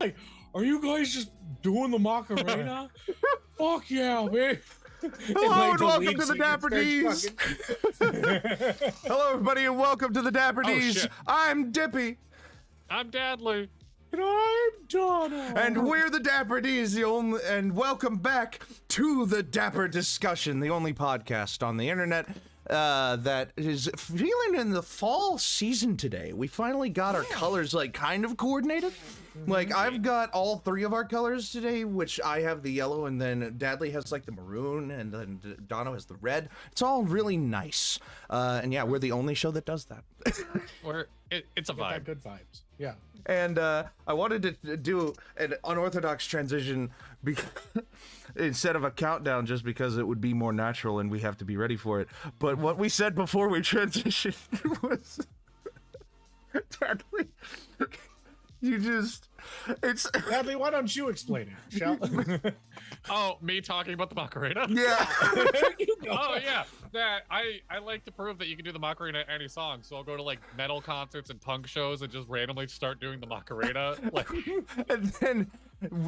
Like, are you guys just doing the Macarena? Fuck yeah, man. Hello and welcome to the Dapper D's. Hello everybody and welcome to the Dapper D's. I'm Dippy. I'm Dadley. And I'm Donna. And we're the Dapper D's, and welcome back to the Dapper Discussion, the only podcast on the internet that is feeling in the fall season today. We finally got our colors like kind of coordinated. Like, I've got all three of our colors today, which I have the yellow, and then Dadley has like the maroon, and then Donna has the red. It's all really nice. And yeah, we're the only show that does that. It's a vibe. Good vibes. Yeah. And I wanted to do an unorthodox transition instead of a countdown, just because it would be more natural and we have to be ready for it. But what we said before we transitioned was, Dadley, Bradley, why don't you explain it, shall? Oh, me talking about the Macarena? Yeah. Oh yeah. That I like to prove that you can do the Macarena at any song, so I'll go to like metal concerts and punk shows and just randomly start doing the Macarena. Like, and then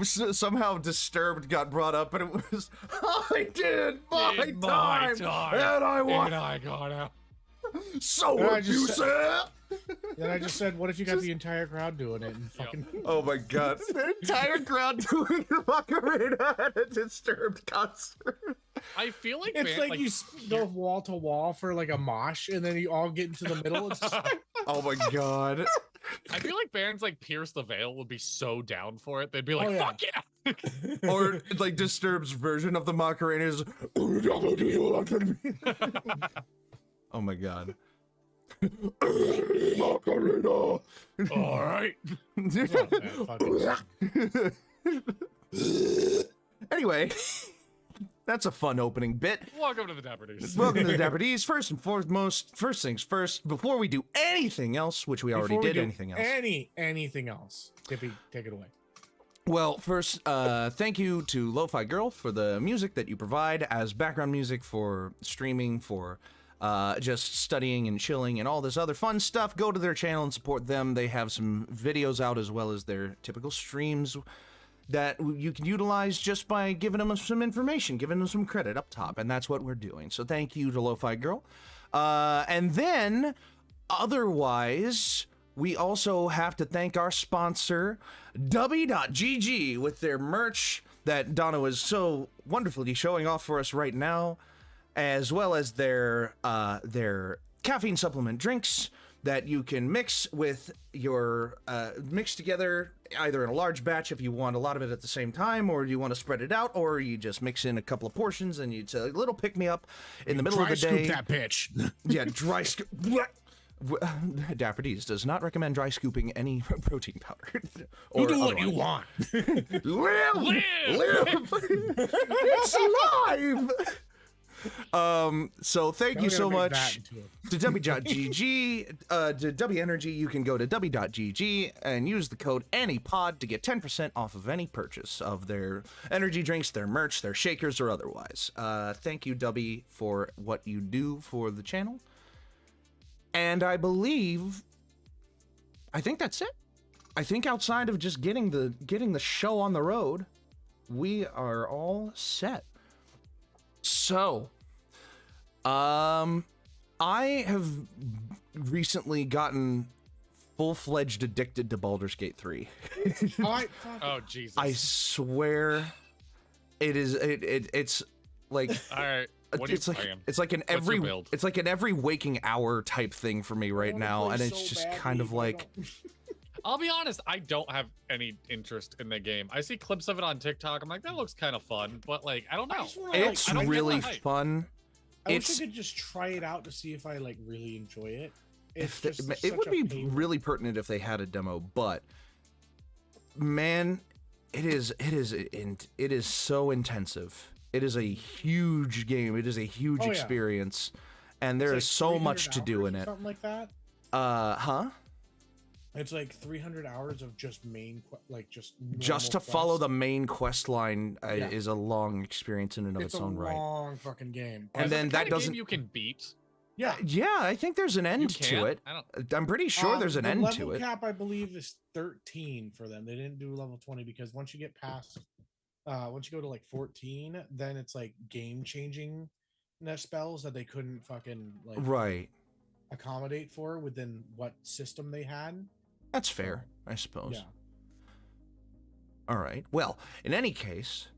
somehow Disturbed got brought up, and it was, I did my time, and I won. And I got out. So abusive. Then I just said, what if you got the entire crowd doing it and fucking... Oh my god. The entire crowd doing the Macarena at a Disturbed concert. I feel like it's like you go wall to wall for like a mosh, and then you all get into the middle. It's just... Oh my god. I feel like bands like Pierce the Veil would be so down for it. They'd be like, fuck yeah. Or like Disturbed's version of the Macarena is... Oh my god. Macarena. All right. Anyway, that's a fun opening bit. Welcome to the Dapper D's. Welcome to the Dapper D's. First and foremost, first things first, before we do anything else, which we already did, anything else. Tippy, take it away. Well, first, thank you to Lo-Fi Girl for the music that you provide as background music for streaming, for just studying and chilling and all this other fun stuff. Go to their channel and support them. They have some videos out as well as their typical streams that you can utilize just by giving them some information, giving them some credit up top, and that's what we're doing. So thank you to Lo-Fi Girl. And then, otherwise, we also have to thank our sponsor, Dubby.gg, with their merch that Donna was so wonderfully showing off for us right now, as well as their caffeine supplement drinks that you can mix with your mix together either in a large batch if you want a lot of it at the same time, or you want to spread it out, or you just mix in a couple of portions and it's a little pick me up in the middle of the day. Dry scoop that bitch. Yeah, dry scoop. Dapper D's does not recommend dry scooping any protein powder. You do what you want. Live. It's alive. So thank you so much to W.GG, to W Energy. You can go to W.GG and use the code ANYPOD to get 10% off of any purchase of their energy drinks, their merch, their shakers, or otherwise. Thank you, W, for what you do for the channel. And I think that's it. I think outside of just getting the show on the road, we are all set. So, I have recently gotten full-fledged addicted to Baldur's Gate 3. Oh Jesus! I swear, it's like All right. What are you playing? it's like an What's your every build? it's like an every waking hour type thing for me right now, and it's just kind of like. I'll be honest, I don't have any interest in the game. I see clips of it on TikTok. I'm like, that looks kind of fun, but like, I don't know. It's I don't get really the hype. fun. I wish I could just try it out to see if I like really enjoy it. It's It such would a be pain. really pertinent if they had a demo, but man, it is so intensive. It is a huge game. It is a huge Oh, yeah. experience, and there It's is like so much 300 to do hours in or it. Something like that. Huh? It's like 300 hours of just just Just to normal follow quests. the main quest line Yeah. is a long experience in and of its It's a own right. long fucking game. And Is it then the that kind of doesn't. game you can beat. Yeah. Yeah, I think there's an You end can. to it. I don't. I'm pretty sure there's an the end level to it. cap, I believe, is 13 for them. They didn't do level 20 because once you get past, once you go to like 14, then it's like game changing spells that they couldn't fucking like Right. accommodate for within what system they had. That's fair, I suppose. Yeah. All right. Well, in any case,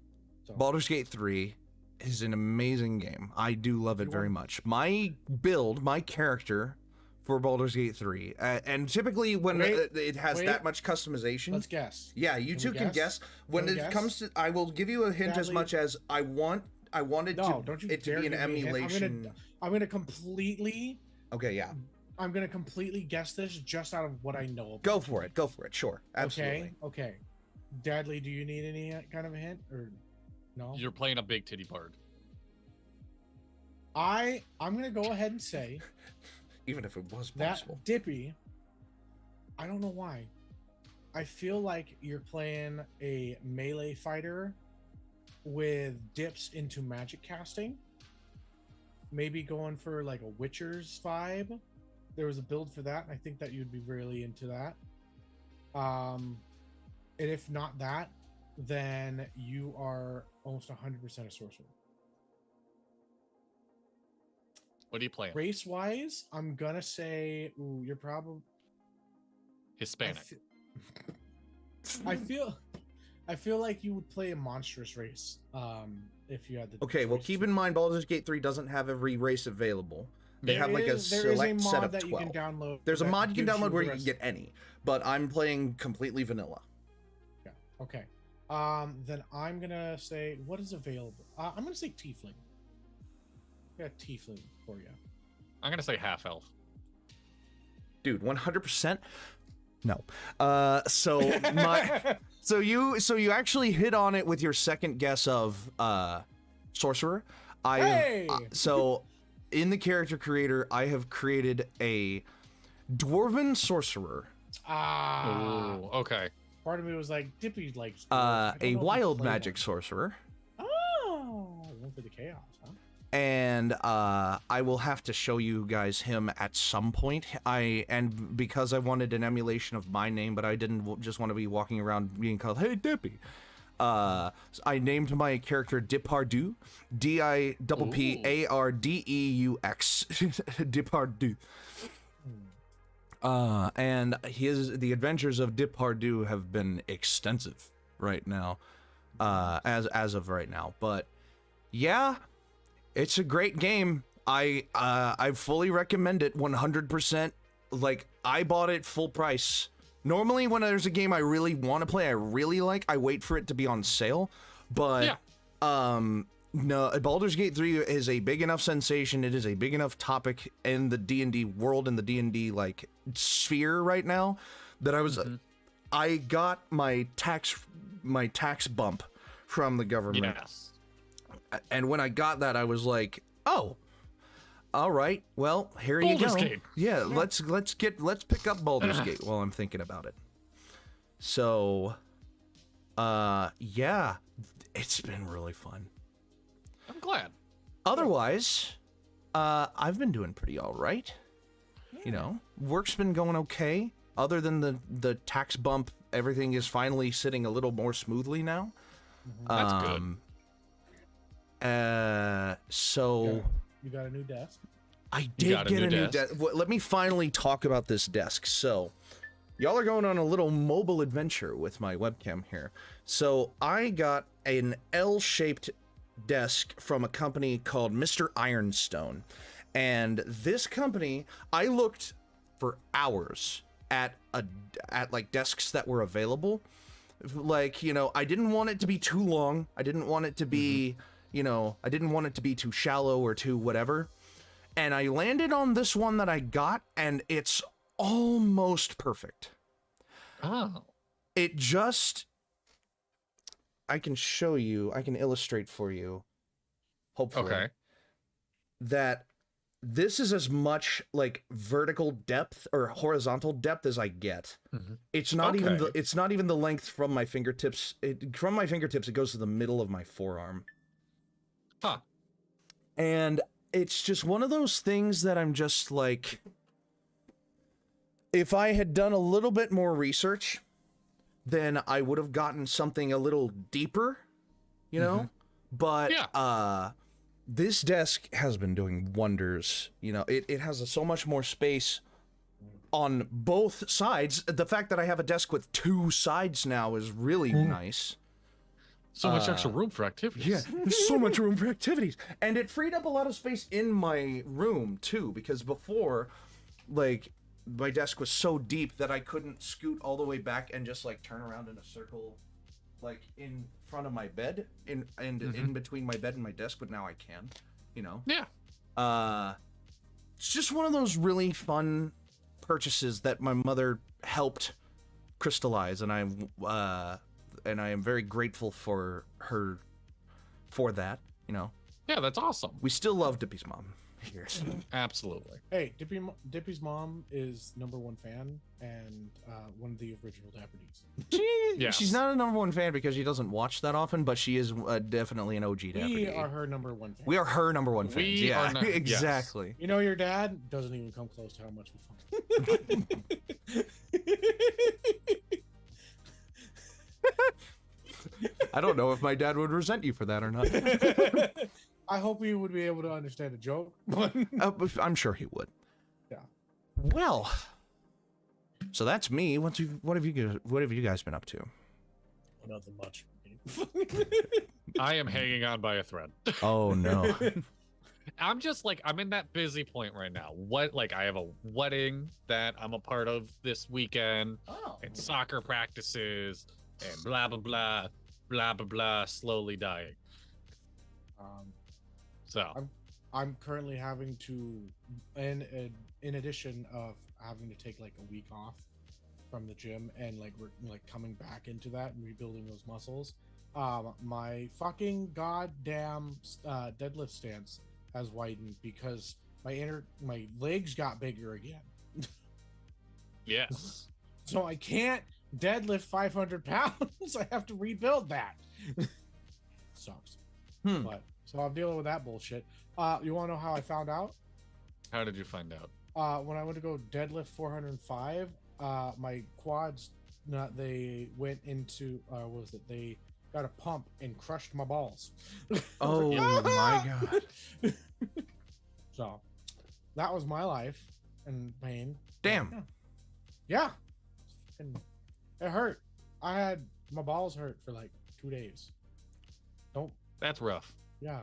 So Baldur's Gate 3 is an amazing game. I do love it You very want- much. My build, my character for Baldur's Gate 3, and typically when it has wait. that much customization. let's guess. Yeah, you Can two we can guess? guess. When Can we it guess? comes to, I will give you a hint as Badly- much as I wanted No, don't you it to dare be an give me a hint. emulation. I'm gonna completely guess this just out of what I know. Go for it. Go for it. Sure. Absolutely. Okay. Dadley, do you need any kind of a hint or no? You're playing a big titty bard. I'm gonna go ahead and say Even if it was that possible. Dippy. I don't know why. I feel like you're playing a melee fighter with dips into magic casting. Maybe going for like a Witcher's vibe. There was a build for that, and I think that you'd be really into that. And if not that, then you are almost 100% a sorcerer. What are you playing? Race wise, I'm gonna say, ooh, you're probably Hispanic. I feel like you would play a monstrous race if you had the Okay, well, choice keep to. in mind Baldur's Gate 3 doesn't have every race available. They have like a there is select set mod of that 12. you can download. There's a that mod you can gives download where the you can rest- get any, but I'm playing completely vanilla. Yeah. Okay. Then I'm gonna say what is available. I'm gonna say Tiefling. I got Tiefling for you. I'm gonna say half elf. Dude, 100%. No. So my so you actually hit on it with your second guess of sorcerer. Hey! So in the character creator, I have created a dwarven sorcerer. Oh, okay. Part of me was like Dippy likes A wild magic sorcerer. Oh, went for the chaos, huh? And I will have to show you guys him at some point. Because I wanted an emulation of my name, but I didn't just want to be walking around being called "Hey Dippy." I named my character Dipardeux, Dippardeux, Dipardeux. And the adventures of Dipardeux have been extensive right now, as of right now. But yeah. It's a great game. I fully recommend it 100%. Like, I bought it full price. Normally when there's a game I really want to play, I really like, I wait for it to be on sale. But no, Baldur's Gate 3 is a big enough sensation. It is a big enough topic in the D&D world and the D&D like sphere right now that I got my tax bump from the government. Yes. And when I got that, I was like, "Oh, all right. Well, here you Baldur's go. Gate. Yeah, let's pick up Baldur's Gate while I'm thinking about it." So, yeah, it's been really fun. I'm glad. Otherwise, I've been doing pretty all right. You know, work's been going okay. Other than the tax bump, everything is finally sitting a little more smoothly now. That's good. So You got a new desk. I did got a get new a new desk? desk. Let me finally talk about this desk. So, Y'all are going on a little mobile adventure with my webcam here. So I got an L-shaped desk from a company called Mr. Ironstone. And this company, I looked for hours at like desks that were available. Like, you know, I didn't want it to be too long. I didn't want it to be, you know, I didn't want it to be too shallow or too whatever. And I landed on this one that I got, and it's almost perfect. Oh. It just, I can show you, I can illustrate for you, hopefully, Okay. that this is as much like vertical depth or horizontal depth as I get. Mm-hmm. It's not even Okay. it's not even the length from my fingertips. From my fingertips, it goes to the middle of my forearm. Huh. And it's just one of those things that I'm just like, if I had done a little bit more research, then I would have gotten something a little deeper, you know? But Yeah. this desk has been doing wonders. You know, it has so much more space on both sides. The fact that I have a desk with two sides now is really nice. So much extra room for activities. Yeah, there's so much room for activities. And it freed up a lot of space in my room, too, because before, like, my desk was so deep that I couldn't scoot all the way back and just, like, turn around in a circle, like, in front of my bed, in between my bed and my desk, but now I can, you know? Yeah. It's just one of those really fun purchases that my mother helped crystallize, and I am very grateful for her for that, you know. Yeah, that's awesome. We still love Dippy's mom here. Absolutely. Hey, Dippy's mom is #1 fan and one of the original Dapper Ds. Yes. She's not a #1 fan because she doesn't watch that often, but she is definitely an OG Dapper We D. are her #1 fan. We are her #1 fans. We Yeah, are not- yes. exactly. You know, your dad doesn't even come close to how much we fucking. I don't know if my dad would resent you for that or not. I hope you would be able to understand a joke, but But I'm sure he would. yeah. Well, so that's me. What have you guys been up to? Nothing much. I am hanging on by a thread. Oh no. I'm just like, I'm in that busy point right now. I have a wedding that I'm a part of this weekend, Oh. and soccer practices, and blah, blah, blah, blah, blah, blah, slowly dying. So, I'm currently having to, in addition of having to take like a week off from the gym and like we're like coming back into that and rebuilding those muscles, my fucking goddamn deadlift stance has widened because my legs got bigger again. yes. So I can't deadlift 500 pounds. I have to rebuild that. Sucks. But so I'm dealing with that bullshit. You want to know how I found out? How did you find out? When I went to go deadlift 405, my quads, they went into, what was it? They got a pump and crushed my balls. Oh my god. So that was my life and pain. Damn. Yeah. And it hurt. I had my balls hurt for like 2 days. That's rough. Yeah.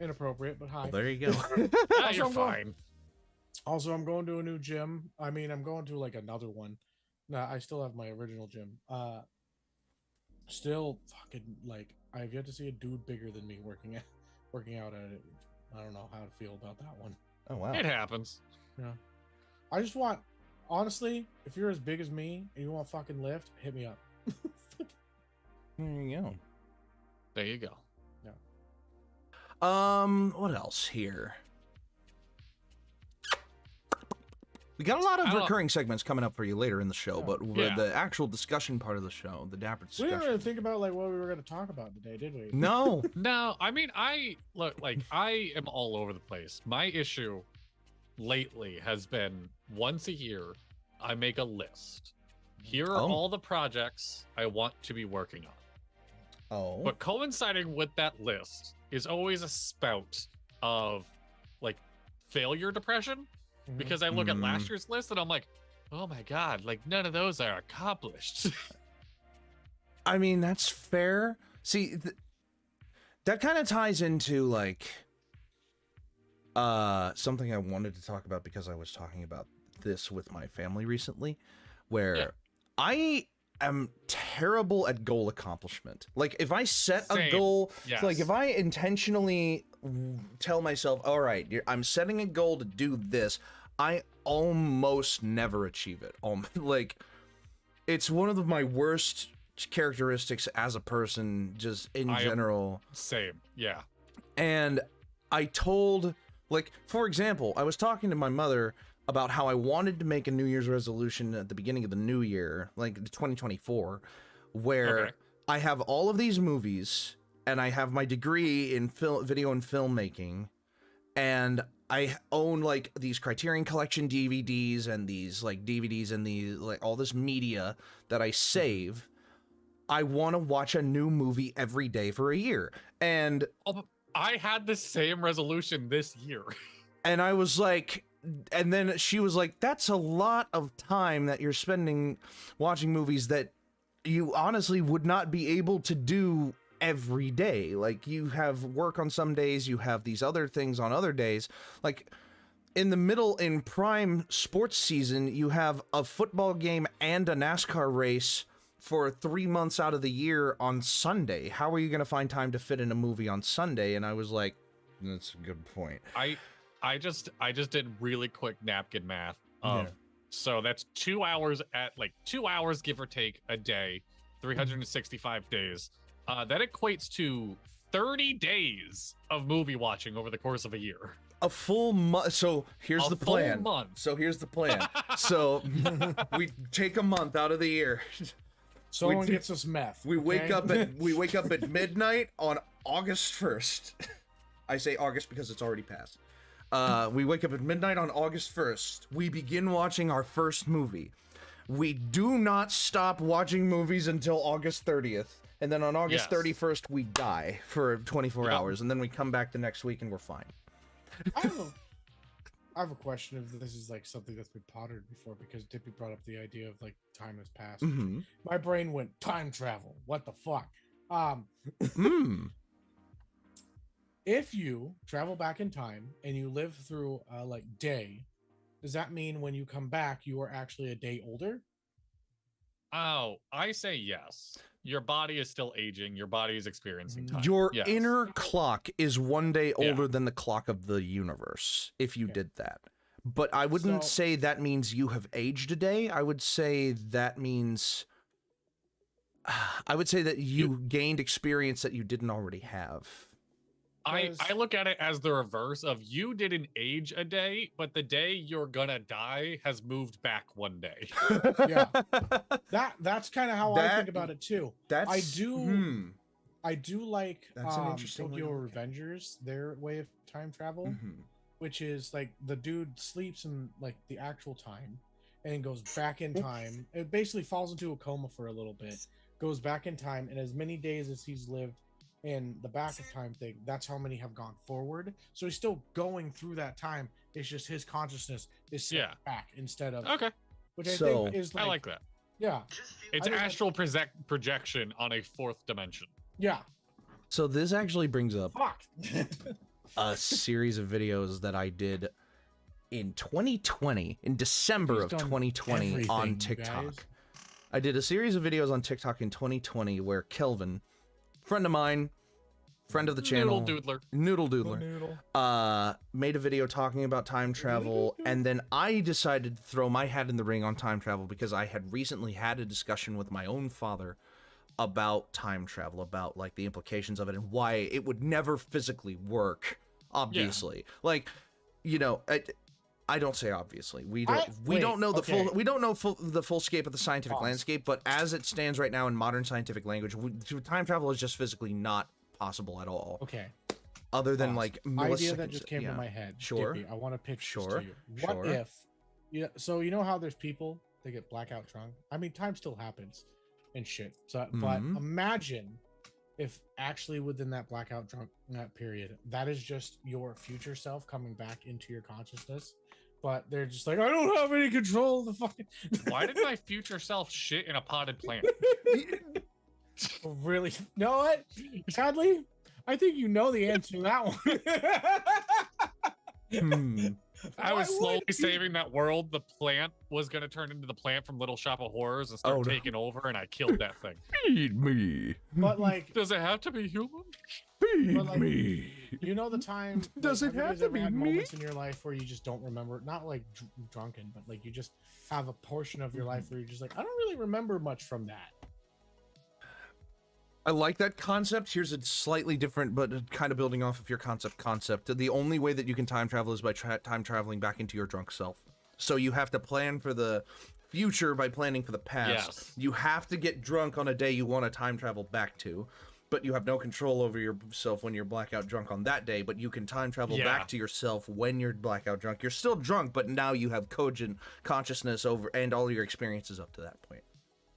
Inappropriate, but hi. Well, there you go. Ah, Also, you're I'm going- fine. Also, I'm going to a new gym. I mean, I'm going to like another one. No, I still have my original gym. Still fucking like I've yet to see a dude bigger than me working out at it. I don't know how to feel about that one. Oh wow. It happens. Yeah. I just want, honestly, if you're as big as me and you want fucking lift, hit me up. There you go. There you go. What else here? We got a lot of recurring segments coming up for you later in the show, but Yeah. the actual discussion part of the show, the Dapper We discussion. didn't really think about like what we were going to talk about today, did we? No. No, I mean, I am all over the place. My issue lately has been once a year, I make a list. Here are Oh. all the projects I want to be working on. Oh. But coinciding with that list is always a spout of like failure depression. because I look at last year's list and I'm like, oh my god, like none of those are accomplished. I mean, that's fair. See, that kind of ties into like something I wanted to talk about because I was talking about this with my family recently, where I am terrible at goal accomplishment. Like if I set a goal, like if I intentionally tell myself, all right, I'm setting a goal to do this, I almost never achieve it. Like it's one of my worst characteristics as a person, just in general. Same, yeah. And I told, like, for example, I was talking to my mother about how I wanted to make a New Year's resolution at the beginning of the new year, like 2024, where I have all of these movies and I have my degree in video and filmmaking, and I own like these Criterion Collection DVDs and these like DVDs and the like all this media that I save. I want to watch a new movie every day for a year. And I had the same resolution this year. And I was like, and then she was like, that's a lot of time that you're spending watching movies that you honestly would not be able to do every day. Like you have work on some days, you have these other things on other days. Like in the middle, in prime sports season, you have a football game and a NASCAR race for 3 months out of the year on Sunday. How are you going to find time to fit in a movie on Sunday? And I was like, that's a good point. I just did really quick napkin math. So that's 2 hours at like 2 hours, give or take a day, 365 days. That equates to 30 days of movie watching over the course of a year. A full month. So here's the plan. So here's the plan. So we take a month out of the year. Someone gets us meth. We wake up at midnight on August 1st. I say August because it's already passed. We wake up at midnight on August 1st. We begin watching our first movie. We do not stop watching movies until August 30th. And then on August 31st, we die for 24 hours. And then we come back the next week and we're fine. I have a question if this is like something that's been pottered before, because Dippy brought up the idea of like time has passed. My brain went time travel. What the fuck? If you travel back in time and you live through like day, does that mean when you come back you are actually a day older? Oh, I say yes. Your body is still aging. Your body is experiencing time. Your inner clock is 1 day older than the clock of the universe, if you did that. But I wouldn't say that means you have aged a day. I would say that means... I would say that you gained experience that you didn't already have. I look at it as the reverse of you didn't age a day, but the day you're gonna die has moved back 1 day. Yeah, that's kind of how I think about it too. I do like Tokyo Revengers, their way of time travel, which is like the dude sleeps in like the actual time and goes back in time. It basically falls into a coma for a little bit, goes back in time, and as many days as he's lived in the back of time thing, that's how many have gone forward. So he's still going through that time. It's just his consciousness is set back instead of which I think is like, I like that. Yeah, it's astral projection on a fourth dimension. Yeah. So this actually brings up a series of videos that I did in 2020, in December of 2020 on TikTok. I did a series of videos on TikTok in 2020 where Kelvin, friend of mine, friend of the channel, Noodle Doodler, made a video talking about time travel, and then I decided to throw my hat in the ring on time travel because I had recently had a discussion with my own father about time travel, about like the implications of it and why it would never physically work, obviously. Like, you know, I don't say obviously. We don't know the full scope of the scientific landscape, but as it stands right now in modern scientific language, time travel is just physically not possible at all. Okay. Other than like idea that just came to my head. Sure. Dippy, I want to pitch this to you. What if? Yeah. So you know how there's people that get blackout drunk. I mean, time still happens, and shit. So, but imagine if actually within that blackout drunk that period, that is just your future self coming back into your consciousness. but they're just like, I don't have any control of the fucking. Why did my future self shit in a potted plant? Really? You know what? Sadly, I think you know the answer to that one. I was Why slowly would you? saving that world. The plant was gonna turn into the plant from Little Shop of Horrors and start Oh, no. taking over, and I killed that thing. Feed me. But like, Does it have to be human? Feed But, like, me. you know the time. Does like, it you have guys to ever be had me? moments in your life where you just don't remember? Not like drunken, but like you just have a portion of your life where you're just like, I don't really remember much from that. I like that concept. Here's a slightly different, but kind of building off of your concept. The only way that you can time travel is by time traveling back into your drunk self. So you have to plan for the future by planning for the past. Yes. You have to get drunk on a day you want to time travel back to, but you have no control over yourself when you're blackout drunk on that day, but you can time travel Yeah. back to yourself when you're blackout drunk. You're still drunk, but now you have cogent consciousness over and all your experiences up to that point.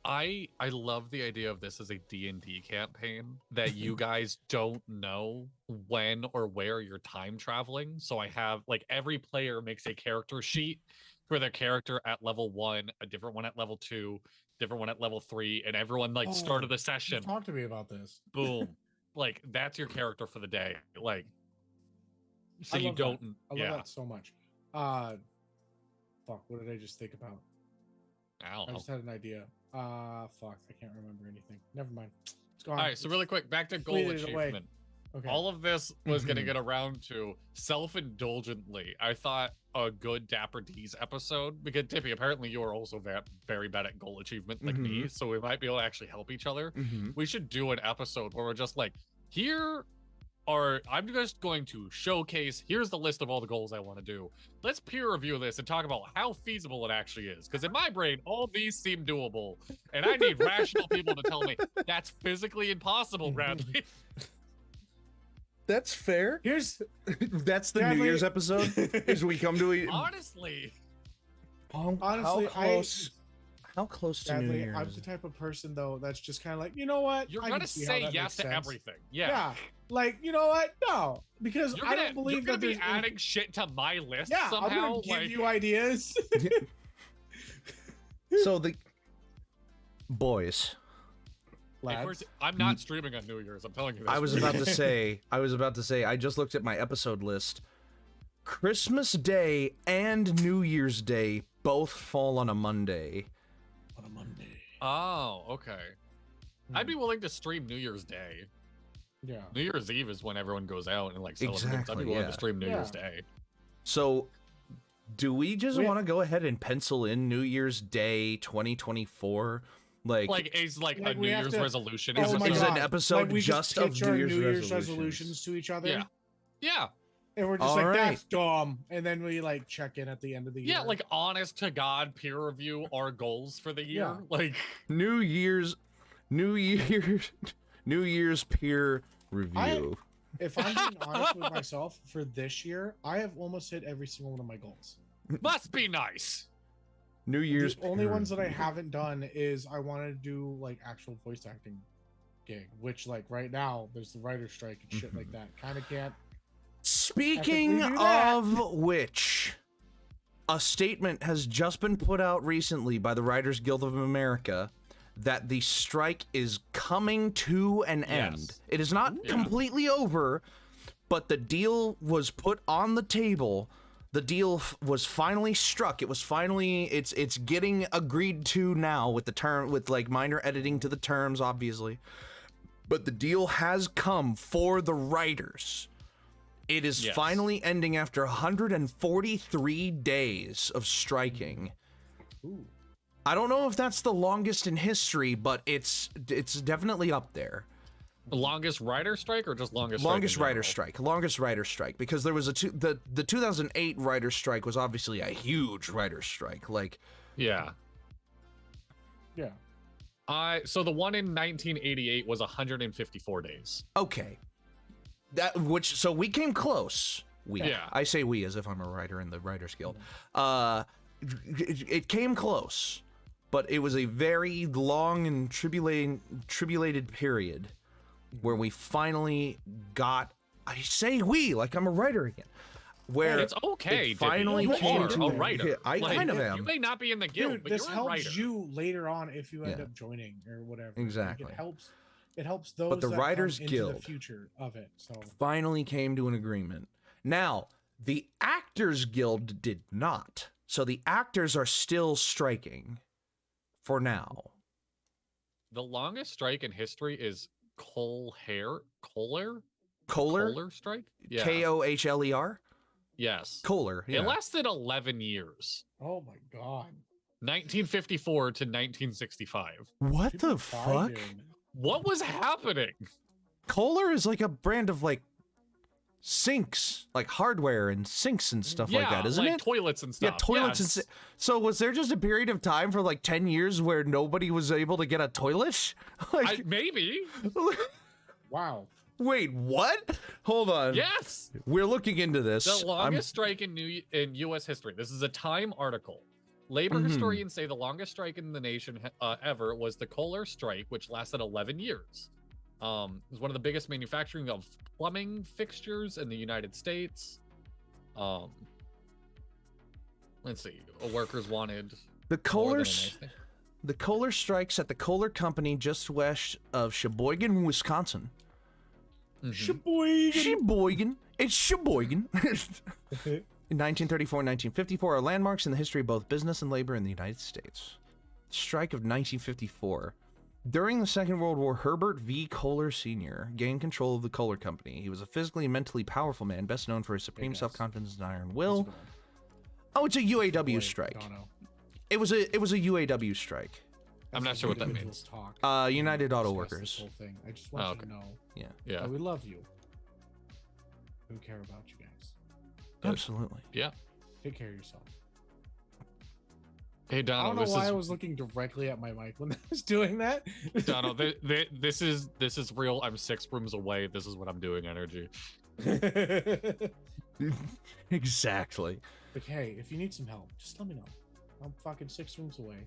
I love the idea of this as a D&D campaign that you guys don't know when or where you're time traveling. So I have like every player makes a character sheet for their character at level 1, a different one at level 2, different one at level 3, and everyone like started the You session. talk to me about this. Boom. Like that's your character for the day. Like so I you love that. don't I love yeah. that so much. Fuck. What did I just think about? I don't I know. just had an idea. Fuck. I can't remember anything. Never mind. It's gone. All right, so really quick, back to goal Fleeted away. achievement. Okay. All of this was going to get around to self-indulgently. I thought a good Dapper D's episode, because Tippy, apparently you are also very bad at goal achievement like me, so we might be able to actually help each other. We should do an episode where we're just like, I'm just going to showcase, here's the list of all the goals I want to do. Let's peer review this and talk about how feasible it actually is. Because in my brain, all these seem doable. And I need rational people to tell me that's physically impossible, Bradley. That's fair. Here's That's the Bradley- New Year's episode. Is we come to a Honestly. honestly, how close to New Sadly, Year's? I'm the type of person though that's just kind of like, you know what? You're I going can to see how say that yes makes to sense. everything. Yeah. Yeah. Like, you know what? No, because You're I gonna, don't believe you're that gonna be there's any- adding shit to my list Yeah, somehow. I'm gonna give like, you ideas. So the boys. if we're Lads. I'm not streaming on New Year's. I'm telling you this. I was about to say. I just looked at my episode list. Christmas Day and New Year's Day both fall on a Monday. On a Monday. Oh, okay. I'd be willing to stream New Year's Day. Yeah. New Year's Eve is when everyone goes out and like celebrates. I'd Exactly, be willing yeah. to stream New Yeah. Year's Day. So, do we just We- want to go ahead and pencil in New Year's Day 2024? Like it's like Like, a we New have Year's to- resolution. Oh Is- my is God. an episode like we just of pitch New our Year's New Year's resolutions. resolutions to each other. Yeah. Yeah. And we're just All like, right. that's dumb. And then we like check in at the end of the year. Yeah, like honest to God peer review our goals for the year. Yeah. Like New Year's peer review. if I'm being honest with myself for this year, I have almost hit every single one of my goals. must be nice. New Year's. The only peer ones that I review. haven't done is I wanted to do like actual voice acting gig, which like right now there's the writer's strike and shit like that. Kind of can't. Speaking Ethically do that. of which, a statement has just been put out recently by the Writers Guild of America that the strike is coming to an end. Yes. It is not Yeah. completely over, but the deal was put on the table. The deal was finally struck. It was finally it's getting agreed to now with the term with like minor editing to the terms obviously. But the deal has come for the writers. It is Yes. finally ending after 143 days of striking. Ooh. I don't know if that's the longest in history, but it's definitely up there. The longest writer strike or just longest Longest strike in writer general? strike. Longest writer strike because there was the 2008 writer strike was obviously a huge writer strike. Like Yeah. Yeah. So the one in 1988 was 154 days. okay. So we came close. Yeah. I say we as if I'm a writer in the Writers Guild. It came close, but it was a very long and tribulated period where we finally got. I say we like I'm a writer again. where It's okay. it finally Dippy. came You to are a writer. I Like, kind of You am. may not be in the guild, Dude, but this you're a helps writer. you later on if you end Yeah. up joining or whatever. Exactly. Like, it helps those the that Writers come into the Guild future of it. So Finally came to an agreement. Now, the Actors Guild did not. So the actors are still striking for now. The longest strike in history is Kohler strike. Yeah. Kohler? Yes. Kohler. Yeah. It lasted 11 years. oh my god. 1954 to 1965. What People the died fuck? during that. What was happening? Kohler is like a brand of like sinks, like hardware and sinks and stuff like that, isn't like it? toilets and stuff. Yeah, toilets Yes. and so was there just a period of time for like 10 years where nobody was able to get a toilet? Like, Maybe. Wow. wait, what? Hold on. Yes. We're looking into this. The longest strike in U.S. history. This is a Time article. Labor historians say the longest strike in the nation ever was the Kohler strike, which lasted 11 years. It was one of the biggest manufacturing of plumbing fixtures in the United States. Let's see. Workers wanted The more Kohler, than a nice thing. the Kohler strikes at the Kohler Company just west of Sheboygan, Wisconsin. Mhm. Sheboygan. It's Sheboygan. In 1934 and 1954 are landmarks in the history of both business and labor in the United States. Strike of 1954. During the Second World War, Herbert V. Kohler Sr. gained control of the Kohler Company. He was a physically and mentally powerful man, best known for his supreme self-confidence and iron will. Oh, it's a UAW strike. It was a UAW strike. I'm not sure what that means. United Auto Discuss Workers. this whole thing. I just want you to know Yeah. Yeah. that we love you. We care about you guys. Absolutely. Yeah. Take care of yourself. Hey, I Donald. don't know why this I is was looking directly at my mic when I was doing that. Donald. This is real. I'm 6 rooms away. This is what I'm doing. Energy. Exactly. But hey, if you need some help, just let me know. I'm fucking 6 rooms away.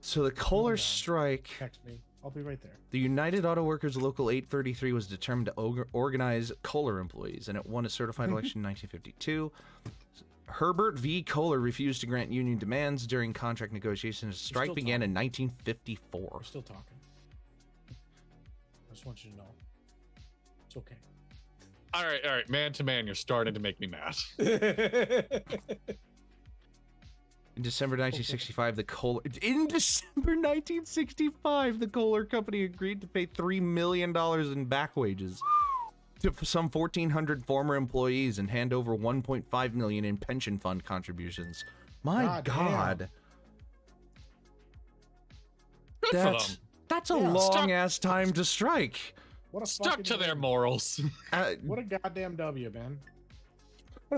So the Kohler down. strike, Text me. I'll be right there. the United Auto Workers Local 833 was determined to organize Kohler employees, and it won a certified election in 1952. Herbert V. Kohler refused to grant union demands during contract negotiations. The strike still began in 1954. We're still talking. I just want you to know. It's okay. All right. Man to man, you're starting to make me mad. In December 1965, the Kohler Company agreed to pay $3 million in back wages to some 1,400 former employees and hand over $1.5 million in pension fund contributions. My God. Good for them. That's a Yeah. long ass time to strike. What a Stuck fucking to their W. morals. What a goddamn W, man.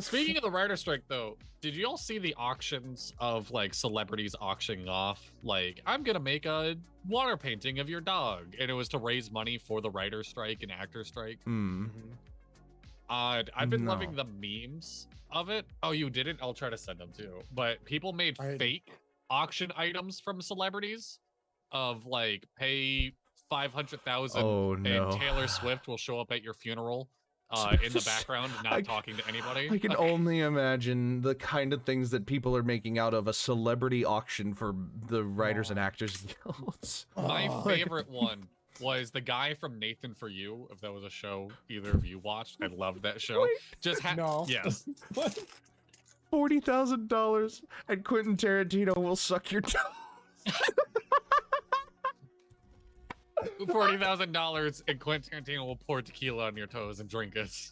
Speaking of the writer strike, though, did you all see the auctions of like celebrities auctioning off? Like, I'm gonna make a water painting of your dog, and it was to raise money for the writer strike and actor strike. Hmm. I've been No. loving the memes of it. Oh, you didn't? I'll try to send them too. But people made fake auction items from celebrities, of like pay 500,000, Oh, no. and Taylor Swift will show up at your funeral. In the background, not talking to anybody. I can only imagine the kind of things that people are making out of a celebrity auction for the writers and actors guilds. My favorite one was the guy from Nathan For You. If that was a show either of you watched, I loved that show. Wait. Just No. yes. What? $40,000 and Quentin Tarantino will suck your toes. $40,000 and Quentin Tarantino will pour tequila on your toes and drink it.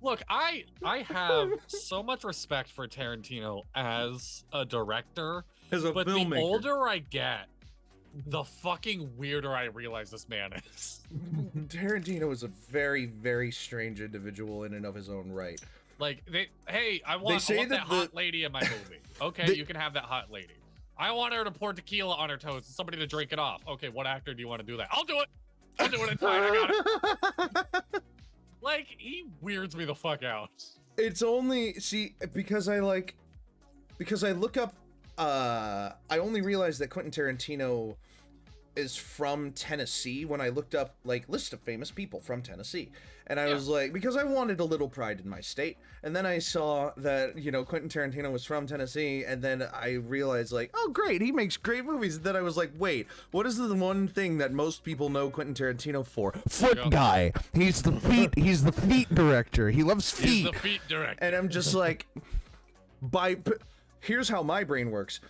Look, I have so much respect for Tarantino as a director, As a but the older I get, the fucking weirder I realize this man is. Tarantino is a very, very strange individual in and of his own right. Like, hey, I want that hot lady in my movie. Okay, you can have that hot lady. I want her to pour tequila on her toes and somebody to drink it off. Okay, what actor do you want to do that? I'll do it. I'll do it. It's fine. I got it. Like, he weirds me the fuck out. It's only, because I look up, I only realized that Quentin Tarantino is from Tennessee when I looked up like list of famous people from Tennessee. And I was like, because I wanted a little pride in my state. And then I saw that, you know, Quentin Tarantino was from Tennessee, and then I realized like, oh great, he makes great movies. And then I was like, wait, what is the one thing that most people know Quentin Tarantino for? Foot guy. He's the feet director. He loves feet. He's the feet director. And I'm just like, here's how my brain works.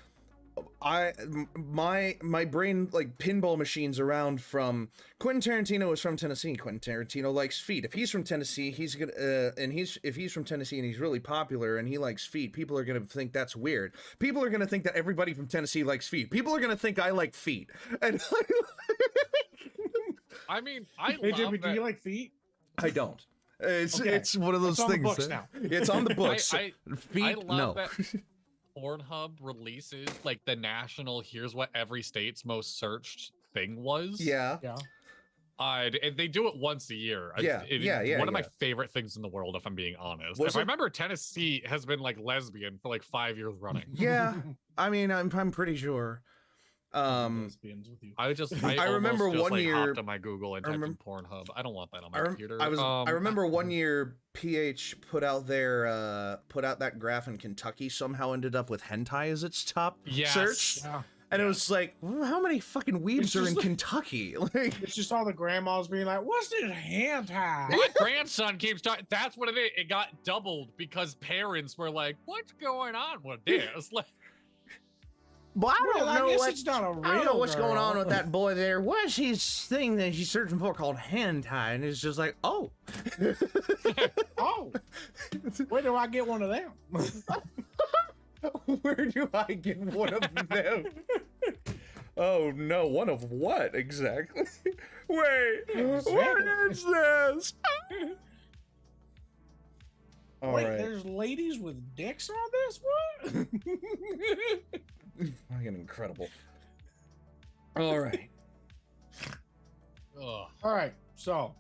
My brain like pinball machines around from Quentin Tarantino is from Tennessee. Quentin Tarantino likes feet. If he's from Tennessee, he's gonna if he's from Tennessee and he's really popular and he likes feet, people are gonna think that's weird. People are gonna think that everybody from Tennessee likes feet. People are gonna think I like feet. And I mean, I Hey, love Jimmy, that. do you like feet? I don't. It's Okay. it's one of those It's on the things. books now. It's on the books. I Feet, love no. that Pornhub releases like the national. Here's what every state's most searched thing was. Yeah. Yeah. And they do it once a year. Yeah, yeah, One of my yeah. favorite things in the world, if I'm being honest. Was If I it- remember, Tennessee has been like lesbian for like 5 years running. Yeah. I mean, I'm pretty sure. Lesbians with you. I remember almost just, one like, year- hopped on my Google and I typed in remem- Pornhub. I don't want that on my I, rem- computer. I remember one year PH put out that graph in Kentucky somehow ended up with hentai as its top Yes. search. Yeah. And it was like, well, how many fucking weebs It's are in just like- Kentucky? Like, It's just all the grandmas being like, "What's this hentai?" My grandson keeps talking. That's what it is. It got doubled because parents were like, "What's going on with this?" Like, well, Well, I guess it's not a real I don't know what's going on girl. with that boy there. What's his thing that he's searching for called hentai? And it's just like, oh. Oh, where do I get one of them? Where do I get one of them? Oh no, one of what exactly? Wait, what is this? All Wait, right, there's ladies with dicks on this one? fucking incredible. All right, ugh. All right, so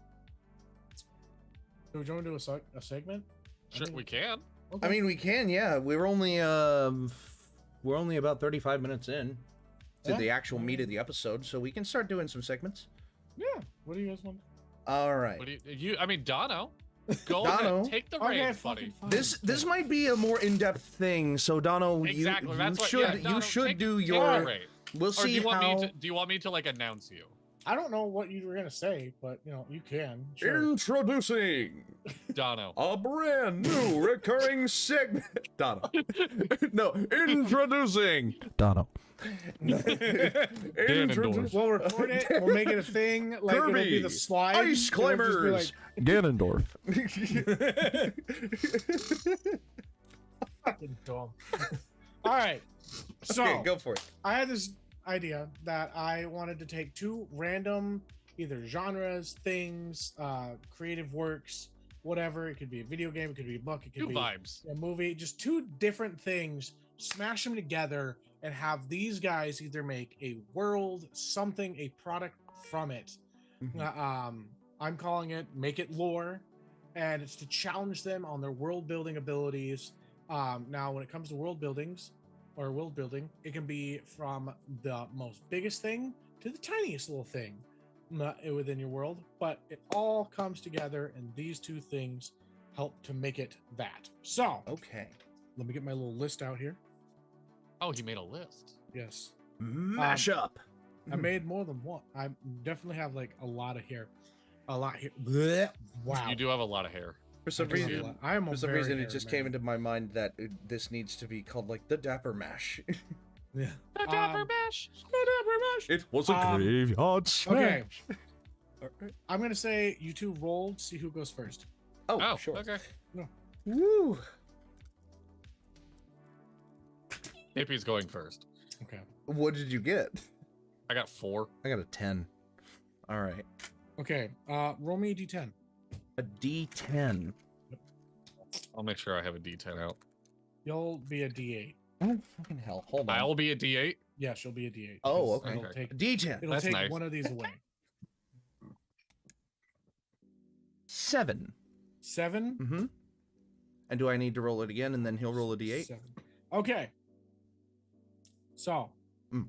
do we want to do a segment? Sure, we can. Okay. I mean we can, yeah. We're only about 35 minutes in to Yeah. the actual meat of the episode, so we can start doing some segments. Yeah. What do you guys want? All right. What do you? I mean, Dono, go Dono. ahead, take the Okay, reins, buddy. fucking fine. This might be a more in-depth thing, so Dono, Exactly. you That's what. should Yeah, Dono, you should take- do take the your. reins. We'll Or do see you want how. me to? Do you want me to like announce you? I don't know what you were gonna say, but you know you can. Sure. Introducing Dono. a brand new recurring segment. Dono. No, introducing Dono. Ganondorf. We'll record it. We'll make it a thing. Like it'll be Kirby, the slide. Ice It'll just be climbers. Ganondorf. fucking dumb. All right. So Okay, go for it. I had this idea that I wanted to take two random either genres, things, creative works, whatever. It could be a video game, it could be a book, it could Two be vibes. a movie, just two different things, smash them together and have these guys either make a world, something, a product from it. I'm calling it Make It Lore, and it's to challenge them on their world building abilities. Now, when it comes to world building, it can be from the most biggest thing to the tiniest little thing within your world, but it all comes together, and these two things help to make it that. So, Okay. let me get my little list out here. Oh, he made a list. Yes, Mash up. I made more than one. I definitely have like a lot of hair. A lot here. Blech. Wow. You do have a lot of hair. For some I do have a reason, lot. I am a for some very reason, it hairy just man. came into my mind that this needs to be called like the Dapper Mash. Yeah. The Dapper Mash. It was a Um, graveyard Okay. smash. I'm gonna say you two roll to see who goes first. Oh, Oh, sure. okay. Woo. Hippie's going first. Okay. What did you get? I got 4. I got a 10. All right. Okay. Roll me a d10. A D10. I'll make sure I have a D10 out. You'll be a d8. Oh, fucking hell. Hold on. I'll be a D8. Yeah, she'll be a d8. Oh, because okay. It'll take, D10. it'll That's take nice. one of these away. 7. 7. Mm-hmm. And do I need to roll it again and then he'll roll a D8? 7. Okay. So, Mm.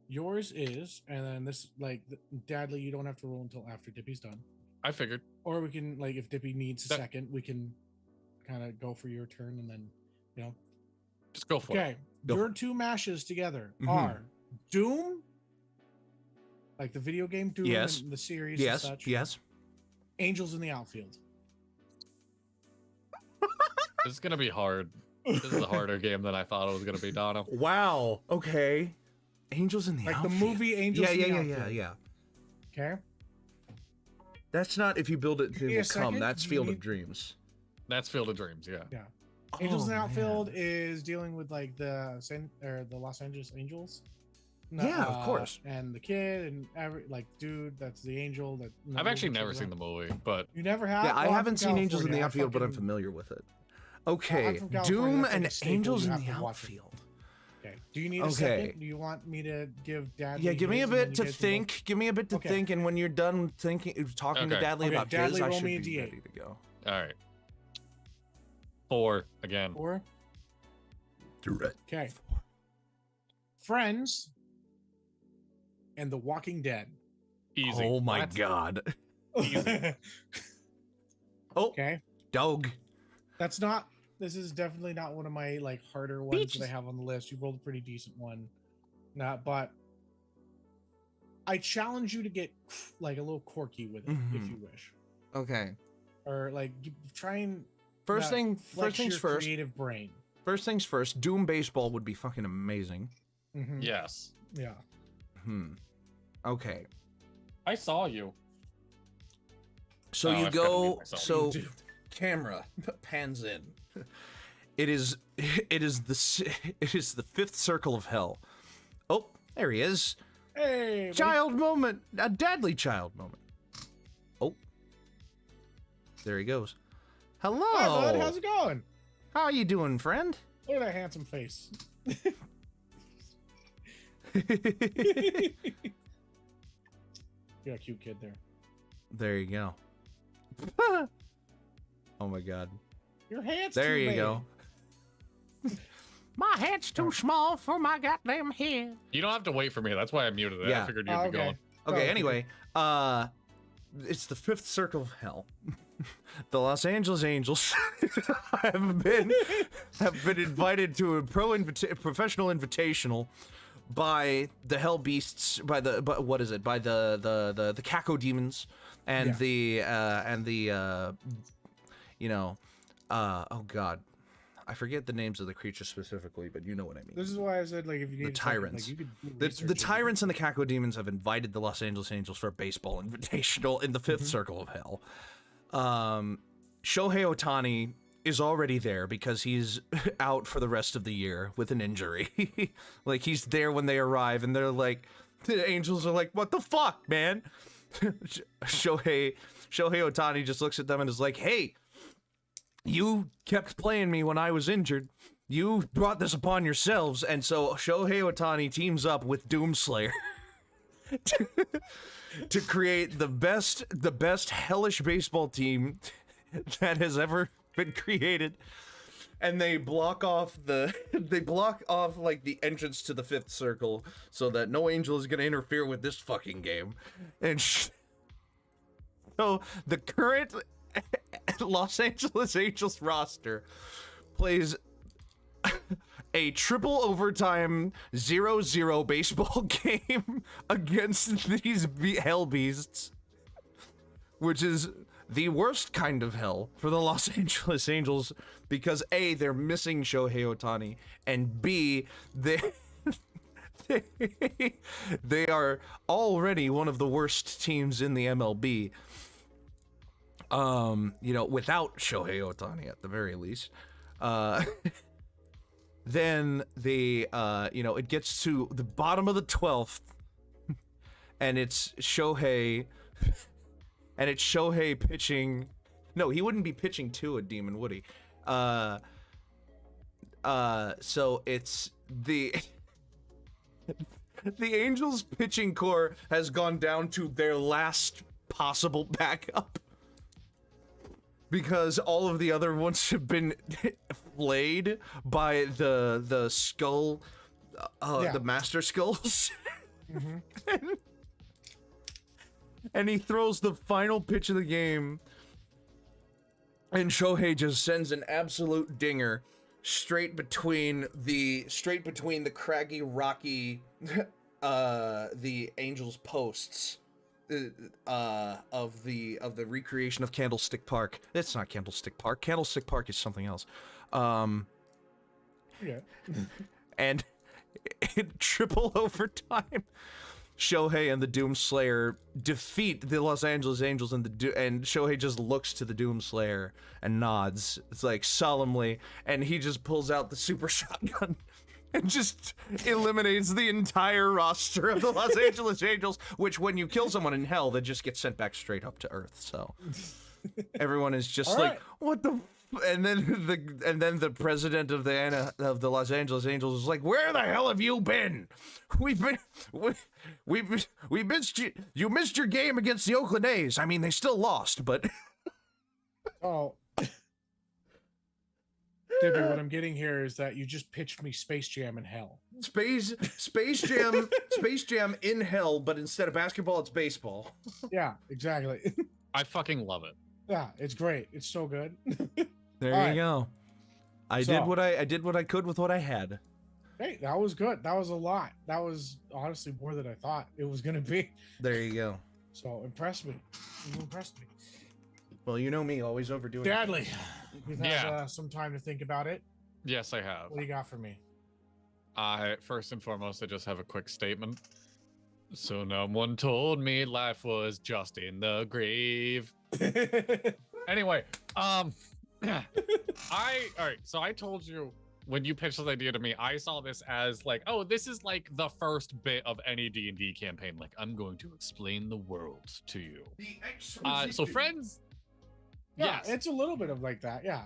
Yours is, and then this like Dadley, you don't have to roll until after Dippy's done. I figured. Or we can like if Dippy needs a That- second, we can kind of go for your turn and then Just go for it. Okay. Go Your two mashes together Mhm. are Doom, like the video game Doom Yes. and the series Yes. and such. Yes. Angels in the Outfield. This is gonna be hard. This is a harder game than I thought it was gonna be, Donna. Wow. Okay. Angels in the Like the Outfield. movie Angels Yeah, in yeah, the yeah, Outfield. yeah, yeah. Okay. That's not if you build it, Give it me a will come. second. That's You Field need- of Dreams. That's Field of Dreams, yeah. Yeah. Angels in the Oh, Outfield man. is dealing with like the Los Angeles Angels. Yeah, of course. And the kid and dude, that's the angel that. I've actually never seen the movie, but You never have. Yeah, I Well, I'm haven't from seen Angels in the California. I Outfield, but I'm fucking- familiar with it. I'm Okay, from California, Doom that's like and a staple, Angels you in have the to watch it. Outfield. Okay. Do you need a Okay. second? Do you want me to give Dad? Yeah, give me a his and then bit you to guys can go? think. Give me a bit to Okay. think, and when you're done thinking, talking to Okay. Dadley Okay, about Dadley, his, I roll should me a be D8. ready to go. all right. 4 again. Or Direct. okay. Friends and The Walking Dead. Easy. Oh my What? god. Easy. Oh, Okay. dog. That's not. This is definitely not one of my like harder ones Peaches. that I have on the list. You rolled a pretty decent one, but I challenge you to get like a little quirky with it if Mhm. you wish, Okay. or like try and First things flex your first. creative brain. First things first. Doom baseball would be fucking amazing. Mhm. Yes. Yeah. Okay. I saw you. So Oh, you I've gotta go. mute myself. So You do. camera pans in. It is the fifth circle of hell. Oh, there he is. Hey, buddy. Child moment, a deadly child moment. Oh, there he goes. Hello. Hi, bud. How's it going? How are you doing, friend? Look at that handsome face. You're a cute kid there. There you go. Oh my god. Your hands. There too you big. go. My head's too small for my goddamn head. You don't have to wait for me. That's why I muted it. Yeah. I figured you'd Oh, be okay. going. Okay, Oh, anyway, it's the fifth circle of hell. The Los Angeles Angels have been invited to a professional invitational by the Hell Beasts, by the Caco Demons and oh god, I forget the names of the creatures specifically, but you know what I mean. This is why I said like if you need a second, tyrants. like, you could do The research on it. Tyrants and the Caco Demons have invited the Los Angeles Angels for a baseball invitational in the 5th circle of hell. Shohei Ohtani is already there because he's out for the rest of the year with an injury. Like, he's there when they arrive, and they're like, the Angels are like, what the fuck, man? Shohei Ohtani just looks at them and is like, hey, you kept playing me when I was injured. You brought this upon yourselves. And so Shohei Ohtani teams up with Doomslayer to create the best hellish baseball team that has ever been created. And they block off like the entrance to the 5th circle so that no angel is going to interfere with this fucking game. And so the current Los Angeles Angels roster plays a triple overtime 0-0 baseball game against these hell beasts, which is the worst kind of hell for the Los Angeles Angels because A, they're missing Shohei Ohtani, and B, they are already one of the worst teams in the MLB. Without Shohei Ohtani at the very least. Then it gets to the bottom of the 12th, and it's Shohei pitching. No, he wouldn't be pitching to a demon, would he? So it's the Angels pitching core has gone down to their last possible backup. Because all of the other ones have been flayed by the skull, Yeah. the master skulls. Mhm. And he throws the final pitch of the game, and Shohei just sends an absolute dinger straight between the craggy, rocky, the Angels posts, of the recreation of Candlestick Park. It's not Candlestick Park. Candlestick Park is something else. Yeah. And in triple overtime, Shohei and the Doomslayer defeat the Los Angeles Angels, and Shohei just looks to the Doomslayer and nods. It's like solemnly, and he just pulls out the super shotgun and just eliminates the entire roster of the Los Angeles Angels, which when you kill someone in hell, they just get sent back straight up to Earth. So everyone is just All like, right. what the and then the president of the Los Angeles Angels is like, "Where the hell have you been? We missed you. You missed your game against the Oakland A's. I mean, they still lost, but." Oh. Dippy, what I'm getting here is that you just pitched me Space Jam in hell. Space Jam in hell, but instead of basketball, it's baseball. Yeah, exactly. I fucking love it. Yeah, it's great. It's so good. There All you right. go. I So- did what I could with what I had. Hey, that was good. That was a lot. That was honestly more than I thought it was gonna be. There you go. So impressed me. You impressed me. Well, you know me, always overdoing it. Dadley, you've had Yeah. some time to think about it. Yes, I have. What do you got for me? First and foremost, I just have a quick statement. So no one told me life was just in the grave. Anyway, all right. So I told you when you pitched this idea to me, I saw this as like, oh, this is like the first bit of any D&D campaign. Like, I'm going to explain the world to you. So friends, Yeah, yes, it's a little bit of like that. Yeah.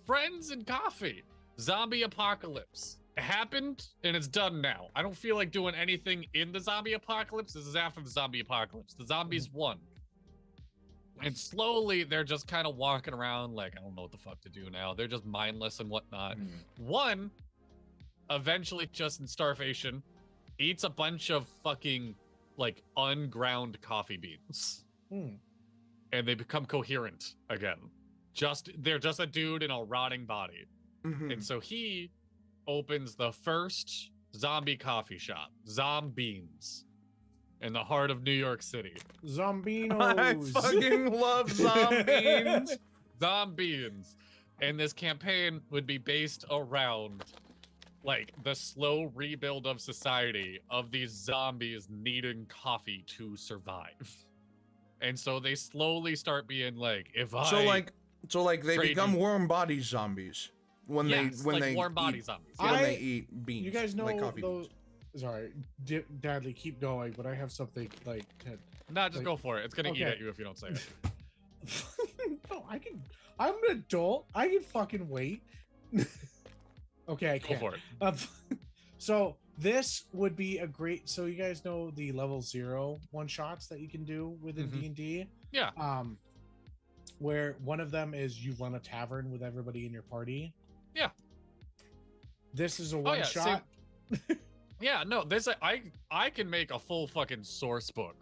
friends and coffee, zombie apocalypse. It happened and it's done now. I don't feel like doing anything in the zombie apocalypse. This is after the zombie apocalypse. The zombies won. And slowly they're just kind of walking around like, I don't know what the fuck to do now. They're just mindless and whatnot. One, eventually just in starvation, eats a bunch of fucking like unground coffee beans. Hmm. And they become coherent again. They're just a dude in a rotting body. And so he opens the first zombie coffee shop, Zombeans, in the heart of New York City. Zombinos. I fucking love zombies. Zombeans. And this campaign would be based around like the slow rebuild of society of these zombies needing coffee to survive. And so they slowly start being like, So like they trade become you- warm body zombies when yes, they like warm body eat, zombies. when I- they eat beans. You guys know like coffee those. beans. Sorry, Dadley, keep going. But I have something like. No, just like- go for it. It's gonna eat Okay. at you if you don't say it. No, I can. I'm an adult. I can fucking wait. Okay, I Go can't. for it. So this would be a great. So you guys know the level 0 one shots that you can do within Mhm. D&D. Yeah. Where one of them is you run a tavern with everybody in your party. Yeah. This is a one yeah, shot. Yeah, no, I can make a full fucking source book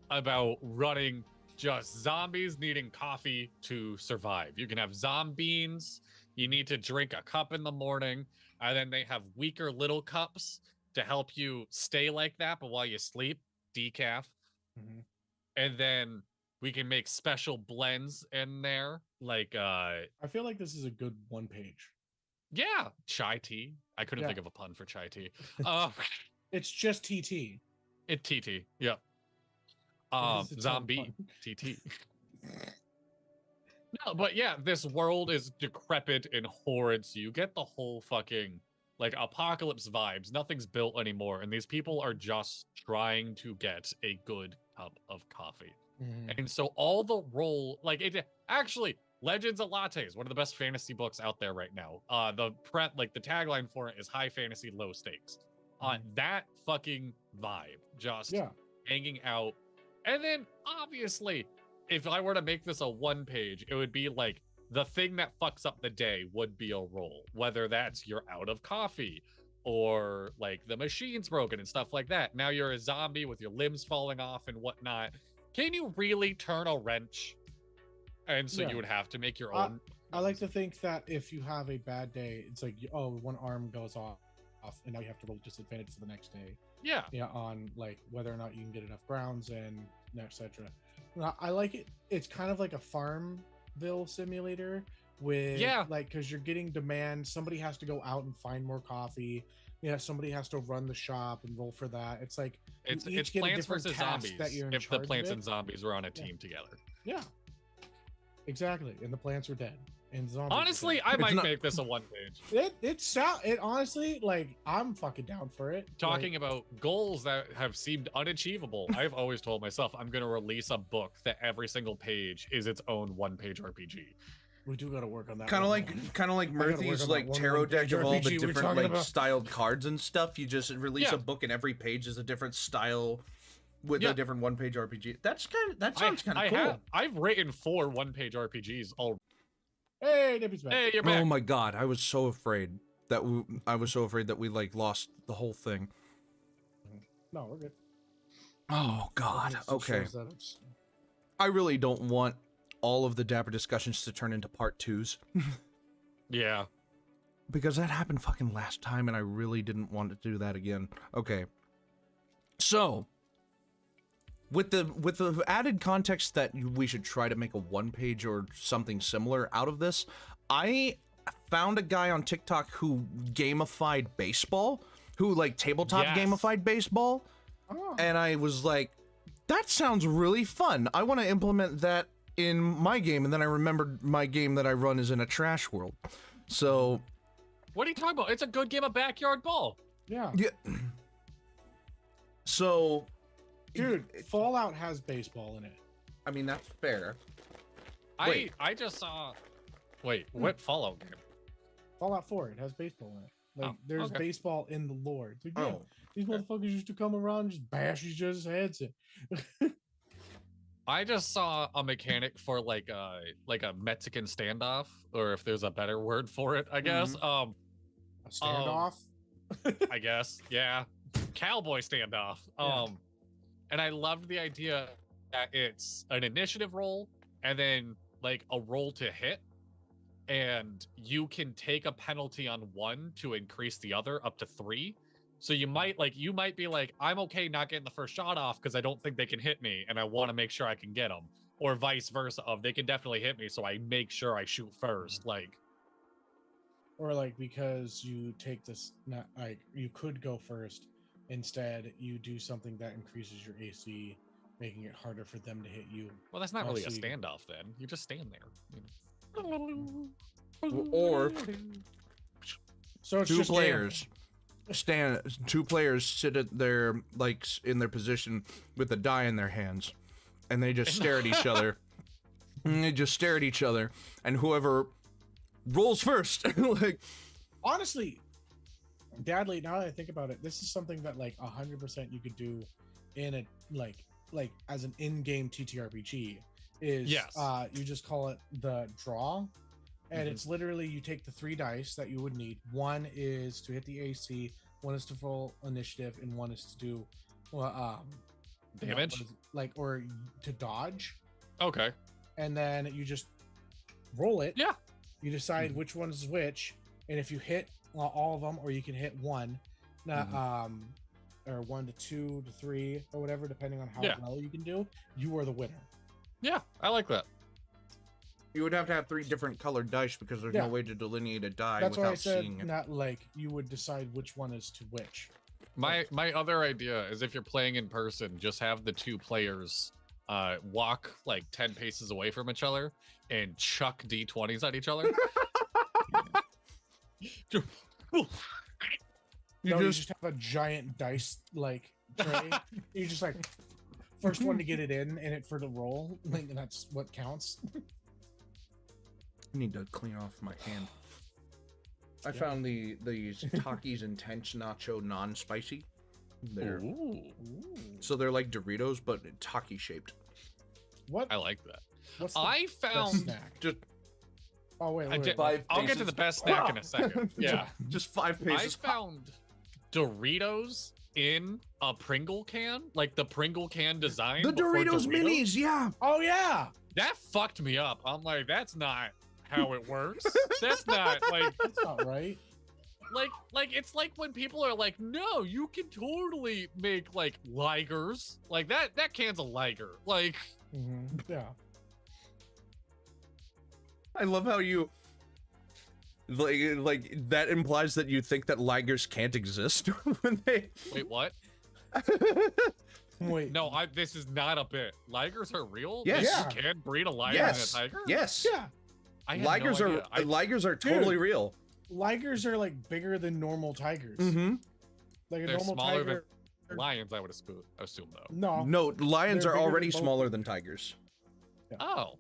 about running just zombies needing coffee to survive. You can have zombeans. You need to drink a cup in the morning, and then they have weaker little cups to help you stay like that, but while you sleep, decaf. Mhm. And then we can make special blends in there, like I feel like this is a good one page. yeah, chai tea. I couldn't Yeah. think of a pun for chai tea. It's just TT. It TT. Yep. It is its own Zombie pun. TT. No, but yeah, this world is decrepit and horrid, so you get the whole fucking like apocalypse vibes. Nothing's built anymore, and these people are just trying to get a good cup of coffee. Mhm. And so all the role, like it actually, Legends of Lattes, one of the best fantasy books out there right now. The tagline for it is high fantasy, low stakes. That fucking vibe, just Yeah. hanging out. And then obviously, if I were to make this a one page, it would be like the thing that fucks up the day would be a roll, whether that's you're out of coffee, or like the machine's broken and stuff like that. Now you're a zombie with your limbs falling off and whatnot. Can you really turn a wrench? And so you would have to make your own. I like to think that if you have a bad day, it's like, oh, one arm goes off, and now you have to roll disadvantage for the next day. Yeah. Yeah, on like whether or not you can get enough grounds and etc. I like it. It's kind of like a Farmville simulator with like, because you're getting demand. Somebody has to go out and find more coffee. Yeah, somebody has to run the shop and roll for that. It's like it's Plants vs Zombies. If the plants and zombies were on a team together. Yeah. Exactly, and the plants are dead. And zombies. Honestly, I might make this a 1-page. It honestly, like, I'm fucking down for it. Talking about goals that have seemed unachievable, I've always told myself I'm gonna release a book that every single page is its own 1-page RPG. We do got to work on that. Kind of like Murphy's like tarot deck of all the different like styled cards and stuff. You just release a book and every page is a different style with a different 1-page RPG. That sounds kind of cool. I've written 4 1-page RPGs already. Hey, Nippy's back. Hey, you're back. Oh my god, I was so afraid that we like lost the whole thing. No, we're good. Oh god. Okay. I really don't want all of the Dapper discussions to turn into part 2s. Yeah. Because that happened fucking last time and I really didn't want to do that again. Okay. So, with the added context that we should try to make a 1-page or something similar out of this, I found a guy on TikTok who gamified baseball, who like tabletop gamified baseball, and I was like, that sounds really fun. I want to implement that in my game, and then I remembered my game that I run is in a trash world. So, what are you talking about? It's a good game of backyard ball. Yeah. So, dude, Fallout has baseball in it. I mean, that's fair. I just saw. Wait, what Fallout game? Fallout 4. It has baseball in it. Like, there's baseball in the lore. It's like, these motherfuckers used to come around and just bash each other's heads in. I just saw a mechanic for like a Mexican standoff, or if there's a better word for it, I guess. A standoff. I guess, yeah. Cowboy standoff. And I loved the idea that it's an initiative roll and then like a roll to hit, and you can take a penalty on one to increase the other up to 3. So you might be like, I'm okay not getting the first shot off because I don't think they can hit me and I want to make sure I can get them, or vice versa, of they can definitely hit me, so I make sure I shoot first. Like, or like, because you take this, not like you could go first, instead you do something that increases your AC, making it harder for them to hit you. Well, that's not really a standoff then. You just stand there. Or so it's two just players sit at their like in their position with a die in their hands, and they just stare at each other. And they just stare at each other, and whoever rolls first, like, honestly, Dadly, now that I think about it, this is something that like 100% you could do in a like as an in-game TTRPG. Is you just call it the draw, and it's literally you take the 3 dice that you would need. One is to hit the AC, one is to roll initiative, and one is to do damage, or to dodge. Okay. And then you just roll it. Yeah. You decide which one is which, and if you hit all of them, or you can hit one, or 1 to 2 to 3 or whatever, depending on how well you can do, you are the winner. Yeah, I like that. You would have to have 3 different colored dice because there's no way to delineate a die without seeing it. Not like you would decide which one is to which. My other idea is, if you're playing in person, just have the 2 players walk like 10 paces away from each other and chuck D20s at each other. You just have a giant dice like tray. You just like first one to get it in and it for the roll, like, that's what counts. I need to clean off my hand. I found these Takis Intense Nacho non-spicy. So they're like Doritos, but Taki shaped. What? I like that. What's the I found snack? Just wait. I'll get to the best snack in a second. Yeah. Just 5 paces. Doritos in a Pringle can, like the Pringle can design. The before Doritos minis, yeah. Oh yeah, That fucked me up. I'm like, that's not how it works. That's not like, that's not right. like it's like when people are like, no, you can totally make like Ligers. Like that can's a Liger. Like, Yeah. I love how you like that implies that you think that ligers can't exist when they wait, what? Wait. No, this is not a bit. Ligers are real? Yes. Yeah. You can breed a liger yes. and a tiger? Yes. Yeah. I had Ligers no are idea. ligers are totally Dude. real. Ligers are like bigger than normal tigers. Mm-hmm. Like a They're normal smaller tiger. than lions, I would assume though. No. No, lions They're are bigger already than both. smaller than tigers. Oh.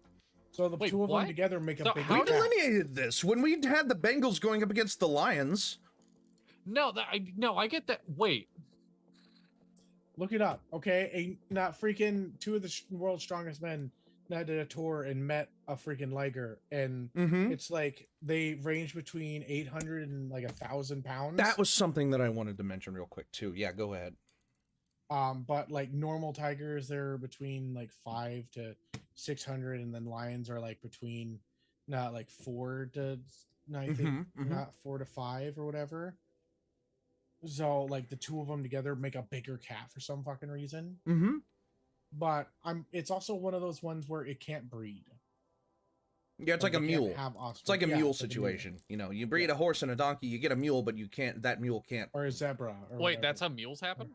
So the Wait, two of what? them together make a So big how We did- delineated this when we had the Bengals going up against the Lions. No, I get that. Wait. Look it up, okay? Not freaking two of the world's strongest men did a tour and met a freaking liger, and Mm-hmm. it's like they range between 800 and like 1,000 pounds. That was something that I wanted to mention real quick too. Yeah, go ahead. But like normal tigers, they're between like 5 to 600, and then lions are like between not like 4 to I think Mhm, mhm. not 4 to 5 or whatever. So like the two of them together make a bigger cat for some fucking reason. Mm-hmm. But it's also one of those ones where it can't breed. Yeah, it's like a they can't mule. have It's offspring. like a Yeah, mule it's like a mule. situation. You know, you breed Yeah. a horse and a donkey, you get a mule, but you can't. That mule can't. Or a zebra. Or Wait, whatever. that's how mules happen?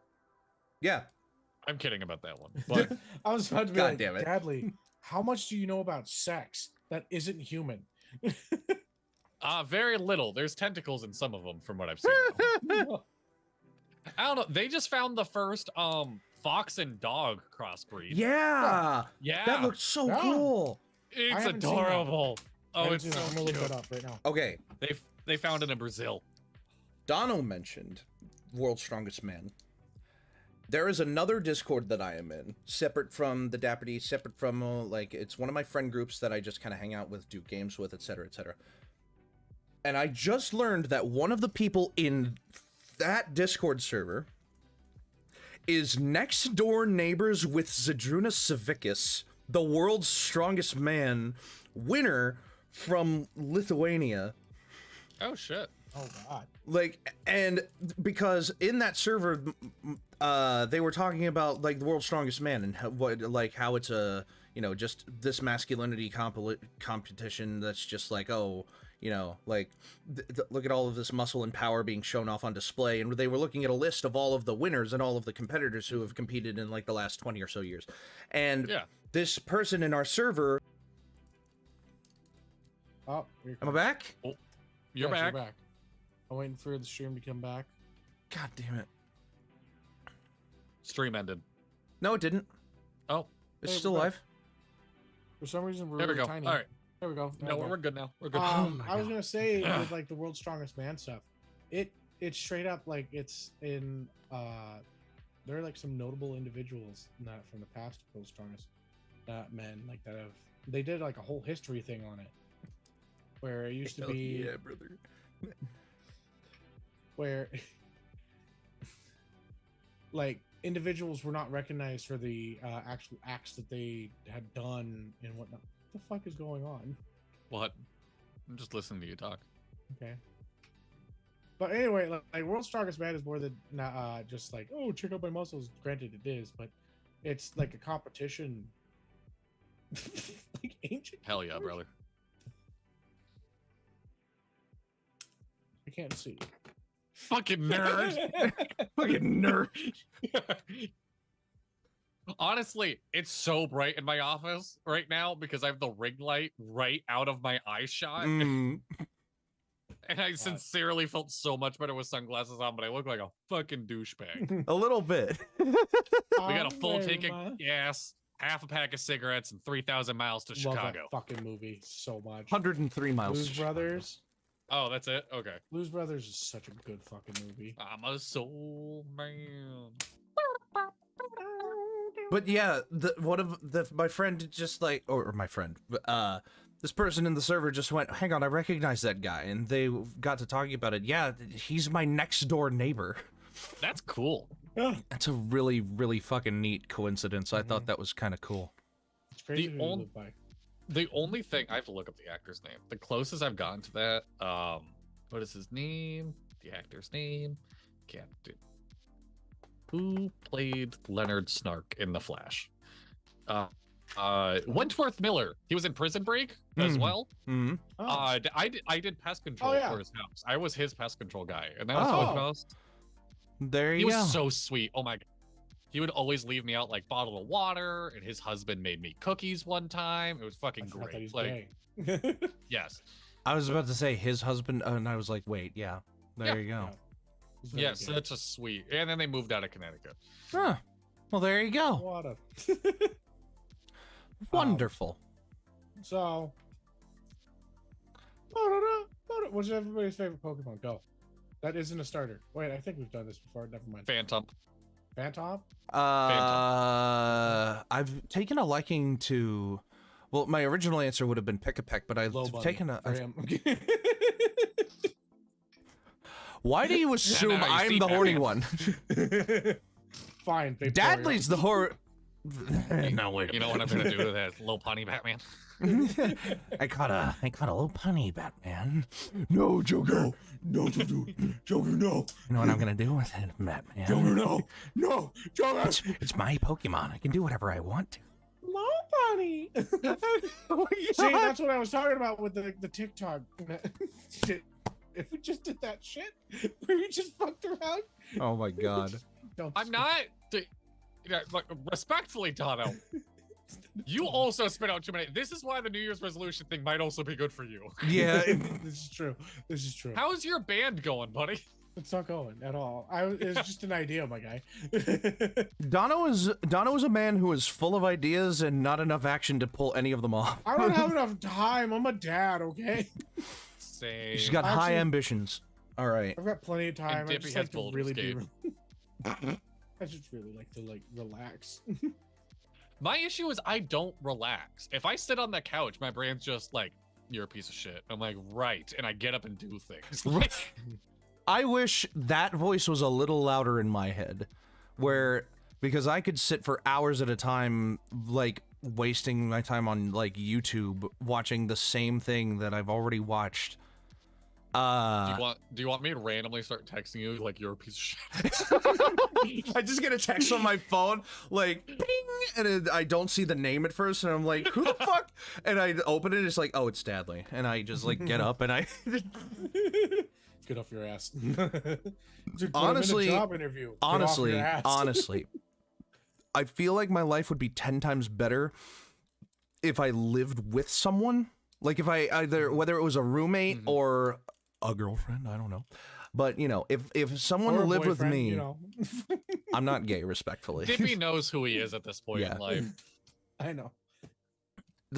Yeah. I'm kidding about that one. But I was about to be God like, damn it. Dadley, how much do you know about sex that isn't human? very little. There's tentacles in some of them from what I've seen. though. I don't know. They just found the first fox and dog crossbreed. Yeah. Yeah. That looked so Yeah. cool. It's haven't seen that. adorable. I Oh, haven't it's seen so that. I'm gonna cute. look that up right now. Okay. They found it in Brazil. Dono mentioned World's Strongest Man. There is another Discord that I am in, separate from the Dapper D, separate from, like, it's one of my friend groups that I just kind of hang out with, do games with, etc., etc. And I just learned that one of the people in that Discord server is next door neighbors with Zadruna Savickas, the world's strongest man, winner from Lithuania. Oh shit. Oh god. Like, and because in that server, they were talking about like the world's strongest man and how it's a, you know, just this masculinity competition that's just like, oh, you know, like look at all of this muscle and power being shown off on display. And they were looking at a list of all of the winners and all of the competitors who have competed in like the last 20 or so years. And Yeah. this person in our server, Oh, here am I back? You're Yes, back. I'm waiting for the stream to come back. God damn it. Stream ended. No, it didn't. Oh, It's Hey, still we're back. live. For some reason, we're there we really go. tiny. All right. There we go. No, we're good now. We're good. I was gonna say with like the world's strongest man stuff, it's straight up like it's in there are like some notable individuals not from the past world's strongest men like that have they did like a whole history thing on it where it used to Hell be yeah, brother. where like individuals were not recognized for the actual acts that they had done and whatnot. What the fuck is going on? What? I'm just listening to you talk. Okay. But anyway, like World's Strongest Man is more than just like, oh, check out my muscles. Granted, it is, but it's like a competition. Like ancient. Hell yeah, brother. I can't see. Fucking nerd. Fucking nerd. Honestly, it's so bright in my office right now because I have the ring light right out of my eye shot. Mm. And I sincerely felt so much better with sunglasses on, but I look like a fucking douchebag. A little bit. We got a full tank of gas, half a pack of cigarettes, and 3,000 miles to Love Chicago. that fucking movie so much. 103 miles. Blues to Chicago. Brothers. Oh, that's it? Okay. Blues Brothers is such a good fucking movie. I'm a soul man. But yeah, my friend just like, or my friend, this person in the server just went, hang on, I recognize that guy, and they got to talking about it. Yeah, he's my next door neighbor. That's cool. Yeah, That's a really, really fucking neat coincidence. I thought that was kind of cool. it's crazy. The who you only- live by. The only thing I have to look up the actor's name. The closest I've gotten to that, what is his name? The actor's name, Captain. Who played Leonard Snark in The Flash? Wentworth Miller. He was in Prison Break as well. Mm-hmm. Oh, I did pest control yeah. for his house. I was his pest control guy, and that was Oh. fun house. There He you was go. so sweet. Oh my god. He would always leave me out like bottle of water, and his husband made me cookies one time. It was I fucking forgot that great. he's Like, gay. yes. I was about to say his husband, and I was like, wait, yeah. There Yeah. you go. He's very Yeah, gay. such a sweet. And then they moved out of Connecticut. Huh. Well, there you go. What a. Wonderful. So. What's everybody's favorite Pokemon? Go. That isn't a starter. Wait, I think we've done this before. Never mind. Phantom. Phantom? I've taken a liking to. Well, my original answer would have been Pick-a-Peck, but I've Lobunny taken a. for him. Why do you assume you I'm see the horny Batman. one? Fine. Victoria. Dadley's the horror. No, wait. You know what I'm gonna do with that little pony Batman? I caught a little punny, Batman. No, Joker. No, Joker, no. You know what I'm gonna do with it, Batman? Joker, no. No, Joker. It's my Pokemon. I can do whatever I want to. Low bunny. See, that's what I was talking about with the TikTok shit. If we just did that shit, where we just fucked around. Oh my god. Don't I'm not. Like, respectfully, Dono. You also spit out too many. This is why the New Year's resolution thing might also be good for you. Yeah. This is true. This is true. How's your band going, buddy? It's not going at all. It's just an idea, my guy. Dono is a man who is full of ideas and not enough action to pull any of them off. I don't have enough time. I'm a dad, okay? Same. She's got high Actually- ambitions. All right. I've got plenty of time. And I Dippy just has like to Baldur's really Gate. I just really like to relax. My issue is I don't relax. If I sit on the couch, my brain's just like, you're a piece of shit. I'm like, right. And I get up and do things. Like, I wish that voice was a little louder in my head, because I could sit for hours at a time, like wasting my time on like YouTube watching the same thing that I've already watched. do you want me to randomly start texting you like you're a piece of shit? I just get a text on my phone, like, ping, and I don't see the name at first, and I'm like, who the fuck? And I open it, it's like, oh, it's Dadley. And I just, like, get up, and I... Get off your ass. Dude, put him in a Honestly, job interview. Get off your ass. honestly, I feel like my life would be 10 times better if I lived with someone. Like, if I whether it was a roommate or a girlfriend, I don't know. But, you know, if someone Or a lived with boyfriend, me, you know. I'm not gay, respectfully. Dippy knows who he is at this point Yeah. in life. I know.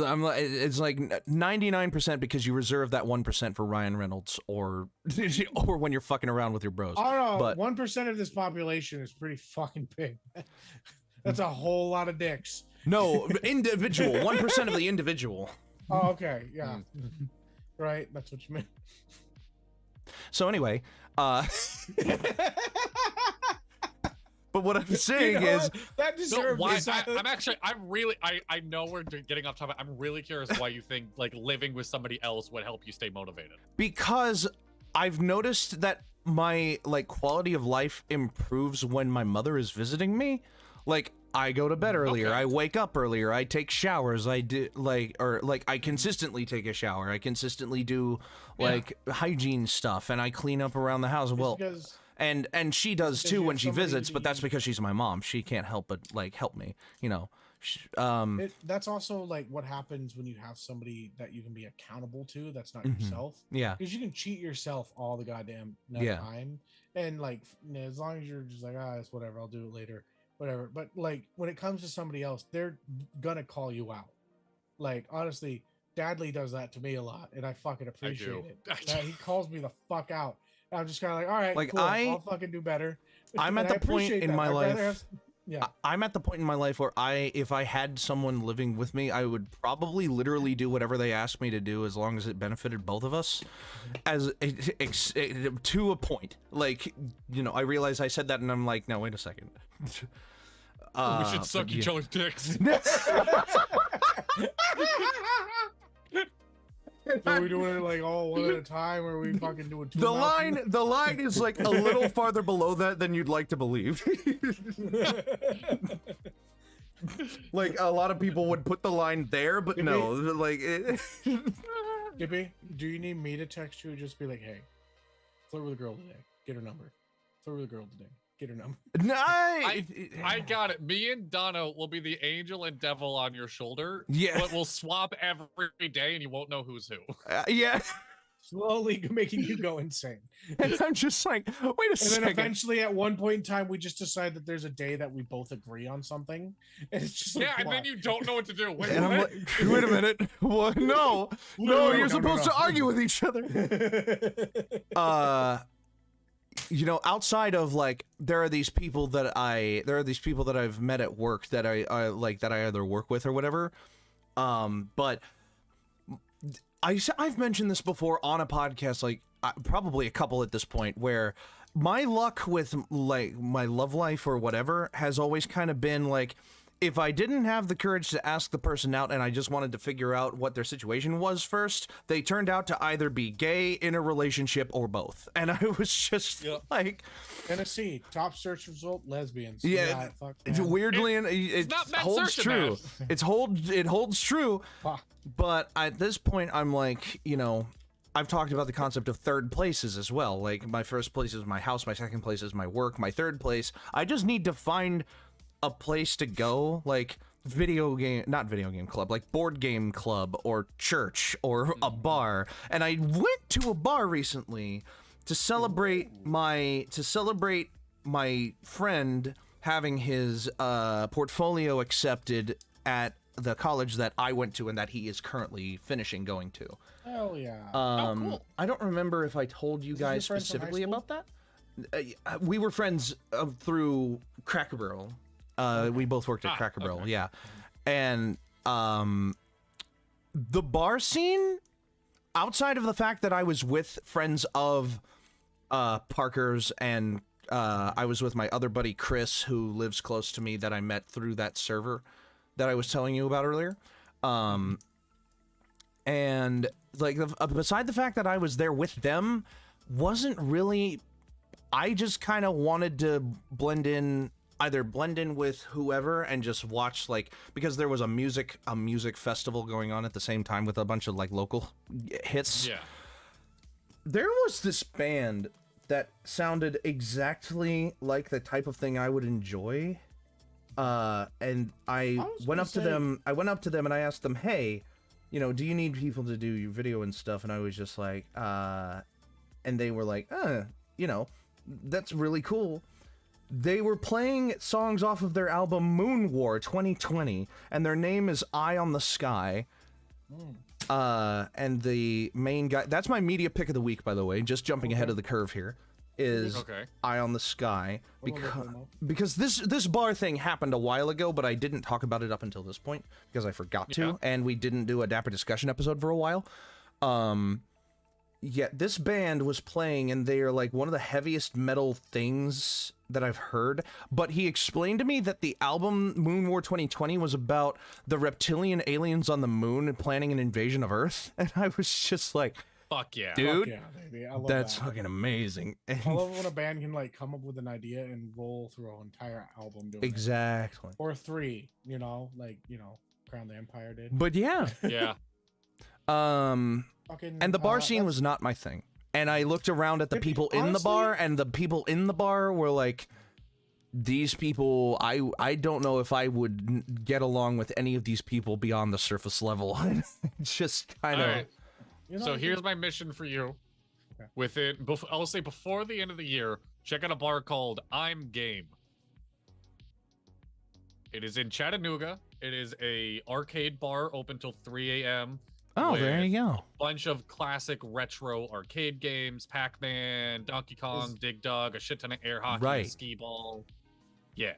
I'm like, it's like 99% because you reserve that 1% for Ryan Reynolds or when you're fucking around with your bros. I don't know. But 1% of this population is pretty fucking big. That's a whole lot of dicks. no, individual, 1% of the individual. Oh, okay. Yeah. Right. That's what you meant. So anyway, but what I'm saying You know is, what? That So deserves why? this. I know we're getting off topic. I'm really curious why you think like living with somebody else would help you stay motivated. because I've noticed that my like quality of life improves when my mother is visiting me. Like, I go to bed earlier, Okay. I wake up earlier, I take showers, I do I consistently take a shower, I consistently do like hygiene stuff, and I clean up around the house. Well, because and she does because too you when have she somebody visits, to but that's be- because she's my mom. She can't help but like help me, you know. that's also like what happens when you have somebody that you can be accountable to. That's not Mhm. yourself. Yeah. Because you can cheat yourself all the goddamn Yeah. time, and like as long as you're just like, it's whatever, I'll do it later, whatever. But like when it comes to somebody else, they're gonna call you out. Like honestly, Dadley does that to me a lot, and I fucking appreciate it. I That he calls me the fuck out. And I'm just kind of like, all right, Like, cool, I'll fucking do better. I'm And at I the point appreciate in that. my I'd rather life Yeah. I'm at the point in my life where if I had someone living with me, I would probably literally do whatever they asked me to do as long as it benefited both of us, to a point. Like, you know, I realize I said that and I'm like, no, wait a second. We should suck each other's dicks. Are we doing it like all one at a time, or are we fucking doing two? The line is like a little farther below that than you'd like to believe. Like a lot of people would put the line there, but no, like. Dippy, do you need me to text you? Just be like, hey, flirt with a girl today. Get her number. Flirt with a girl today. Get her number. I got it. Me and Donna will be the angel and devil on your shoulder. Yeah. But we'll swap every day and you won't know who's who. Yeah. Slowly making you go insane. And I'm just like, wait a second. And then eventually at one point in time, we just decide that there's a day that we both agree on something. And it's just like, yeah, and then you don't know what to do. Wait, and I'm like, wait a minute. What? No, you're supposed to argue with each other. You know, outside of like, there are these people that I've met at work that I like, that I either work with or whatever. But I've mentioned this before on a podcast, like probably a couple at this point, where my luck with like my love life or whatever has always kind of been like, if I didn't have the courage to ask the person out and I just wanted to figure out what their situation was first, they turned out to either be gay, in a relationship, or both. And I was just like... Tennessee, top search result, lesbians. Yeah, it's weirdly, it holds true. It holds true. But at this point, I'm like, you know, I've talked about the concept of third places as well. Like, my first place is my house, my second place is my work, my third place, I just need to find a place to go, like not video game club, like board game club or church or a bar. And I went to a bar recently to celebrate my friend having his portfolio accepted at the college that I went to and that he is currently finishing going to. Hell yeah. Cool. I don't remember if I told you guys specifically about that. We were friends through Cracker Barrel. We both worked at Cracker Barrel, okay. yeah. And the bar scene, outside of the fact that I was with friends of Parker's and I was with my other buddy Chris, who lives close to me, that I met through that server that I was telling you about earlier. And like beside the fact that I was there with them, wasn't really, I just kind of wanted to either blend in with whoever and just watch, like, because there was a music festival going on at the same time with a bunch of like local hits. Yeah. There was this band that sounded exactly like the type of thing I would enjoy. And I went up to them and I asked them, hey, you know, do you need people to do your video and stuff? And I was just like, and they were like, you know, that's really cool. They were playing songs off of their album Moon War 2020, and their name is Eye on the Sky. And the main guy, that's my media pick of the week, by the way, just jumping ahead of the curve here, is Eye on the Sky, because this bar thing happened a while ago, but I didn't talk about it up until this point because I forgot to, and we didn't do a Dapper discussion episode for a while. Yeah, this band was playing, and they are like one of the heaviest metal things that I've heard. But he explained to me that the album Moon War 2020 was about the reptilian aliens on the moon and planning an invasion of Earth. And I was just like, fuck yeah. Dude, fuck yeah, baby. I love that's that. fucking amazing. I love when a band can like come up with an idea and roll through an entire album doing exactly. it. Or three, you know, like, you know, Crown the Empire did. But yeah. Yeah. And the bar scene was not my thing. And I looked around at the people in the bar, and the people in the bar were like, these people, I don't know if I would get along with any of these people beyond the surface level. It's just kind of... Right. So here's my mission for you. I'll say before the end of the year, check out a bar called I'm Game. It is in Chattanooga. It is a arcade bar open till 3 a.m. Oh, there you go. Bunch of classic retro arcade games, Pac-Man, Donkey Kong, Dig Dug, a shit ton of air hockey, skee ball. Yeah.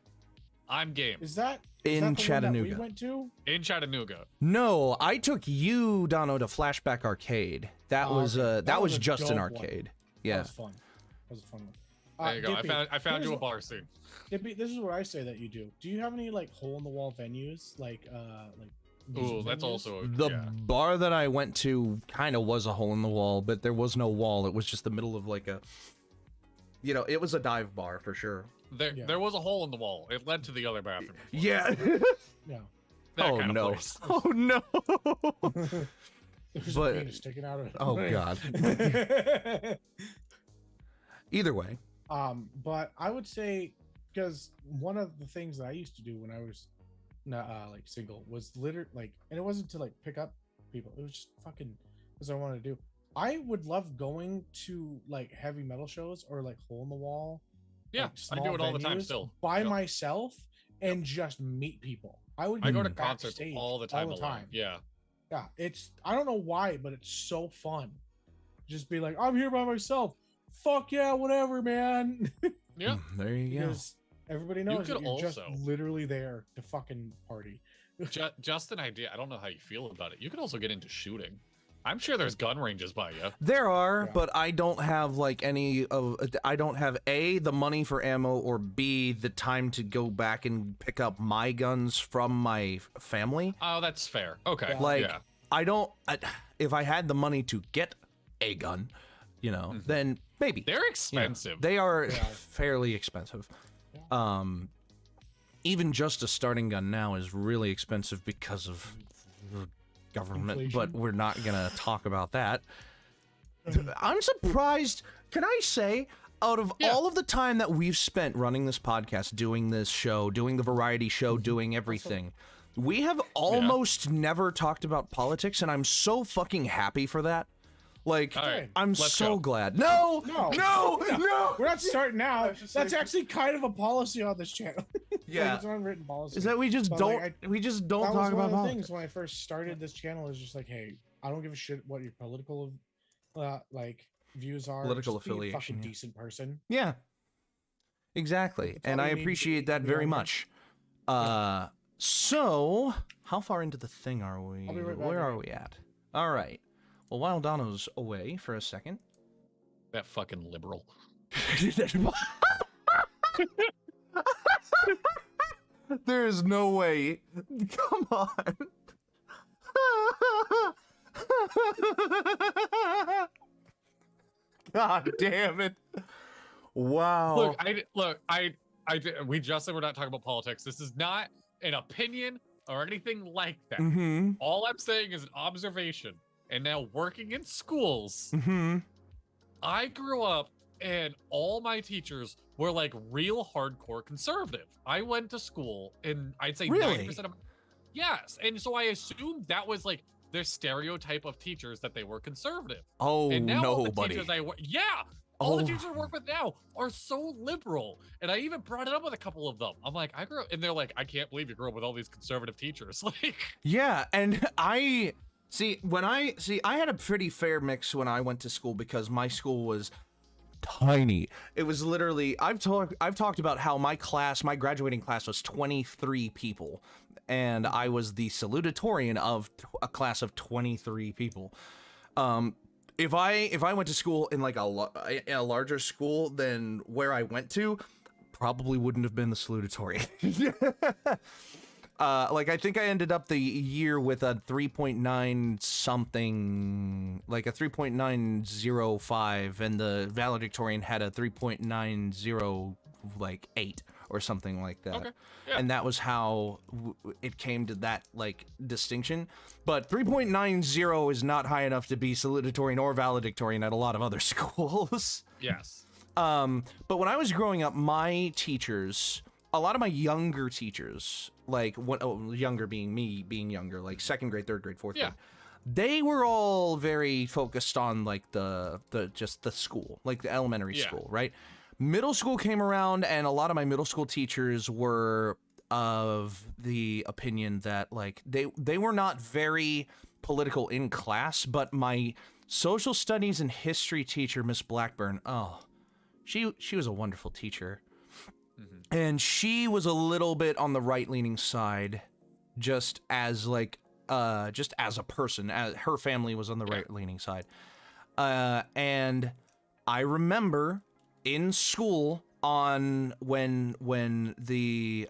I'm game. Is that In the one Chattanooga. that we went to? In Chattanooga. No, I took you, Dono, to Flashback Arcade. That Oh, was okay. that was a just an dope one. arcade. That Yeah. was fun. That was a fun one. There you go. Dippy, I found you a here's bar scene. Dippy, this is what I say that you do. Do you have any like hole in the wall venues like music Ooh, that's venues? also The yeah. bar that I went to kind of was a hole in the wall, but there was no wall. It was just the middle of like a, it was a dive bar for sure. There was a hole in the wall. It led to the other bathroom. Yeah. Yeah. That Oh kind of no. place. Oh no. There's But- a penis sticking out of it. Oh god. Either way. But I would say, because one of the things that I used to do when I was like single was and it wasn't to like pick up people, it was just fucking because I wanted to do. I would love going to like heavy metal shows or like hole in the wall. Yeah, like, I do small it all the time venues still. by Yep. myself and just meet people. I would I go be to concerts backstage all the time alone. Yeah. Yeah, it's I don't know why, but it's so fun. Just be like, I'm here by myself. Fuck yeah, whatever, man. Yeah. There you go. Because everybody knows could that you're just also- literally there to fucking party. Just an idea. I don't know how you feel about it. You could also get into shooting. I'm sure there's gun ranges by you. There are, Yeah. but I don't have like I don't have A, the money for ammo, or B, the time to go back and pick up my guns from my family. Oh, that's fair. Okay. Yeah. Like, yeah. if I had the money to get a gun, then maybe. They're expensive. They are They are. fairly expensive. Yeah. Even just a starting gun now is really expensive because of the government, Inflation. but we're not gonna talk about that. I'm surprised. Can I say, out of Yeah. all of the time that we've spent running this podcast, doing this show, doing the variety show, doing everything, we have almost never talked about politics, and I'm so fucking happy for that. Like, All right, I'm let's so go. glad. No, No. no. We're not starting now. just That's like- actually kind of a policy on this channel. Yeah. Like, it's an unwritten policy. Is that we just But, don't like, we just don't that was talk one about of the politics? things when I first started this channel is just like, hey, I don't give a shit what your political like views are. Political Just be a affiliation, fucking yeah. decent person. Yeah. Exactly. That's all And I you need to appreciate be that very on here. much. So how far into the thing are we? I'll be right back, Where are okay. we at? All right. Well, while Dono's away for a second. That fucking liberal. There is no way. Come on. God damn it. Wow. We just said we're not talking about politics. This is not an opinion or anything like that. Mm-hmm. All I'm saying is an observation. And now working in schools, Mm-hmm. I grew up and all my teachers were like real hardcore conservative. I went to school and I'd say Really? 90% of yes. And so I assumed that was like their stereotype of teachers, that they were conservative. Oh And now all no, the buddy. teachers all the Oh. teachers I work with now are so liberal. And I even brought it up with a couple of them. I'm like, I grew up, and they're like, I can't believe you grew up with all these conservative teachers. Like, Yeah, and I had a pretty fair mix when I went to school because my school was tiny. It was literally I've talked about how my graduating class was 23 people, and I was the salutatorian of a class of 23 people. If I went to school in like a larger school than where I went to, probably wouldn't have been the salutatorian. Like I think I ended up the year with a 3.9 something, like a 3.905, and the valedictorian had a 3.90 like 8 or something like that. Okay, yeah. And that was how it came to that like distinction. But 3.90 is not high enough to be salutatorian or valedictorian at a lot of other schools. yes. But when I was growing up, my teachers, a lot of my younger teachers, like younger being me being younger, like second grade, third grade, fourth Yeah. grade, they were all very focused on like the school, like the elementary Yeah. school, right? Middle school came around, and a lot of my middle school teachers were of the opinion that like they were not very political in class, but my social studies and history teacher, Miss Blackburn, oh, she was a wonderful teacher. and she was a little bit on the right-leaning side, just as a person. As her family was on the right-leaning side, and I remember in school when the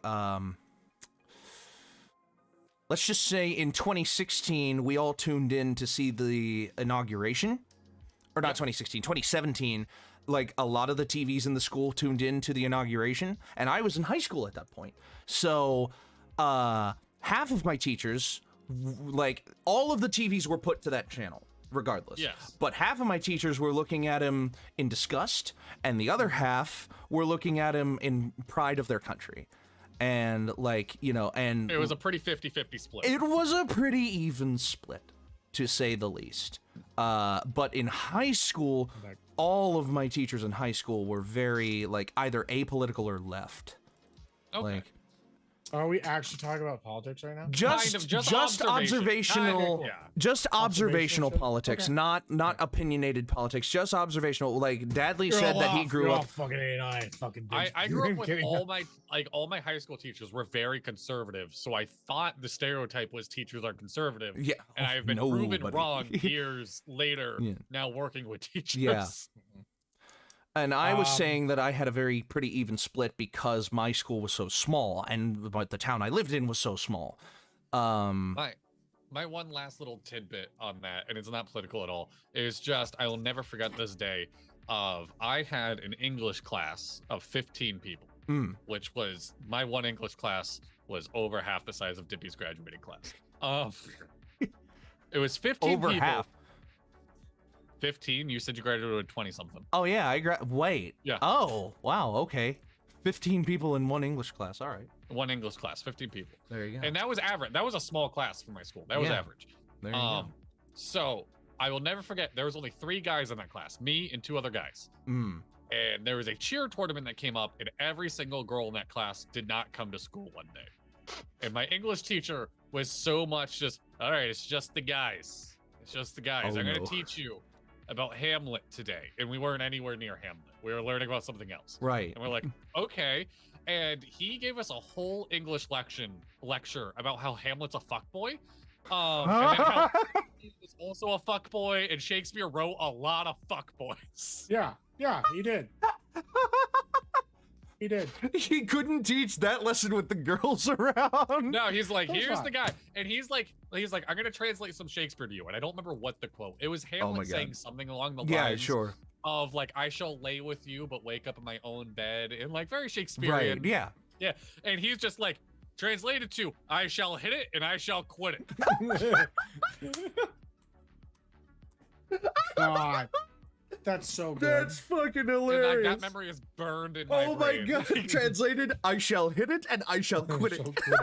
let's just say in 2016 we all tuned in to see the inauguration, or not 2016, 2017. Like, a lot of the TVs in the school tuned in to the inauguration, and I was in high school at that point. So, half of my teachers, like, all of the TVs were put to that channel, regardless. Yes. But half of my teachers were looking at him in disgust, and the other half were looking at him in pride of their country. And, like, you know, and... It was a pretty 50-50 split. It was a pretty even split, to say the least. But in high school, all of my teachers in high school were very, like, either apolitical or left. Okay. Like, Are we actually talking about politics right now? just observational, Kind of, yeah. just observational Observational shit? politics, Okay. not opinionated politics, just observational. Like, Dadley said that he grew up. Fucking AI, fucking. I grew I'm up with kidding. all my high school teachers were very conservative, so I thought the stereotype was teachers are conservative. Yeah, And I've been proven nobody. wrong years later, Yeah. now working with teachers. Yeah. And I was Um, saying that I had a pretty even split because my school was so small, but the town I lived in was so small. My one last little tidbit on that, and it's not political at all, is just I will never forget this day of I had an English class of 15 people, which was my one English class was over half the size of Dippy's graduating class. It was 15 over people. half. 15? You said you graduated with 20 something. Oh yeah, wait. Yeah. Oh wow. Okay. 15 people in one English class. All right. One English class, 15 people. There you go. And that was average. That was a small class for my school. That was Yeah. average. There you go. So I will never forget, there was only 3 guys in that class, me and 2 other guys. Mm. And there was a cheer tournament that came up, and every single girl in that class did not come to school one day. And my English teacher was so much just, all right, it's just the guys. It's just the guys. Oh, I'm going no. to teach you about Hamlet today. And we weren't anywhere near Hamlet. We were learning about something else. Right. And we're like, okay. And he gave us a whole English lecture about how Hamlet's a fuckboy. And then how he was also a fuckboy, and Shakespeare wrote a lot of fuckboys. Yeah, he did. He did. He couldn't teach that lesson with the girls around. No, he's like, Of course here's not. the guy. And he's like, I'm gonna translate some Shakespeare to you. And I don't remember what the quote. It was Hamlet God. saying something along the Yeah, lines sure. of like, I shall lay with you, but wake up in my own bed. And like very Shakespearean. Right. Yeah. Yeah. And he's just like, translated to, I shall hit it and I shall quit it. God, that's so good. That's fucking And hilarious. that memory is burned in my Oh my brain. god. Translated, I shall hit it and I shall quit it. So good.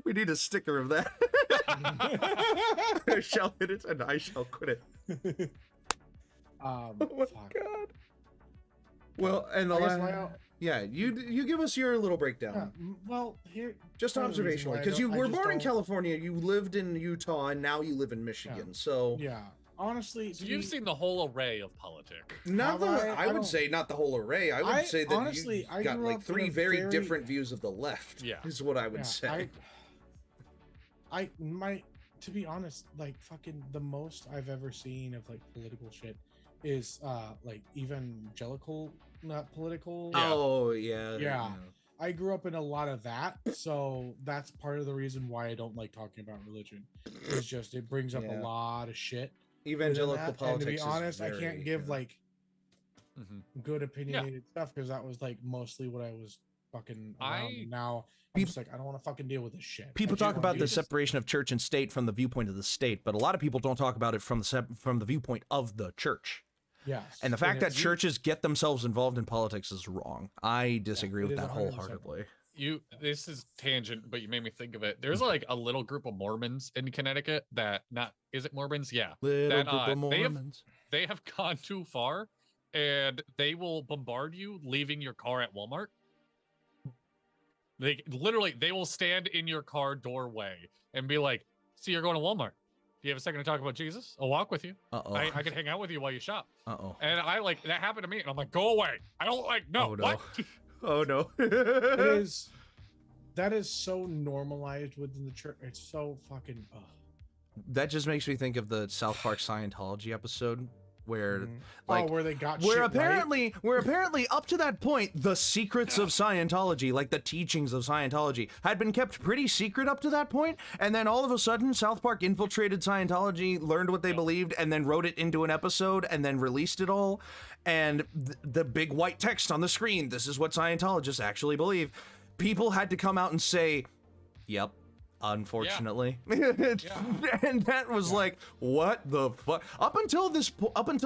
We need a sticker of that. I shall hit it and I shall quit it. Oh my Fuck. god. Well, and the I guess last, yeah, you give us your little breakdown. Yeah, well, here. Just part of the reason observational, why I because you don't- I were just born in don't- California, you lived in Utah, and now you live in Michigan. So Yeah, honestly, So you've seen the whole array of politics. not the, Have I I would don't- say not the whole array. I would I- say that honestly, you I got grew like up in 3 a very very- different views of the left. Yeah. Is what I would Yeah, say. To be honest, like fucking the most I've ever seen of like political shit is like evangelical, not political. Yeah. Oh yeah. Yeah. I grew up in a lot of that, so that's part of the reason why I don't like talking about religion. It's just it brings up Yeah. a lot of shit. within Evangelical that, politics. And to be is honest, I very, can't give like Mm-hmm. good opinionated stuff because that was like mostly what I was fucking around. I- Now I'm just like I don't want to fucking deal with this shit. People I just talk wanna about do the this. separation of church and state from the viewpoint of the state, but a lot of people don't talk about it from the viewpoint of the church. Yes, And the fact that it's- churches get themselves involved in politics is wrong. I disagree it with is that 100% wholeheartedly. This is tangent, but you made me think of it. There's like a little group of Mormons in Connecticut that is it Mormons? Yeah. Little That, group of they have- Mormons. They have gone too far and they will bombard you leaving your car at Walmart. They will stand in your car doorway and be like, "See, you're going to Walmart. Do you have a second to talk about Jesus? I'll walk with you. Uh-oh. I can hang out with you while you shop." Uh-oh. And I like that happened to me, and I'm like, "Go away! I don't like no Oh, no. what." Oh no. That is so normalized within the church. It's so fucking. That just makes me think of the South Park Scientology episode where, like, where they got where shit apparently, where apparently up to that point, the secrets of Scientology, like the teachings of Scientology, had been kept pretty secret up to that point, and then all of a sudden, South Park infiltrated Scientology, learned what they believed, and then wrote it into an episode, and then released it all, and the big white text on the screen, this is what Scientologists actually believe. People had to come out and say, yep. Unfortunately, and that was like, what the fuck? Up until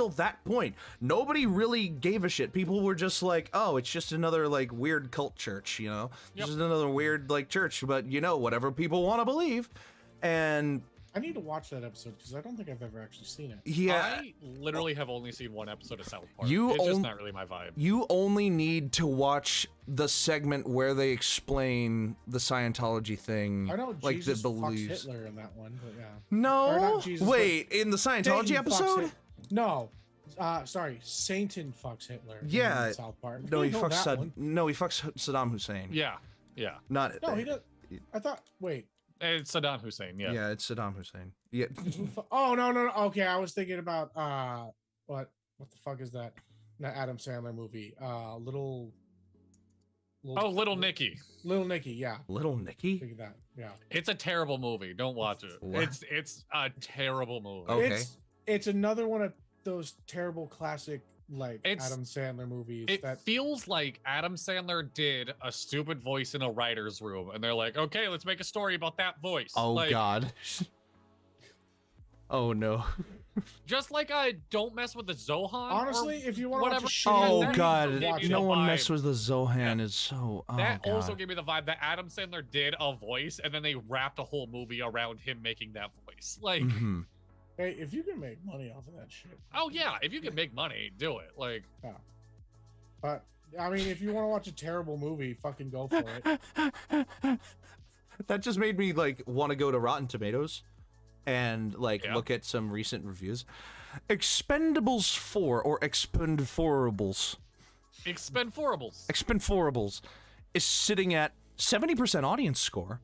that point, nobody really gave a shit. People were just like, oh, it's just another like weird cult church, you know, just another weird like church, but you know, whatever people want to believe. And I need to watch that episode because I don't think I've ever actually seen it. Yeah, I literally have only seen one episode of South Park. You it's just not really my vibe. You only need to watch the segment where they explain the Scientology thing. I know like Jesus the fucks beliefs. Hitler in that one, but yeah. No, Or not Jesus, wait, in the Scientology Satan fucks episode? No, sorry, Satan fucks Hitler. Yeah. in South Park. No, he know fucks that one. no, he fucks Saddam Hussein. Yeah. Not No, he does. I thought. Wait. It's Saddam Hussein. Yeah, it's Saddam Hussein. Yeah. Oh no. Okay, I was thinking about what the fuck is that? That Adam Sandler movie. Little Nicky. Little Nicky, yeah. Little Nicky? Think of that. Yeah. It's a terrible movie. Don't watch it. What? It's a terrible movie. Okay. It's another one of those terrible classic like It's- Adam Sandler movies It that feels like Adam Sandler did a stupid voice in a writer's room, and they're like, okay, let's make a story about that voice. Oh like, God. Oh no. Just like I don't mess with the Zohan. honestly, if you want to whatever watch a shit shitty like Oh that, movie, God. gave me No the one vibe. mess with the Zohan is so That God. also gave me the vibe that Adam Sandler did a voice, and then they wrapped a whole movie around him making that voice. Like, Mhm. hey, if you can make money off of that shit. oh yeah, if you can make money, do it. Like, But I mean, if you want to watch a terrible movie, fucking go for it. That just made me like want to go to Rotten Tomatoes and like Yeah. look at some recent reviews. Expendables 4 or Expendables Expendables. is sitting at 70% audience score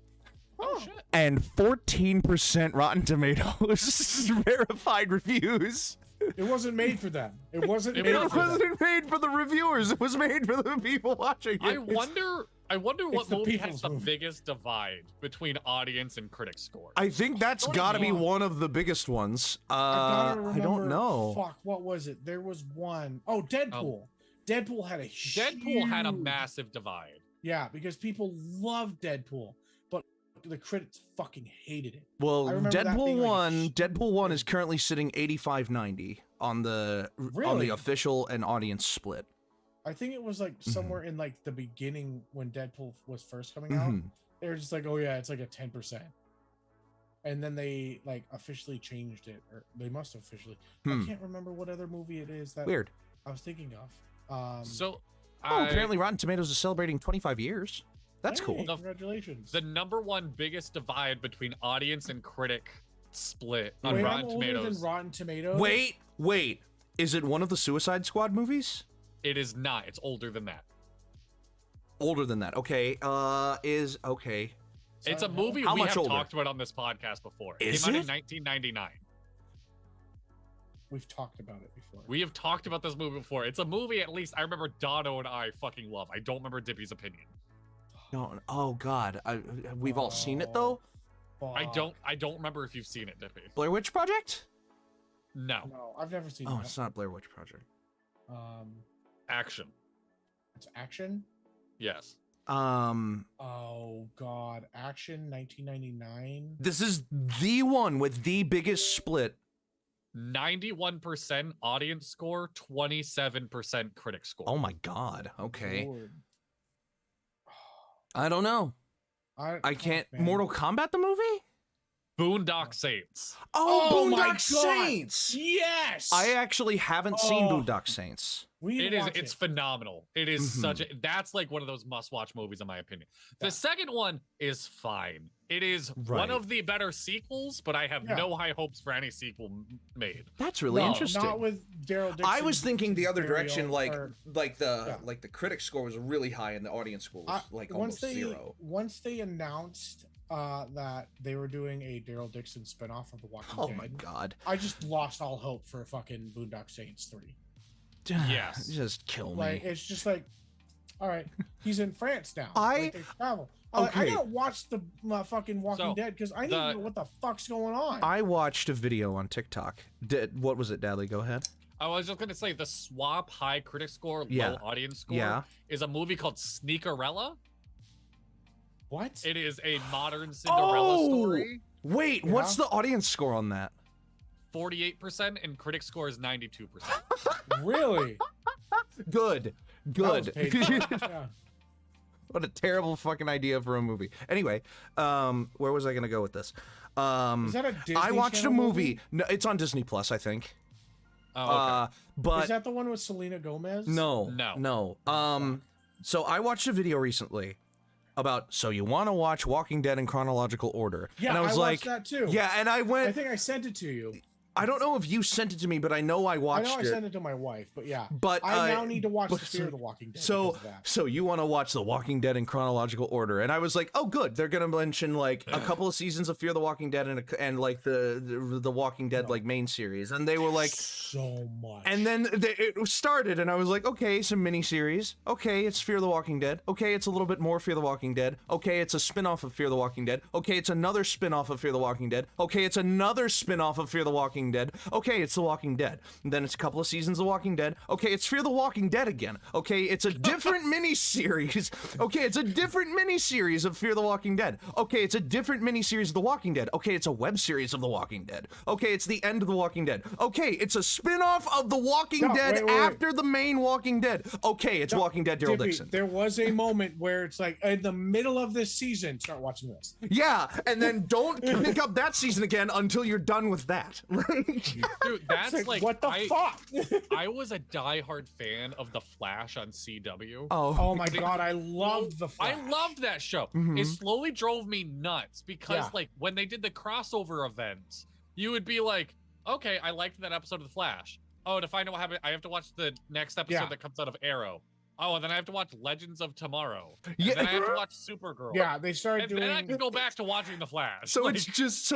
Oh shit. and 14% Rotten Tomatoes verified reviews. It wasn't made for them. It wasn't It made It for them. wasn't made for the reviewers. It was made for the people watching it. I wonder what the movie people's has the movie. biggest divide between audience and critic score. I think that's Don't got to be even- one of the biggest ones. I I don't know. Fuck, what was it? There was one. Oh, Deadpool. Deadpool had a Deadpool had a huge- massive divide. Yeah, because people loved Deadpool, but the critics fucking hated it. Well, I remember that Deadpool being like a 1, Deadpool 1 is currently sitting 85-90 on the Really? official and audience split. I think it was like Mm-hmm. somewhere in like the beginning when Deadpool was first coming out. Mhm. They were just like, oh yeah, it's like a 10%. And then they like officially changed it, or they must have officially. Hmm. I can't remember what other movie it is that Weird. I was thinking of. So, Oh, apparently Rotten Tomatoes is celebrating 25 years. That's hey, cool. The- Congratulations. the number one biggest divide between audience and critic split on Wait, Rotten I'm older Tomatoes. than Rotten Tomatoes. Wait. Is it one of the Suicide Squad movies? It is not. It's older than that. Older than that. Okay. Is okay. It's a Silent Hill? movie How we much have older? talked about on this podcast before. It Is came out it? in 1999. We've talked about it before. We have talked about this movie before. It's a movie at least I remember Dono and I fucking love. I don't remember Dippy's opinion. No. Oh God. We've all seen it though. I Fuck. don't remember if you've seen it, Dippy. Blair Witch Project? No. No, I've never seen Oh, that. it's not Blair Witch Project. Action. It's action. Yes. Oh God, action 1999. This is the one with the biggest split. 91% audience score, 27% critic score. Oh my God. Okay. Lord. I don't know. I can't. man. Mortal Kombat the movie? Boondock Saints. Oh, my Boondock God. Saints. Yes. I actually haven't seen Oh. Boondock Saints. We need It to is. watch It's phenomenal. It is such a. That's like one of those must-watch movies, in my opinion. Yeah. The second one is fine. It is Right. one of the better sequels, but I have Yeah. no high hopes for any sequel made. That's really No, interesting. Not with Daryl Dixon. I was thinking the other Burial, direction, or- like the Yeah. like the critic score was really high and the audience score was like almost zero. Once they announced that they were doing a Daryl Dixon spinoff of The Walking Oh Dead, my god. I just lost all hope for fucking Boondock Saints 3. Yes. Just kill me. Like, it's just like, all right, he's in France now. I- Like, they travel. I Okay. gotta watch the fucking Walking So, Dead because I need to know what the fuck's going on. I watched a video on TikTok. What was it, Dadley? Go ahead. I was just gonna say the swap high critic score, Yeah. low audience score Yeah. is a movie called Sneakerella. What? It is a modern Cinderella Oh! story. Wait, what's the audience score on that? 48% and critic score is 92%. Really? Good. That was Good. paid for. Yeah. What a terrible fucking idea for a movie. Anyway, where was I gonna go with this? Is that a Disney I watched a Channel movie. No, it's on Disney Plus, I think. Oh, okay. But Is that the one with Selena Gomez? no, No. So I watched a video recently about so you want to watch Walking Dead in chronological order. Yeah, and I was I like, watched that too. yeah, and I went. I think I sent it to you. I don't know if you sent it to me, but I know I I watched know I it. sent it to my wife, but yeah. But I now need to watch but the Fear of the Walking Dead. So, because of that. so you want to watch The Walking Dead in chronological order, and I was like, oh, good. They're gonna mention like a couple of seasons of Fear the Walking Dead and like the Walking Dead like main series, and they were like, so much. and then it started, and I was like, okay, some miniseries. Okay, it's Fear the Walking Dead. Okay, it's a little bit more Fear the Walking Dead. Okay, it's a spin-off of Fear the Walking Dead. Okay, it's another spin-off of Fear the Walking Dead. Okay, it's another spin-off of Fear the Walking Dead. Okay, it's The Walking Dead. And then it's a couple of seasons of Walking Dead. Okay, it's Fear the Walking Dead again. Okay, it's a different miniseries. Okay, it's a different miniseries of Fear the Walking Dead. Okay, it's a different miniseries of The Walking Dead. Okay, it's a web series of The Walking Dead. Okay, it's the end of The Walking Dead. Okay, it's a spin-off of The Walking No, Dead wait. after the main Walking Dead. Okay, it's Walking Dead Daryl Dippy, Dixon. there was a moment where it's like in the middle of this season, start watching this. Yeah, and then don't pick up that season again until you're done with that. Dude, that's It's like what the fuck? I was a diehard fan of The Flash on CW. Oh my god, I loved the Flash. I loved that show. Mhm. It slowly drove me nuts because, Yeah. like, when they did the crossover events, you would be like, okay, I liked that episode of The Flash. Oh, to find out what happened, I have to watch the next episode Yeah. that comes out of Arrow. Oh, and then I have to watch Legends of Tomorrow. And Yeah. then I have to watch Supergirl. Yeah, they started And doing. then I can go back to watching The Flash. So Like, it's just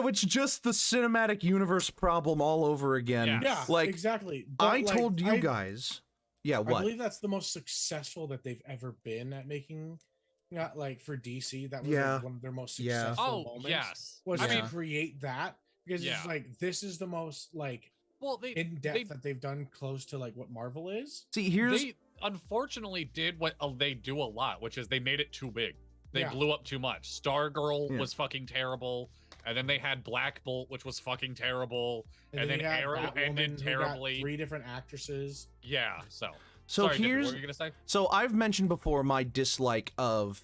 the cinematic universe problem all over again. Yeah. Yeah, like exactly. I But, told you I guys. Yeah, I what? believe that's the most successful that they've ever been at making. Not like for DC, that was Yeah. like one of their most Yeah. successful oh, moments. yes. Was I to mean, create that because Yeah. it's like this is the most like well, in depth that they've done close to like what Marvel is. See, here's they unfortunately did what they do a lot, which is they made it too big. They Yeah. blew up too much. Stargirl Yeah. was fucking terrible, and then they had Black Bolt, which was fucking terrible, and then you got Arrow Batwoman, ended who got terribly. 3 different actresses. Yeah. So so sorry, Dippy, here's what were you gonna say? so I've mentioned before my dislike of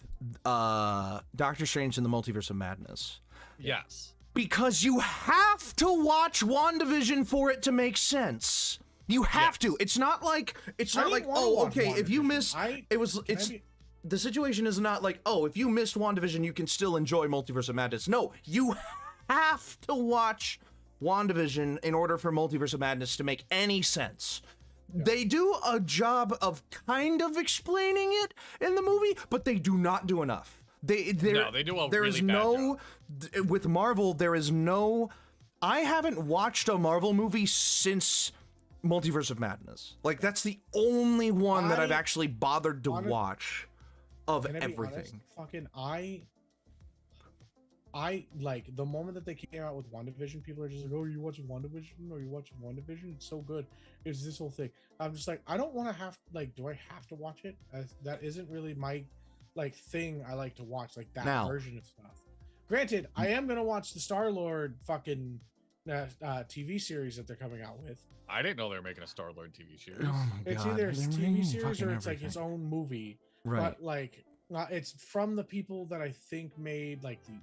Doctor Strange in the Multiverse of Madness. Yes. Because you have to watch WandaVision for it to make sense. You have to. It's not like I didn't wanna oh, watch okay, if you WandaVision. miss I- it's the situation is not like, oh, if you missed WandaVision, you can still enjoy Multiverse of Madness. No, you have to watch WandaVision in order for Multiverse of Madness to make any sense. They do a job of kind of explaining it in the movie, but they do not do enough. They do a really is bad no with Marvel. There is no. I haven't watched a Marvel movie since Multiverse of Madness. Like that's the only one that I've actually bothered to watch of Can I be everything. honest? Fucking I like the moment that they came out with WandaVision, people are just like, oh, you watching WandaVision? Oh, you watching WandaVision? It's so good. It's this whole thing. I'm just like, I don't want to have like, do I have to watch it? That isn't really my like thing I like to watch, like that Now- version of stuff. Granted, I am gonna watch the Star-Lord fucking TV series that they're coming out with. I didn't know they were making a Star-Lord TV series. Oh my It's God, either a they're TV making series fucking or it's like its everything. own movie. Right. But like it's from the people that I think made like the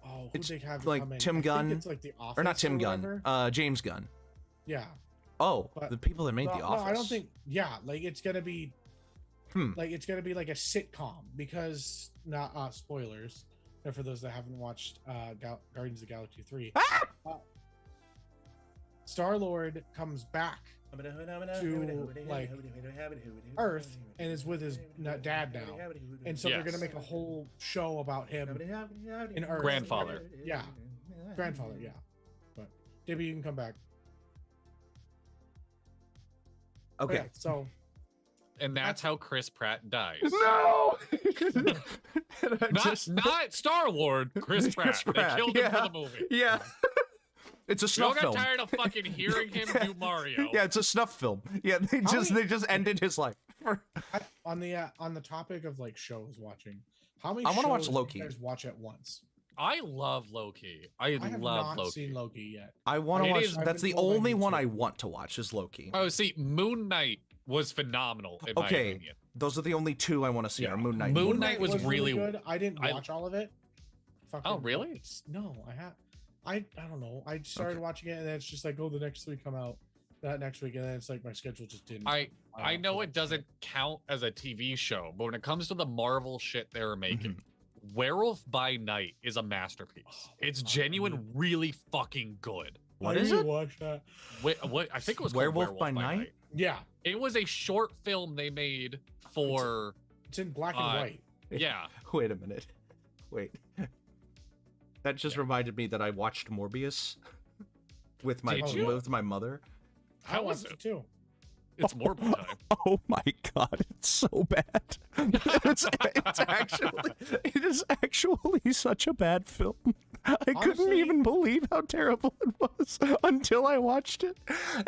Oh, who It's they have like come in? Tim I Gunn, think it's like the Office or not Tim whatever. Gunn, James Gunn. Yeah. Oh, But- the people that made The Office. No, I don't think. Yeah, like it's gonna be. Hmm. Like it's gonna be like a sitcom because not spoilers. And for those that haven't watched Guardians of the Galaxy 3, Star-Lord comes back to like Earth and is with his dad now, and so they're gonna Yes. make a whole show about him in Earth. Grandfather. Yeah, grandfather. Yeah, but Debbie, you can come back. Okay. Yeah, so And that's how Chris Pratt dies. No. And I Not Star-Lord, Chris Pratt. Chris Pratt, They killed him yeah. for the movie. Yeah. It's a We snuff all got film. tired of fucking hearing him do Mario. Yeah, it's a snuff film. Yeah, they just ended his life. on the topic of like shows watching, how many I wanna watch shows do Loki. you guys watch at once? I love Loki. I have love not Loki. seen Loki yet. I want to It watch. is- That's the I've been told I only need one to. I want to watch is Loki. Oh, see, Moon Knight was phenomenal in my Okay, opinion. those are the only two I want to see. Yeah. Are Moon Knight. Moon Knight was really- good. I didn't I- watch all of it. Oh, really? No, I don't know. I started Okay. watching it and then it's just like, oh, the next 3 come out that next week, and then it's like my schedule just didn't. I know it doesn't count as a TV show, but when it comes to the Marvel shit they're making, Werewolf by Night is a masterpiece. It's genuine, really fucking good. What I is need to it? Watch that. What I think it was called Werewolf by Night? Yeah, It was a short film they made for it's in black and white. yeah. Wait a minute. Wait. That just reminded me that I watched Morbius with my Did you? with my mother. How I was watched it? too. It's Morbid time. Oh my god, it's so bad. It's actually such a bad film. I couldn't Honestly- even believe how terrible it was until I watched it.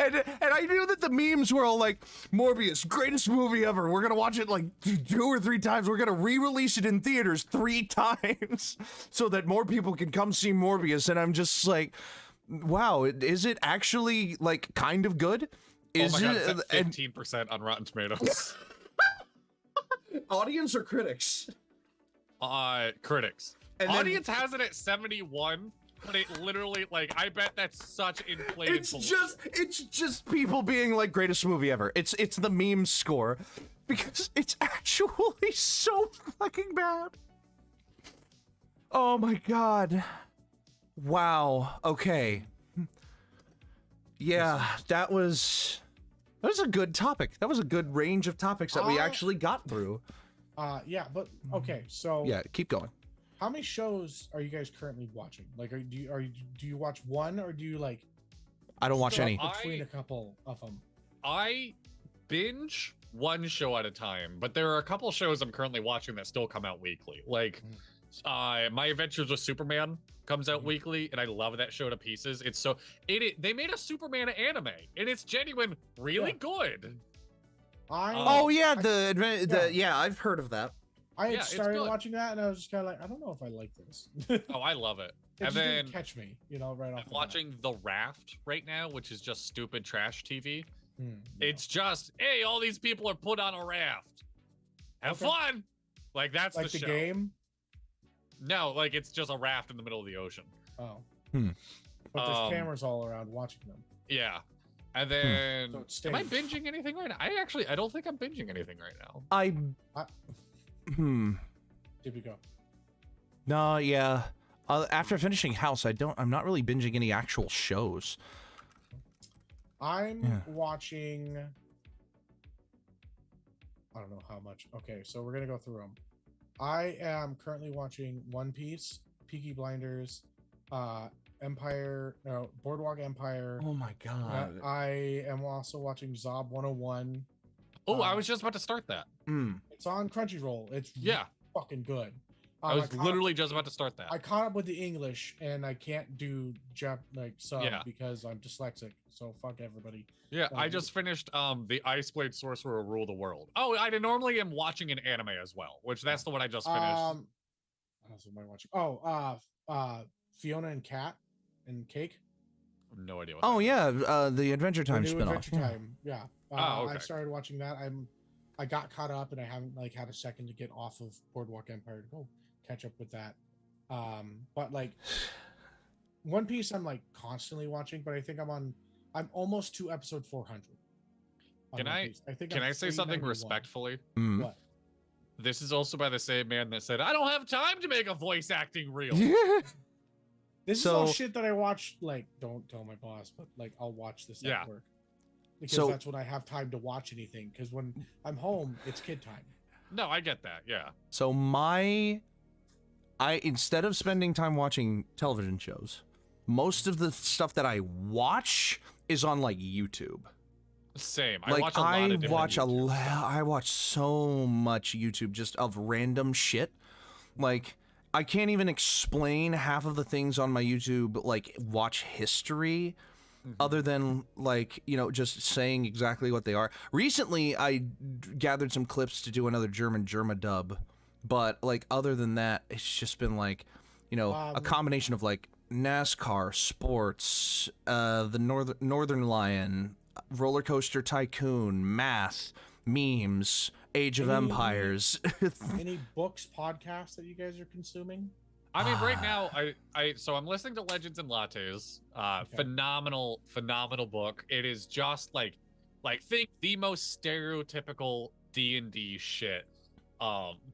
And I knew that the memes were all like, Morbius, greatest movie ever. We're gonna watch it like 2 or 3 times. We're gonna re-release it in theaters 3 times so that more people can come see Morbius. And I'm just like, wow, is it actually like kind of good? Is oh my god, it it's at 15% on Rotten Tomatoes. audience or critics? Critics. And then- Audience has it at 71, but it literally, like, I bet that's such inflated It's bullshit. just people being like greatest movie ever. It's the meme score because it's actually so fucking bad. Oh my god. Wow. Okay. Yeah, that was a good topic. That was a good range of topics that we actually got through. Yeah, but okay, so Yeah, keep going. how many shows are you guys currently watching? Like, do you watch one, or do you like I don't watch swap any. between a couple of them? I binge one show at a time, but there are a couple shows I'm currently watching that still come out weekly. Like, My Adventures with Superman comes out weekly, and I love that show to pieces. It's so they made a Superman anime, and it's genuine, really good. Oh yeah, yeah, I've heard of that. I had Yeah, it's started good. watching that, and I was just kind of like, I don't know if I like this. Oh, I love it. It And just didn't then catch me, right off. I'm watching The Raft right now, which is just stupid trash TV. The bat. It's just, hey, all these people are put on a raft. Have Okay. fun. Like, that's like the the show. game. No, like, it's just a raft in the middle of the ocean. Oh, Hmm. but there's Um, cameras all around watching them. Yeah. And then, So it's am I staged. binging anything right now? I don't think I'm binging anything right now. I Here we go. No, yeah. After finishing House, I'm not really binging any actual shows. I'm Yeah. watching. I don't know how much. Okay, so we're gonna go through them. I am currently watching One Piece, Peaky Blinders, Boardwalk Empire. Oh my god. I am also watching Zob 101. Oh, I was just about to start that. It's on Crunchyroll. It's Yeah. fucking good. I was caught up- literally just about to start that. I caught up with the English, and I can't do sub Yeah. because I'm dyslexic. So fuck everybody. Yeah, I just finished the Ice Blade Sorcerer Rule the World. Oh, I normally am watching an anime as well, which that's the one I just finished. What else am I watching? Oh, Fiona and Cat and Cake. No idea what Oh that is. yeah, the Adventure Time The new spinoff. Adventure Time. Yeah. Oh, I okay. started watching that. I got caught up, and I haven't had a second to get off of Boardwalk Empire to go catch up with that. But like One Piece, I'm like constantly watching, but I think I'm almost to episode 400. Can I think can I'm I say something 391. respectfully? Mm. What? This is also by the same man that said, "I don't have time to make a voice acting reel." This is all shit that I watch. Like, don't tell my boss, but like, I'll watch this at work because that's when I have time to watch anything. Because when I'm home, it's kid time. No, I get that. Yeah. So instead of spending time watching television shows, most of the stuff that I watch is on like YouTube. Same. Like, watch a lot of different YouTube stuff. I watch so much YouTube just of random shit. Like, I can't even explain half of the things on my YouTube, like, watch history, other than, like, you know, just saying exactly what they are. Recently, I gathered some clips to do another Germa dub, but, like, other than that, it's just been, like, you know, a combination of, like, NASCAR, sports, the Northern Lion, Roller Coaster Tycoon, math, memes, Age of Empires. Any books, podcasts that you guys are consuming? I mean, right now, so I'm listening to Legends and Lattes. Okay. Phenomenal book. It is just like think the most stereotypical D&D shit.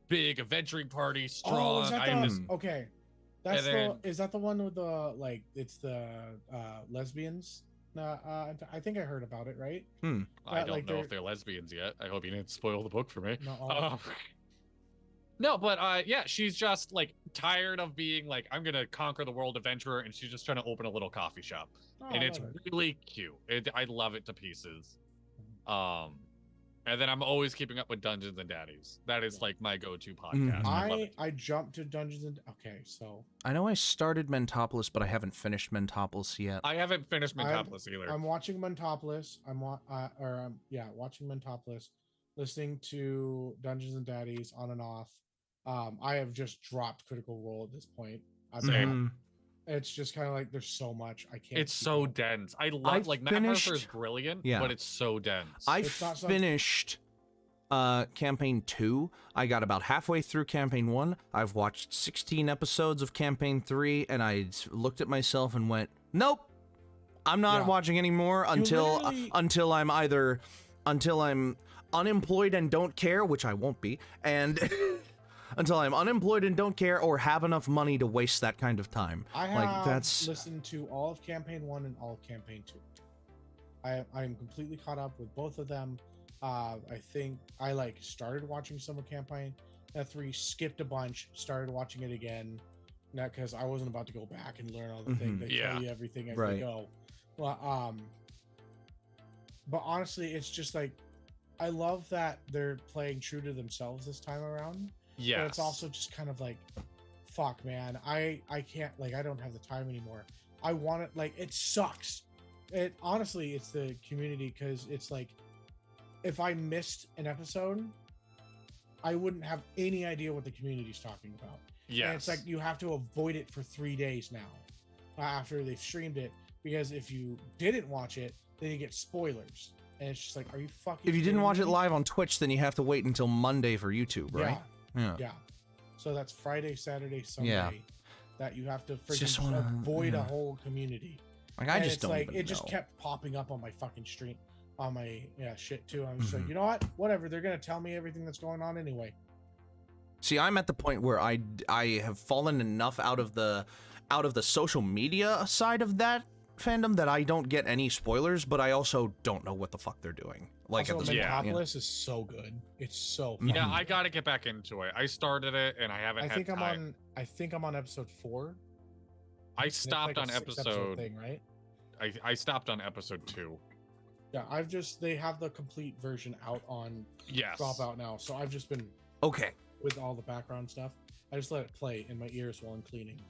Big adventuring party, strong. Is that the one with the like? It's the lesbians. I think I heard about it, right? I don't know if they're lesbians yet. I hope you didn't spoil the book for me. No, no, but yeah, she's just like tired of being like, I'm gonna conquer the world adventurer, and she's just trying to open a little coffee shop, and it's really cute. I love it to pieces. And then I'm always keeping up with Dungeons and Daddies. That is like my go-to podcast. I jumped to Dungeons and so I know I started Mentopolis, but I haven't finished Mentopolis yet. I haven't finished Mentopolis either. I'm watching Mentopolis. Watching Mentopolis, listening to Dungeons and Daddies on and off. I have just dropped Critical Role at this point. Same. It's just kind of like there's so much I can't. It's so dense. I love Matt Mercer is brilliant, but it's so dense. I finished campaign 2. I got about halfway through campaign 1. I've watched 16 episodes of campaign 3, and I looked at myself and went, "Nope, I'm not watching anymore until I'm unemployed and don't care," which I won't be, and until I'm unemployed and don't care or have enough money to waste that kind of time. I have listened to all of campaign 1 and all of campaign 2. I am completely caught up with both of them. I think I started watching some of campaign 3, skipped a bunch, started watching it again, not because I wasn't about to go back and learn all the things. They tell you everything as they go. Well, but honestly, it's just like I love that they're playing true to themselves this time around. Yeah, but it's also just kind of like, fuck, man, I can't, I don't have the time anymore. I want it, it sucks. It honestly, it's the community, because it's like, if I missed an episode, I wouldn't have any idea what the community's talking about. Yeah, it's like you have to avoid it for 3 days now after they've streamed it, because if you didn't watch it, then you get spoilers, and it's just like, are you fucking? If you didn't watch it live on Twitch, then you have to wait until Monday for YouTube, right? Yeah. So that's Friday, Saturday, Sunday that you have to freaking avoid a whole community. Like, I just don't even know. It just kept popping up on my fucking stream, on my shit too. I'm just like, you know what? Whatever. They're gonna tell me everything that's going on anyway. See, I'm at the point where I have fallen enough out of the social media side of that fandom that I don't get any spoilers, but I also don't know what the fuck they're doing. Like, also, Mentopolis is so good. It's so fun. Yeah, I gotta get back into it. I started it and I haven't had time. I think I'm on episode 4. I stopped on episode thing, right? I stopped on episode 2. Yeah, they have the complete version out on Dropout now, so I've just been with all the background stuff. I just let it play in my ears while I'm cleaning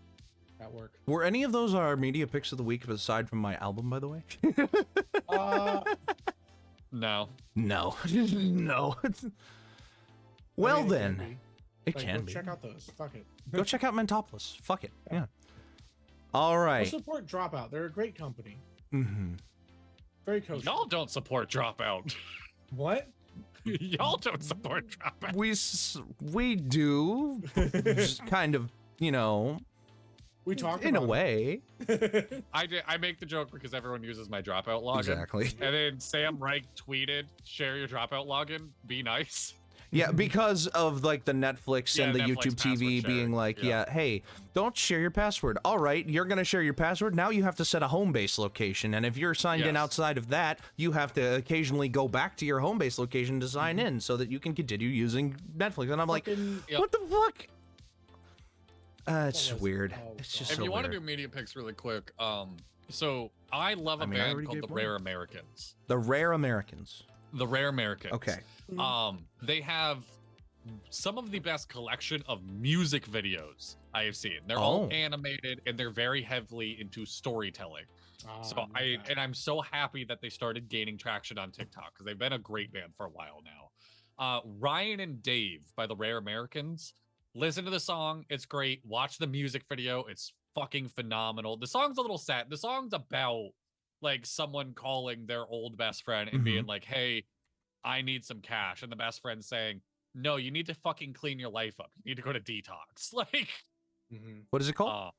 at work. Were any of those our media picks of the week aside from my album, by the way? No. No. Well, then. It can be. Check out those. Fuck it. Go check out Mentopolis. Fuck it. Yeah. All right. We'll support Dropout. They're a great company. Mm-hmm. Very kosher. Y'all don't support Dropout. What? Y'all don't support Dropout. We do. Just kind of, We talked in a about way. I make the joke because everyone uses my dropout login. Exactly. And then Sam Reich tweeted, "Share your dropout login. Be nice." Yeah, because of like the Netflix and the Netflix YouTube TV password being sharing, like, yeah. yeah, hey, don't share your password. All right, you're gonna share your password. Now you have to set a home base location, and if you're signed in Yes. outside of that, you have to occasionally go back to your home base location to sign in so that you can continue using Netflix. And I'm like, Yep. what the fuck? It's was it? weird. Oh, It's just If so you want to weird. do media picks really quick, so I love a I mean, I band already called gave the one. Rare Americans. The Rare Americans. The Rare Americans. Okay. They have some of the best collection of music videos I have seen. They're all Oh. animated and they're very heavily into storytelling. So I'm so happy that they started gaining traction on TikTok because they've been a great band for a while now. Ryan and Dave by the Rare Americans. Listen to the song, it's great. Watch the music video, it's fucking phenomenal. The song's a little sad. The song's about like someone calling their old best friend and being like, "Hey, I need some cash," and the best friend saying, "No, you need to fucking clean your life up. You need to go to detox." Like, What is it called?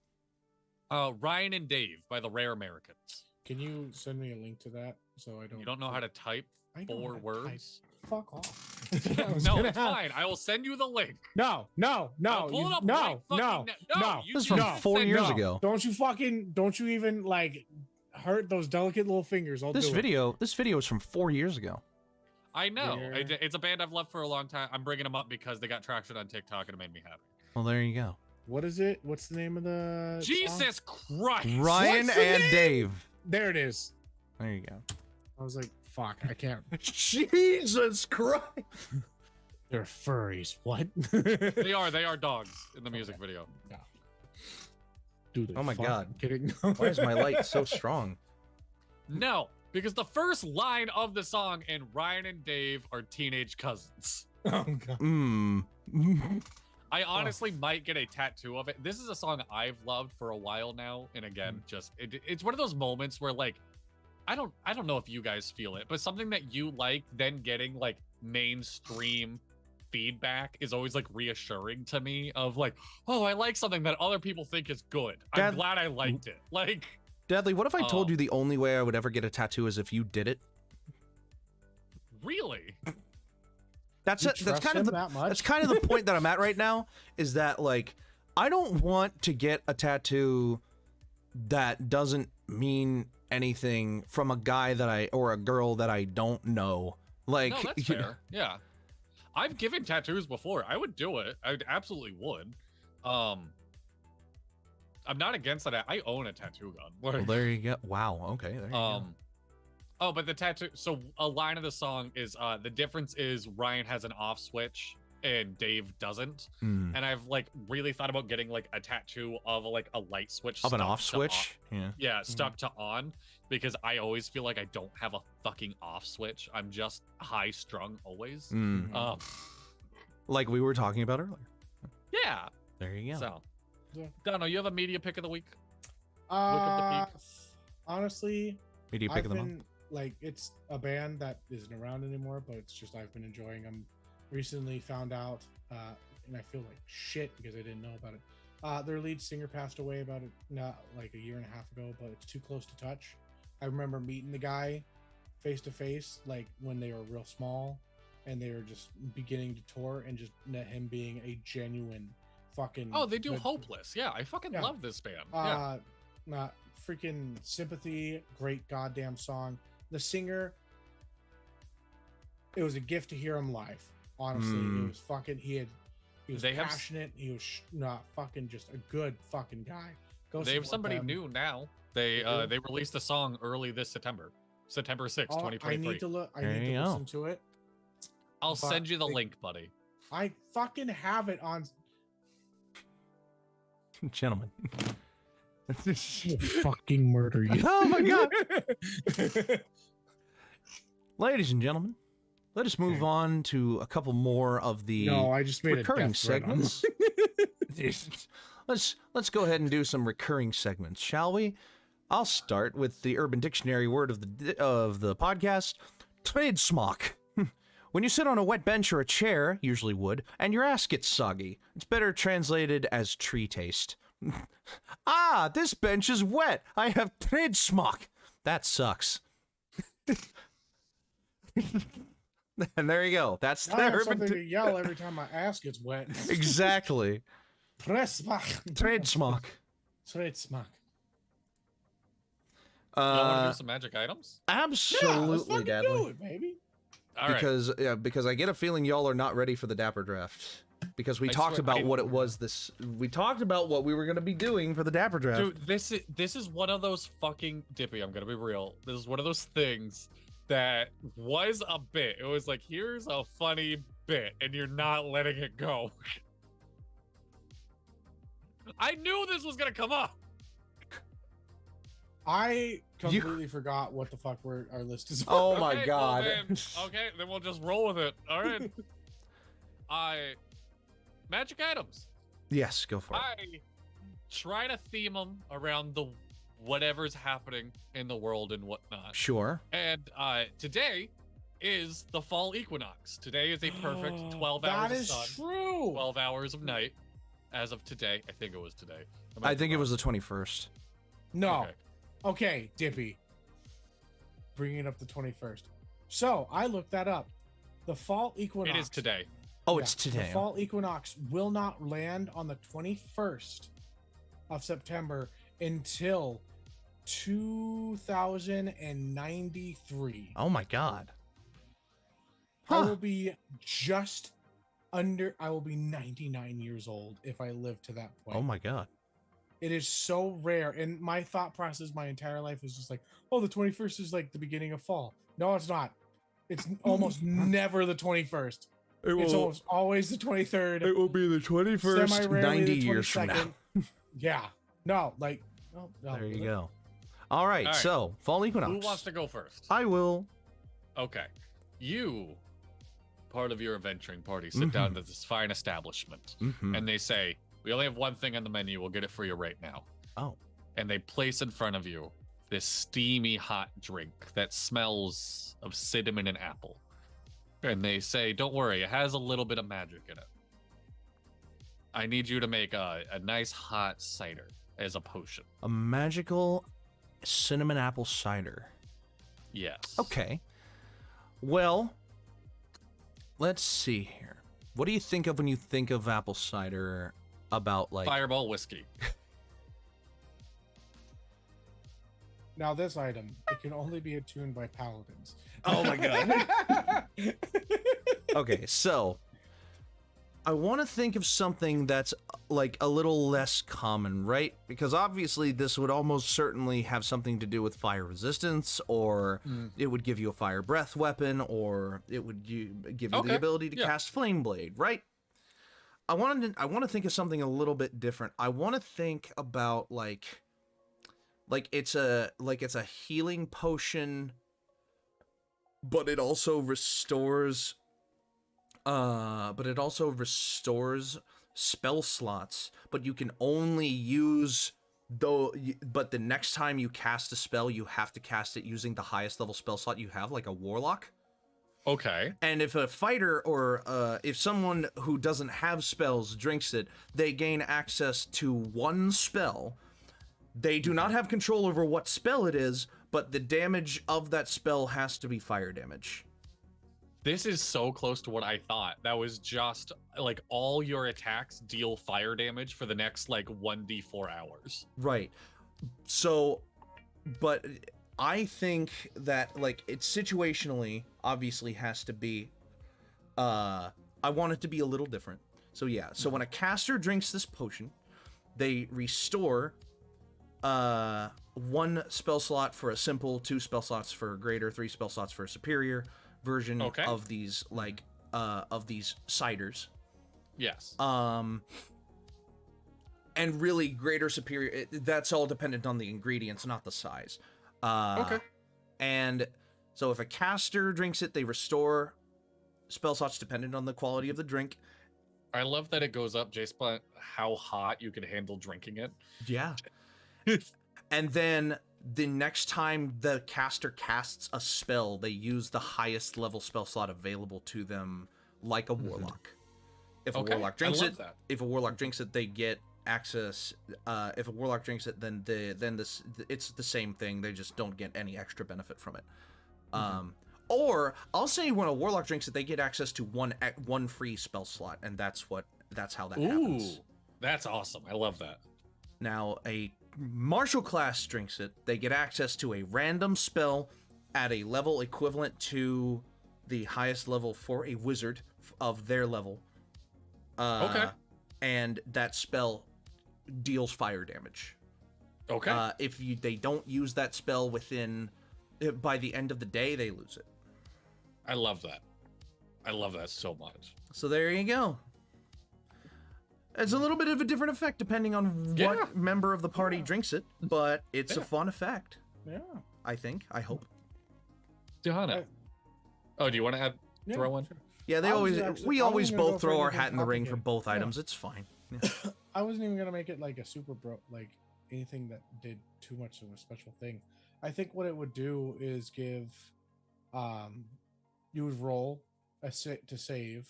Ryan and Dave by the Rare Americans. Can you send me a link to that so I don't? You don't know how to type I know 4 how to words? Fuck off. That's what I was No, gonna it's have. fine. I will send you the link. No, I'll pull it up right fucking now. No, you This is you from just 4 said years no. ago. Don't you even like hurt those delicate little fingers. I'll This do video is from 4 years ago. I know. Rare. It's a band I've loved for a long time. I'm bringing them up because they got traction on TikTok and it made me happy. Well, there you go. it. What is it? What's the name of the song? Jesus Christ. Ryan What's the and name? Dave. There it is. There you go. I was like, fuck, I can't. Jesus Christ. They're furries. What? They are dogs in the music video. Dude, Oh my God. Kidding. Why is my light so strong? No, because the first line of the song and Ryan and Dave are teenage cousins. Oh god. Mmm. I honestly might get a tattoo of it. This is a song I've loved for a while now, and again, just it's one of those moments where like I don't know if you guys feel it, but something that you like then getting like mainstream feedback is always like reassuring to me of like, oh, I like something that other people think is good. I'm Dad- glad I liked it. Like, Dudley, what if I told you the only way I would ever get a tattoo is if you did it? really? That's You it. That's trust kind of him the that much? that's kind of the point that I'm at right now. Is that like I don't want to get a tattoo that doesn't mean anything from a guy that I or a girl that I don't know. Like, No, that's you know, fair. Yeah. I've given tattoos before. I would do it. I absolutely would. I'm not against that. I own a tattoo gun. well, there you go. Wow. Okay. There you go. Oh, but the tattoo. So a line of the song is the difference is Ryan has an off switch and Dave doesn't. Hmm. And I've like really thought about getting like a tattoo of like a light switch Of an stuck off to switch. Yeah. Yeah, stuck to on because I always feel like I don't have a fucking off switch. I'm just high strung always. Mm. Like we were talking about earlier. Yeah. There you go. So, Yeah. Dono, you have a media pick of the week? of the peak. Honestly, Media pick I've of the month. been like, it's a band that isn't around anymore, but it's just I've been enjoying them. Recently found out, and I feel like shit because I didn't know about it. Their lead singer passed away about not like a year and a half ago, but it's Too Close to Touch. I remember meeting the guy face to face, like when they were real small, and they were just beginning to tour, and just met him being a genuine fucking. Oh, they do good- Hopeless. Yeah, I fucking Yeah. love this band. Yeah. Freaking Sympathy, great goddamn song. The singer, it was a gift to hear him live. Honestly, it was fucking. He was They have- passionate. He was not fucking just a good fucking guy. Go They have support somebody them. new now. They do? they released a song early this September 6th, Oh, 2023. I need to look. I There need you to go. listen to it. I'll but send you the they- link, buddy. I fucking have it on. Gentlemen. Fucking murder you. Oh my god. Ladies and gentlemen, let us move on to a couple more of the No, I just made recurring a death threat on- segments. let's go ahead and do some recurring segments, shall we? I'll start with the Urban Dictionary word of the podcast, trade smock. When you sit on a wet bench or a chair, usually wood, and your ass gets soggy. It's better translated as tree taste. Ah, this bench is wet. I have trade smock. That sucks. And there you go. That's I have the something to urban. yell every time my ass gets wet. Exactly. Pressbach. Trade smock. Trädsmack. You want to do some magic items? Yeah, let's Absolutely, fucking Dadley. do it, baby. All right. Because I get a feeling y'all are not ready for the Dapper draft. Because we I talked swear- about I- what it was we talked about what we were gonna be doing for the Dapper draft. Dude, this is one of those fucking Dippy. I'm gonna be real. This is one of those things that was a bit. It was like, here's a funny bit, and you're not letting it go. I knew this was gonna come up. I completely forgot what the fuck our list is. Oh my Okay, god. well then, then we'll just roll with it. All right. Magic items. Yes, go for it. I try to theme them around the whatever's happening in the world and whatnot. Sure. And today is the fall equinox. Today is a perfect 12 That hours of is sun, true. 12 hours of night. As of today, I think it was today. I think it was the 21st. No. Okay. Okay, Dippy. Bringing up the 21st. So I looked that up. The fall equinox. It is today. Oh, it's The today. fall equinox will not land on the 21st of September until 2093. Oh my god. I Huh. will be I will be 99 years old if I live to that point. Oh my god. It is so rare. And my thought process my entire life is just like, oh, the 21st is like the beginning of fall. No, it's not. It's almost never the 21st. It's almost always the 23rd. It will be the 21st, Semi-rarely 90 the years from now. 22nd. Yeah. No, like, no, There you really. go. All right, All right. so fall equinox. Who wants to go first? I will. Okay. You, part of your adventuring party, sit down to this fine establishment, Mhm. and they say, we only have one thing on the menu. We'll get it for you right now. Oh. And they place in front of you this steamy hot drink that smells of cinnamon and apple. And they say, don't worry, it has a little bit of magic in it. I need you to make a nice hot cider as a potion. A magical cinnamon apple cider. Yes. Okay. Well, let's see here. What do you think of when you think of apple cider? About like Fireball whiskey. Now this item, it can only be attuned by paladins. Oh my god. Okay, so I want to think of something that's like a little less common, right? Because obviously this would almost certainly have something to do with fire resistance, or it would give you a fire breath weapon, or it would give you the ability to cast flame blade, right? I want to think of something a little bit different. I want to think about like it's a healing potion, but it also restores spell slots, but you can only use but the next time you cast a spell, you have to cast it using the highest level spell slot you have, like a warlock. Okay. And if a fighter or if someone who doesn't have spells drinks it, they gain access to one spell. They do not have control over what spell it is, but the damage of that spell has to be fire damage. This is so close to what I thought. That was just like all your attacks deal fire damage for the next like 1d4 hours. Right. So, but I think that like it's situationally obviously has to be I want it to be a little different. So yeah, so when a caster drinks this potion, they restore one spell slot for a simple, 2 spell slots for a greater, 3 spell slots for a superior version of these ciders. Yes. And really greater superior, that's all dependent on the ingredients, not the size. And so if a caster drinks it, they restore spell slots dependent on the quality of the drink. I love that it goes up, Jace, how hot you can handle drinking it. Yeah. And then the next time the caster casts a spell, they use the highest level spell slot available to them, like a warlock. If a warlock drinks it, they get access. If a warlock drinks it, then it's the same thing. They just don't get any extra benefit from it. Or I'll say when a warlock drinks it, they get access to one free spell slot, and that's how that happens. That's awesome. I love that. Now, a martial class drinks it, they get access to a random spell at a level equivalent to the highest level for a wizard of their level. Okay. And that spell deals fire damage. Okay. If they don't use that spell by the end of the day, they lose it. I love that. I love that so much. So there you go. It's a little bit of a different effect depending on what member of the party drinks it, but it's a fun effect. Yeah. I think. I hope. Johanna. Do you want to throw one? Sure. Yeah, we always both throw our hat in the ring for both items. It's fine. Yeah. I wasn't even gonna make it like a super like anything that did too much of a special thing. I think what it would do is give, you would roll to save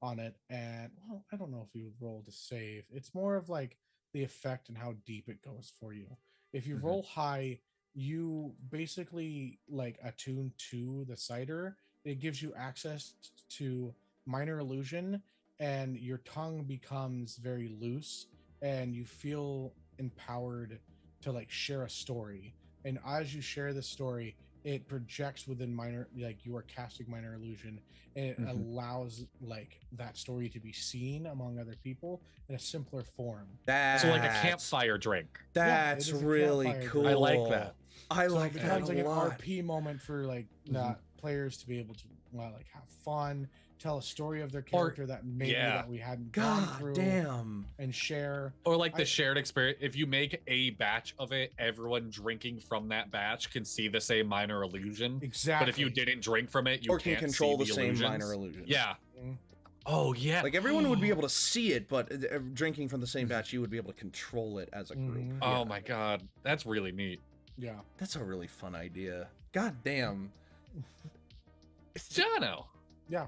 on it, and well, I don't know if you would roll to save. It's more of like the effect and how deep it goes for you. If you roll high, you basically like attune to the cider. It gives you access to minor illusion, and your tongue becomes very loose, and you feel empowered to like share a story. And as you share the story, it projects within you are casting minor illusion, and it allows like that story to be seen among other people in a simpler form. So like a campfire drink. That's really cool. I like that. I like it that becomes a like lot. an RP moment for like players to be able to like have fun, tell a story of their character that maybe that we hadn't gone through, and share. Or like the shared experience. If you make a batch of it, everyone drinking from that batch can see the same minor illusion. Exactly. But if you didn't drink from it, you can can't control see the same illusions. minor illusions. Yeah. Mm. Oh yeah. Like everyone would be able to see it, but drinking from the same batch, you would be able to control it as a group. Oh my god, that's really neat. Yeah. That's a really fun idea. God damn. Jono. Yeah.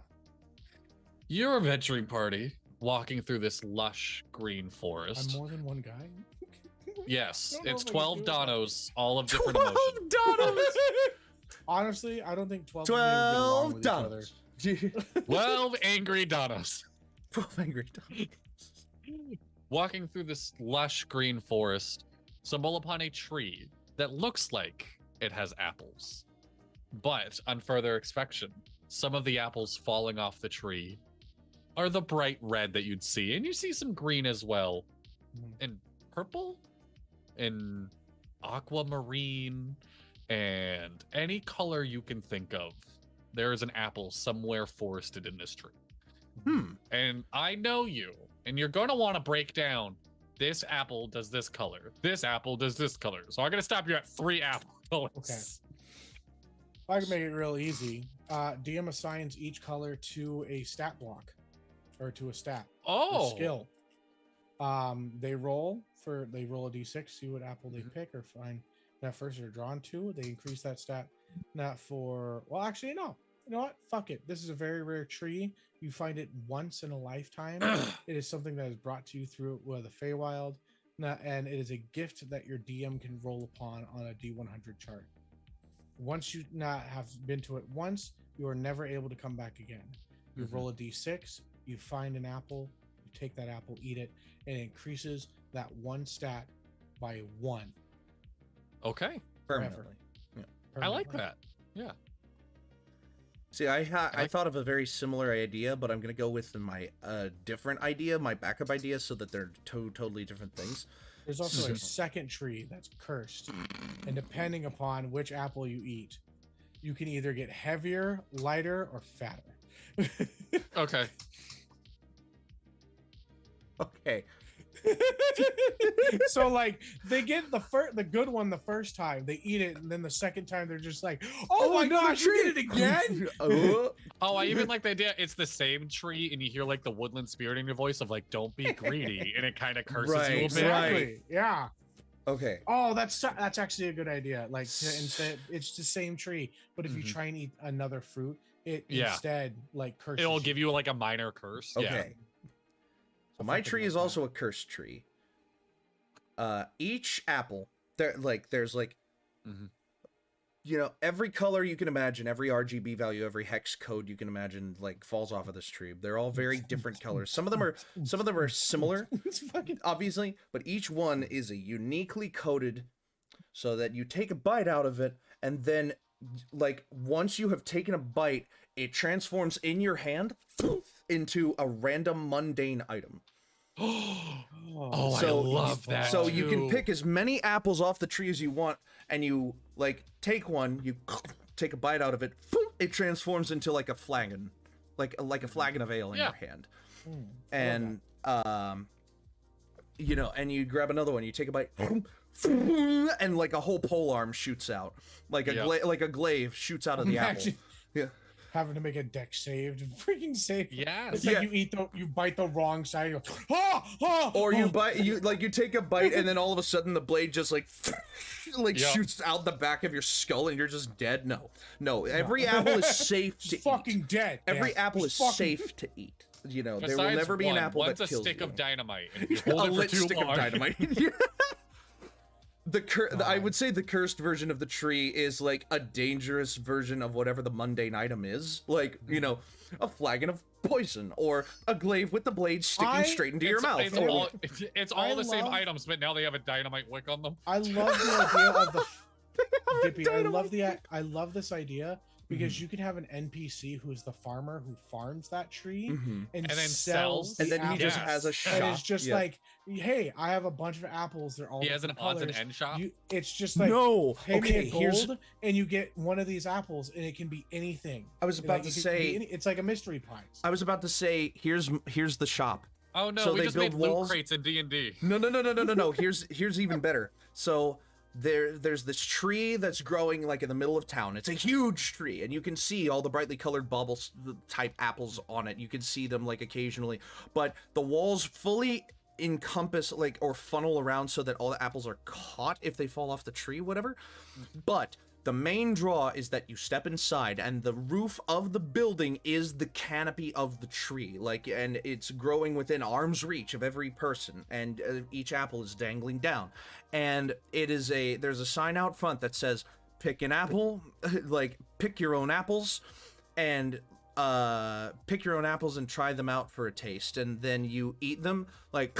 You're a venturing party walking through this lush green forest. I'm more than one guy. Yes, I don't know it's if I can 12 do that. donos, all of different 12 emotions. donos! Honestly, I don't think 12 would even get along with each other. 12 angry donos. 12 angry donos. Walking through this lush green forest, stumble upon a tree that looks like it has apples. But on further inspection, some of the apples falling off the tree are the bright red that you'd see, and you see some green as well, and purple, and aquamarine, and any color you can think of. There is an apple somewhere forested in this tree. And I know you, and you're going to want to break down, this apple does this color, this apple does this color. So I'm going to stop you at 3 apple colors. Okay. I can make it real easy. DM assigns each color to a stat block, or to a stat or skill. They roll a d6, see what apple they pick or find that first they're drawn to. They increase that stat. Not for, well, actually, no. You know what? Fuck it. This is a very rare tree. You find it once in a lifetime. It is something that is brought to you through the Feywild, and it is a gift that your DM can roll upon on a D100 chart. Once you have been to it once, you are never able to come back again. You roll a d6, you find an apple, you take that apple, eat it, and it increases that one stat by 1. Okay. Permanently. Yeah. I like that. Yeah. See, I thought of a very similar idea, but I'm going to go with my different idea, my backup idea, so that they're totally different things. There's also a second tree that's cursed, and depending upon which apple you eat, you can either get heavier, lighter, or fatter. Okay. Okay. So like they get the good one the first time, they eat it, and then the second time they're just like, oh my gosh, you did it again. Oh, I even like the idea. It's the same tree, and you hear like the woodland spirit in your voice of like, "Don't be greedy," and it kind of curses you a bit. Exactly. Yeah. Okay. Oh, that's actually a good idea. Like instead, it's the same tree, but if you try and eat another fruit, it instead like curses. It'll give you like a minor curse. Okay. Yeah. So my tree is also a cursed tree. each apple, there's like, Mhm. you know, every color you can imagine, every RGB value, every hex code you can imagine, like falls off of this tree. They're all very different colors. Some of them are similar, It's fucking obviously, but each one is a uniquely coded, so that you take a bite out of it, and then, like, once you have taken a bite, it transforms in your hand into a random mundane item. Oh, So- I love that. So you can too. pick as many apples off the tree as you want, and you like take one, you take a bite out of it, it transforms into like a flagon, like a flagon of ale in Yeah. your hand, and you know, and you grab another one, you take a bite, and like a whole pole arm shoots out, like a like a glaive shoots out of the apple. Imagine Yeah. having to make a deck save to freaking save. Yes. It's like you bite the wrong side. You go, Or you take a bite, and then all of a sudden the blade just like Yep. shoots out the back of your skull, and you're just dead. No. Every apple is safe to It's fucking eat. dead. Every man. apple is It's fucking- safe to eat. You know, there will Besides never be an one, apple one's that kills a stick you. of dynamite, and if you A hold it for lit too stick long, of dynamite. I would say the cursed version of the tree is like a dangerous version of whatever the mundane item is. Like, you know, a flagon of poison or a glaive with the blade sticking straight into your mouth. It's all I the same love- items, but now they have a dynamite wick on them. I love the idea of the Dippy. I love this idea because you can have an NPC who's the farmer who farms that tree Mhm. and then sells, sells, the And then he just apples. has a Yes. shop. And it's just Yeah. like, hey, I have a bunch of apples. They're all He has an different odds and colors. end shop. It's just like, No. pay me Okay, a here's gold and you get one of these apples, and it can be anything. I was about Like, to it can say be it's like a mystery prize. I was about to say here's the shop. Oh no, So we they just made build loot walls? crates in D&D. No. Here's even better. So there's this tree that's growing like in the middle of town. It's a huge tree, and you can see all the brightly colored bubbles type apples on it. You can see them like occasionally, but the walls fully encompass like or funnel around so that all the apples are caught if they fall off the tree, whatever. But the main draw is that you step inside, and the roof of the building is the canopy of the tree, like, and it's growing within arm's reach of every person, and each apple is dangling down. And there's a sign out front that says, "Pick an apple," like pick your own apples, and pick your own apples and try them out for a taste, and then you eat them, like,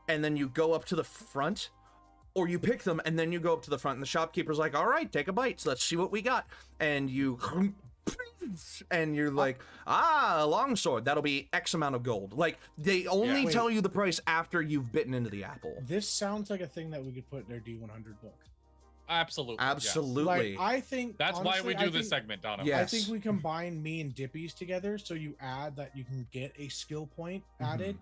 and then you go up to the front. Or you pick them, and then you go up to the front, and the shopkeeper's like, all right, take a bite, so let's see what we got. And you, and you're like, a longsword, that'll be X amount of gold. Like, they only Yeah. tell you the price after you've bitten into the apple. This sounds like a thing that we could put in our D100 book. Absolutely. yes. Absolutely. Like, I think That's why we honestly, do this segment, Donna. Yeah. I Yes. think we combine me and Dippy's together, so you add that you can get a skill point added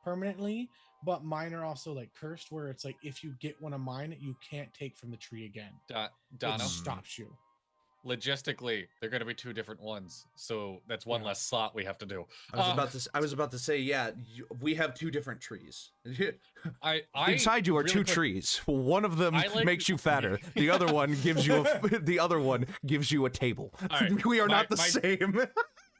permanently. But mine are also like cursed, where it's like if you get one of mine, you can't take from the tree again. Donna, It stops you. logistically, they're going to be two different ones, so that's one Yeah. less slot we have to do. I was about to say, yeah, we have two different trees. I Inside you are really two quick- trees. One of them I like- makes you fatter. The other one gives you a table. All right, We are my- not the my- same.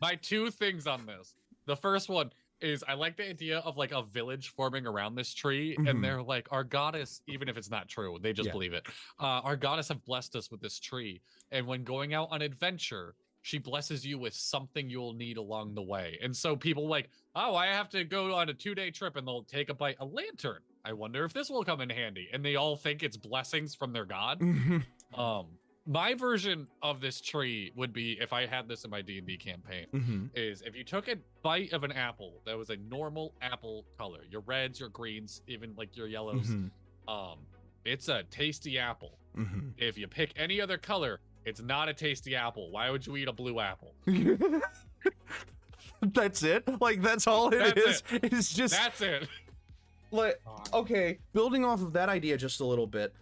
My two things on this. The first one is I like the idea of like a village forming around this tree, Mhm. and they're like, our goddess, even if it's not true, they just Yeah. believe it. Our goddess have blessed us with this tree, and when going out on adventure, she blesses you with something you'll need along the way. And so people like, oh, I have to go on a 2-day trip, and they'll take a lantern. I wonder if this will come in handy. And they all think it's blessings from their god. My version of this tree would be, if I had this in my D&D campaign, is if you took a bite of an apple that was a normal apple color, your reds, your greens, even like your yellows, it's a tasty apple. If you pick any other color, it's not a tasty apple. Why would you eat a blue apple? That's it. Like that's all it is. That's It's just That's it. like okay. Building off of that idea just a little bit.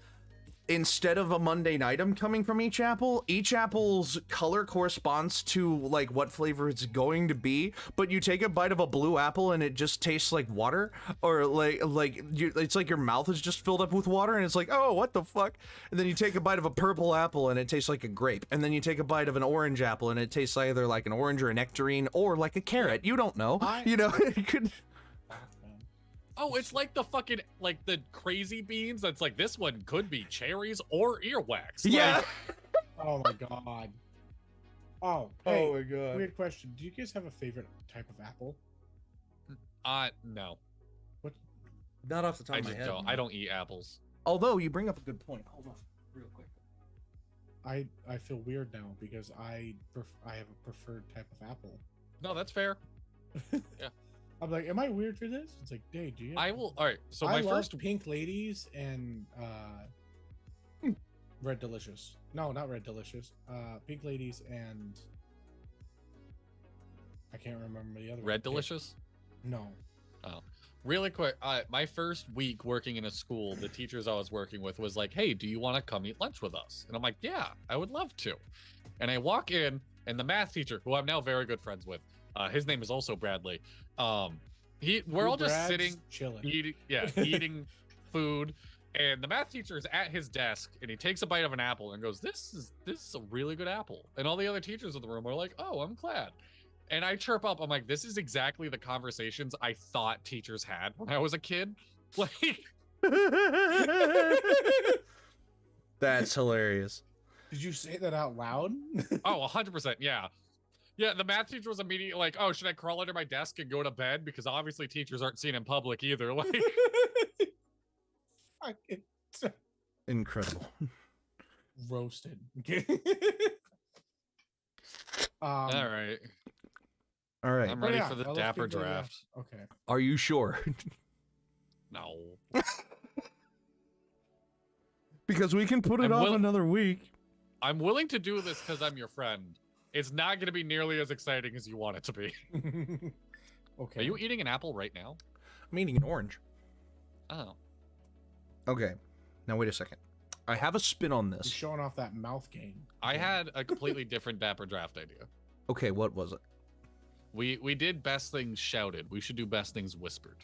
Instead of a mundane item coming from each apple's color corresponds to like what flavor it's going to be, but you take a bite of a blue apple and it just tastes like water, or it's like your mouth is just filled up with water and it's like, oh, what the fuck? And then you take a bite of a purple apple and it tastes like a grape, and then you take a bite of an orange apple and it tastes either like an orange or a nectarine or like a carrot. You don't know. You know, it could. Oh, it's like the fucking like the crazy beans. That's like this one could be cherries or earwax. Yeah. Like, Oh my god. Oh, hey, Oh my god. weird question. Do you guys have a favorite type of apple? no, Not off the top I of my just head. don't. I don't eat apples. Although you bring up a good point. Hold on, real quick. I feel weird now because I have a preferred type of apple. No, that's fair. I'm like, am I weird for this? It's like, Dave, do you? I will. All right. So I my love first. pink ladies and red delicious. No, not red delicious. Pink ladies and I can't remember the other Red one. Delicious? No. Really quick, my first week working in a school, the teachers I was working with was like, hey, do you want to come eat lunch with us? And I'm like, yeah, I would love to. And I walk in, and the math teacher, who I'm now very good friends with, his name is also Bradley. We're all just sitting, chilling. eating food. And the math teacher is at his desk, and he takes a bite of an apple and goes, this is a really good apple. And all the other teachers in the room are like, oh, I'm glad. And I chirp up. I'm like, this is exactly the conversations I thought teachers had when I was a kid. Like, That's hilarious. Did you say that out loud? oh, 100%. Yeah. Yeah. The math teacher was immediately like, oh, should I crawl under my desk and go to bed? Because obviously teachers aren't seen in public either. Like, Fucking Incredible. roasted. all right. All right. I'm ready yeah, for the let's Dapper do the, draft. Okay. Are you sure? No. Because we can put it I'm off will- another week. I'm willing to do this because I'm your friend. It's not going to be nearly as exciting as you want it to be. Okay. Are you eating an apple right now? I'm eating an orange. Oh. Okay. Now wait a second. I have a spin on You're this. showing off that mouth game? I had a completely different Dapper draft idea. Okay, what was it? We did best things shouted. We should do best things whispered.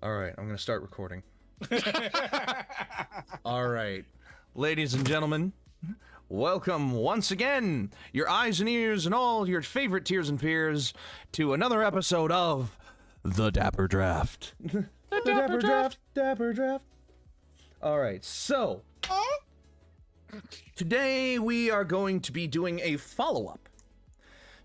All right, I'm going to start recording. All right. Ladies and gentlemen, welcome once again, your eyes and ears and all your favorite tears and fears, to another episode of The Dapper Draft. The Dapper Draft, Dapper Draft. All right, so today we are going to be doing a follow-up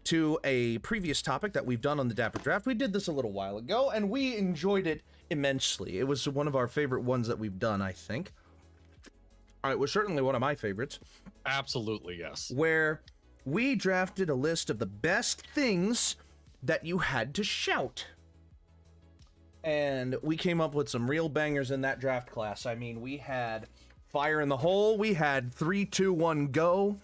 to a previous topic that we've done on the Dapper Draft. We did this a little while ago, and we enjoyed it immensely. It was one of our favorite ones that we've done, I think. It was certainly one of my favorites, Absolutely, yes. where we drafted a list of the best things that you had to shout. And we came up with some real bangers in that draft class. I mean, we had Fire in the Hole, we had 3, 2, 1, Go.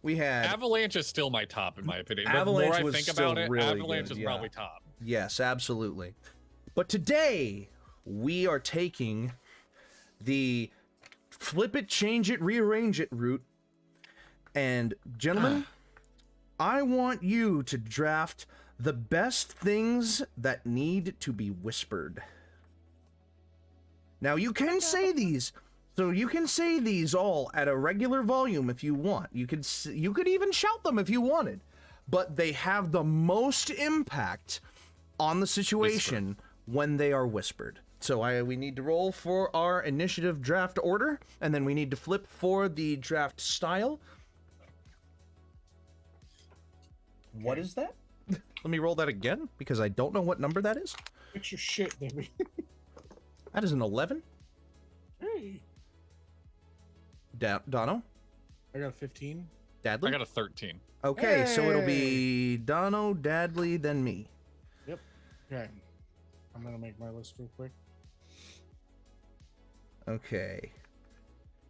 We had Avalanche is still my top, in my opinion. Avalanche the more I was think still about it, really Avalanche good, is yeah. probably top. Yes, absolutely. But today, we are taking the flip it, change it, rearrange it route. And, gentlemen, I want you to draft the best things that need to be whispered. Now, you can say these. So you can say these all at a regular volume if you want. You could even shout them if you wanted. But they have the most impact on the situation when they are whispered. So we need to roll for our initiative draft order, and then we need to flip for the draft style. What is that? Let me roll that again, because I don't know what number that is. Fix your shit, baby. That is an 11. Hey. Dono? I got a 15. Dadley? I got a 13. Okay, so it'll be Dono, Dadley, then me. Yep. Okay. I'm gonna make my list real quick. Okay.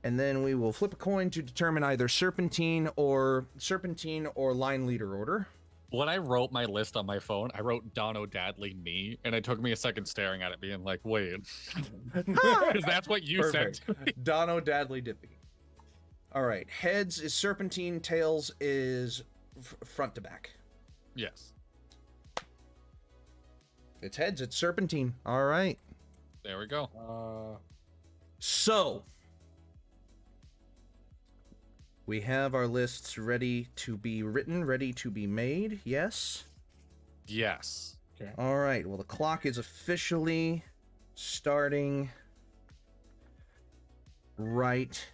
And then we will flip a coin to determine either serpentine or line leader order. When I wrote my list on my phone, I wrote Dono, Dadley, me, and it took me a second staring at it, being like, wait. Because that's what you Perfect. said. Dono, Dadley, Dippy. All right. Heads is serpentine, tails is front to back. Yes. It's heads, it's serpentine. All right. There we go. So, we have our lists ready to be written, ready to be made. Yes? Yes. Okay. All right. Well, the clock is officially starting right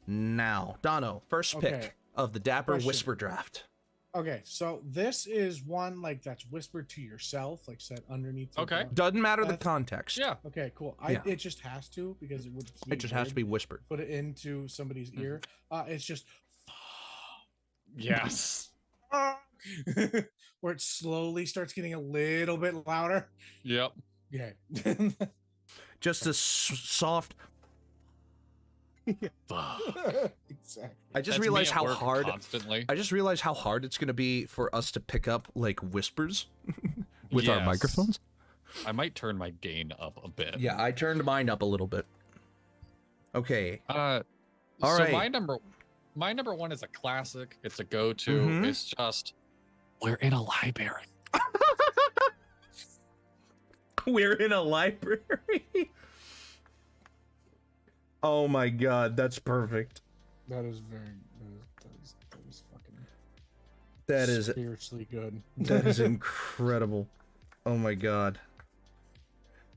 now. Dono, first pick Okay. of the Dapper Question. Whisper draft. Okay, so this is one like that's whispered to yourself, like set underneath. your Okay. belt. Doesn't matter the That's- context. Yeah. Okay, cool. Yeah. It just has to because it would. It just has to be whispered. Put it into somebody's ear. It's just Yes. where it slowly starts getting a little bit louder. Yep. Yeah. Just a soft. Exactly. I just That's me realized at how work hard. Constantly. I just realized how hard it's gonna be for us to pick up like whispers with our Yes. microphones. I might turn my gain up a bit. Yeah, I turned mine up a little bit. Okay. All All so right. my number one is a classic. It's a go-to. Mhm. It's just we're in a library. We're in a library. Oh my god, that's perfect. That is very. That is fucking. That is spiritually good. that is incredible. Oh my god.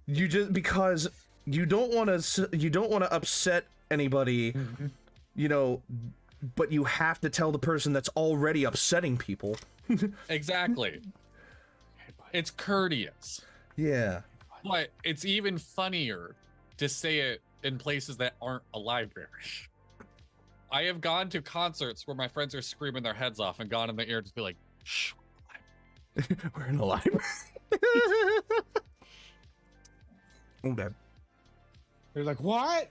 You just because you don't want to upset anybody, you know, but you have to tell the person that's already upsetting people. Exactly. It's courteous, Yeah. but it's even funnier to say it in places that aren't a library. I have gone to concerts where my friends are screaming their heads off and gone in the ear to be like, shh. We're in a library. Okay. They're like, what?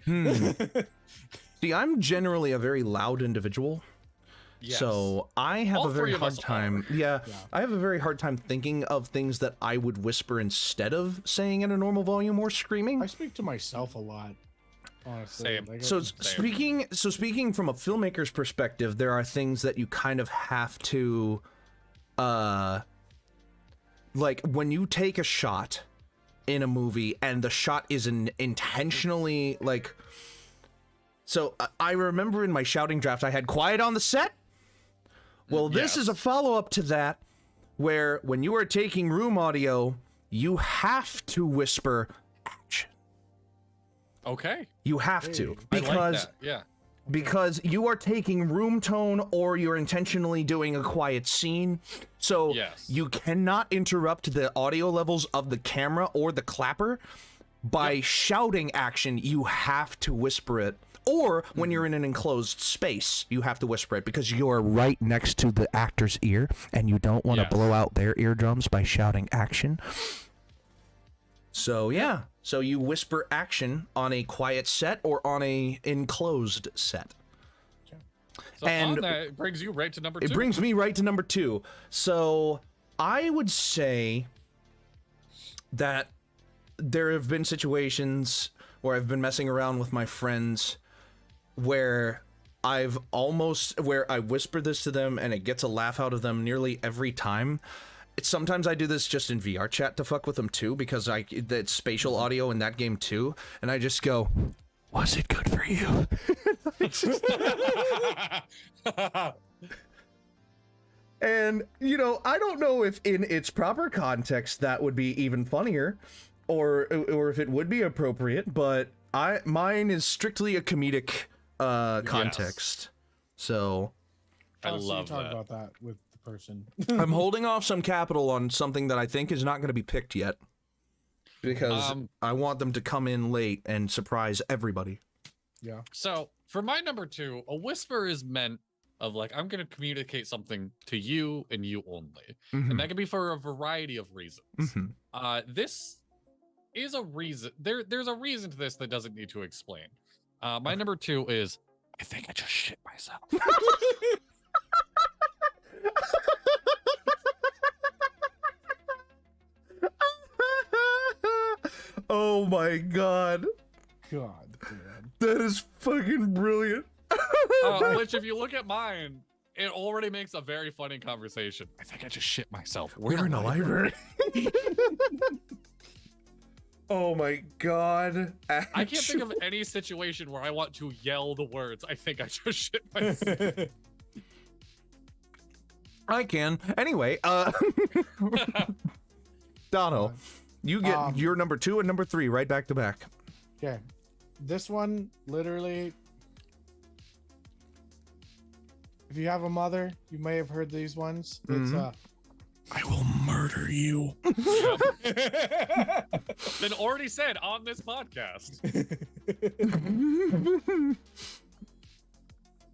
See, I'm generally a very loud individual. Yes. So I have All a very three of hard us time. Yeah, I have a very hard time thinking of things that I would whisper instead of saying in a normal volume or screaming. I speak to myself a lot. Honestly. Same. Like, So Same. speaking from a filmmaker's perspective, there are things that you kind of have to, like when you take a shot in a movie and the shot is intentionally like. So I remember in my shouting draft I had quiet on the set. Well, this is a follow-up to that, where when you are taking room audio, you have to whisper action. Okay. You have to I like because that. Yeah. because you are taking room tone or you're intentionally doing a quiet scene. So Yes. you cannot interrupt the audio levels of the camera or the clapper by shouting action. You have to whisper it. Or when you're in an enclosed space, you have to whisper it because you're right next to the actor's ear and you don't want to Yes. blow out their eardrums by shouting action. So yeah, so you whisper action on a quiet set or on a enclosed set. So And on that, it brings you right to number two. It brings me right to number 2. So I would say that there have been situations where I've been messing around with my friends where I whisper this to them and it gets a laugh out of them nearly every time. Sometimes I do this just in VR chat to fuck with them too, because it's spatial audio in that game too, and I just go, "Was it good for you?" And you know, I don't know if in its proper context that would be even funnier, or if it would be appropriate, but mine is strictly a comedic context. So I Oh, so you love talk that. about that with the person. I'm holding off some capital on something that I think is not going to be picked yet, because I want them to come in late and surprise everybody. Yeah. So for my number 2, a whisper is meant of like, I'm going to communicate something to you and you only. And that can be for a variety of reasons. This is a reason. There's a reason to this that doesn't need to explain. My number 2 is, I think I just shit myself. Oh my god. God, man. That is fucking brilliant. Which, if you look at mine, it already makes a very funny conversation. I think I just shit myself. We're in a library. Oh my god. I can't think of any situation where I want to yell the words, I think I just shit myself. I can. Anyway, Dono, you get your number 2 and number 3 right back to back. Okay. This one, literally, if you have a mother, you may have heard these ones. It's I will murder you. Been already said on this podcast.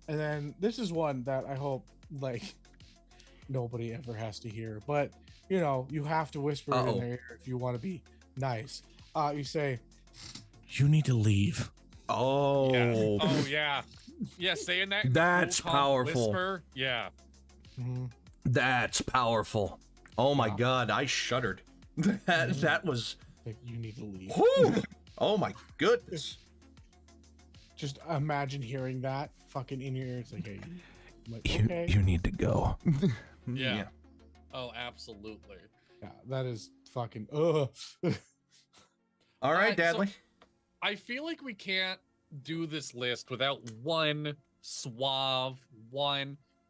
And then this is one that I hope like nobody ever has to hear, but you know, you have to whisper it in their ear if you want to be nice. You say, "You need to leave." Oh. Yeah. Oh yeah. Yeah, saying that. That's cool, powerful. Whisper. Yeah. That's powerful. Oh my God, I shuddered. That was. Like, you need to leave. Whew. Oh my goodness. Just imagine hearing that fucking in your ear. It's like, hey, I'm like, okay. You need to go. Yeah. Oh, absolutely. Yeah, that is fucking. All right, Dadley. So I feel like we can't do this list without one suave,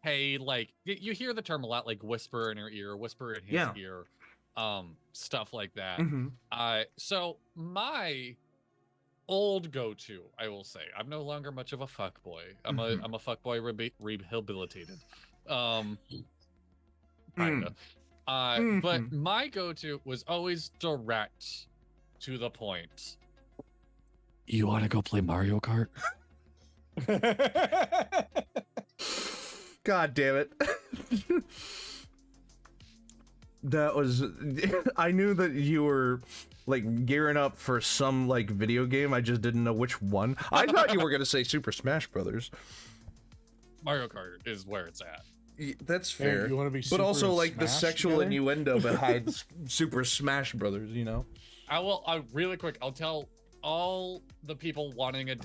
hey, like you hear the term a lot, like whisper in her ear, whisper in his ear, stuff like that. So my old go-to, I will say, I'm no longer much of a fuckboy. I'm a fuckboy rehabilitated. Kinda. But my go-to was always direct to the point. You want to go play Mario Kart? God damn it. That was. I knew that you were like gearing up for some like video game. I just didn't know which one. I thought you were going to say Super Smash Brothers. Mario Kart is where it's at. That's fair. Hey, you want to be but also like the Smash sexual together? innuendo behind Super Smash Brothers, you know? I really quick, I'll tell all the people wanting a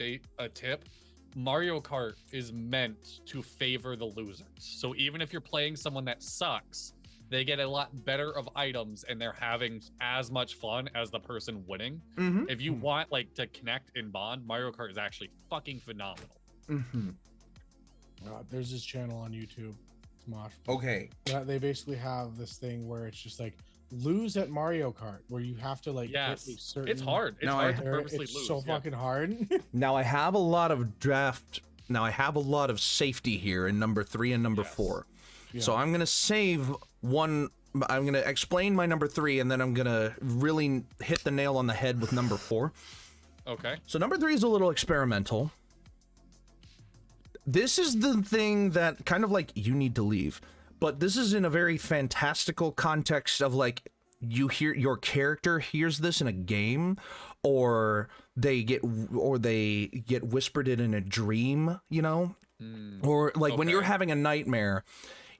tip. Mario Kart is meant to favor the losers. So even if you're playing someone that sucks, they get a lot better of items and they're having as much fun as the person winning. If you want like to connect and bond, Mario Kart is actually fucking phenomenal. There's this channel on YouTube, Smosh. Okay. They basically have this thing where it's just like lose at Mario Kart, where you have to like hit a certain. It's hard. It's hard to purposely it's lose. so fucking hard. Now I have a lot of safety here in number 3 and number 4. So I'm gonna save one. I'm gonna explain my number 3, and then I'm gonna really hit the nail on the head with number 4. Okay. So number 3 is a little experimental. This is the thing that kind of like you need to leave, but this is in a very fantastical context of like you hear your character hears this in a game, or they get whispered it in a dream, you know, or like when you're having a nightmare,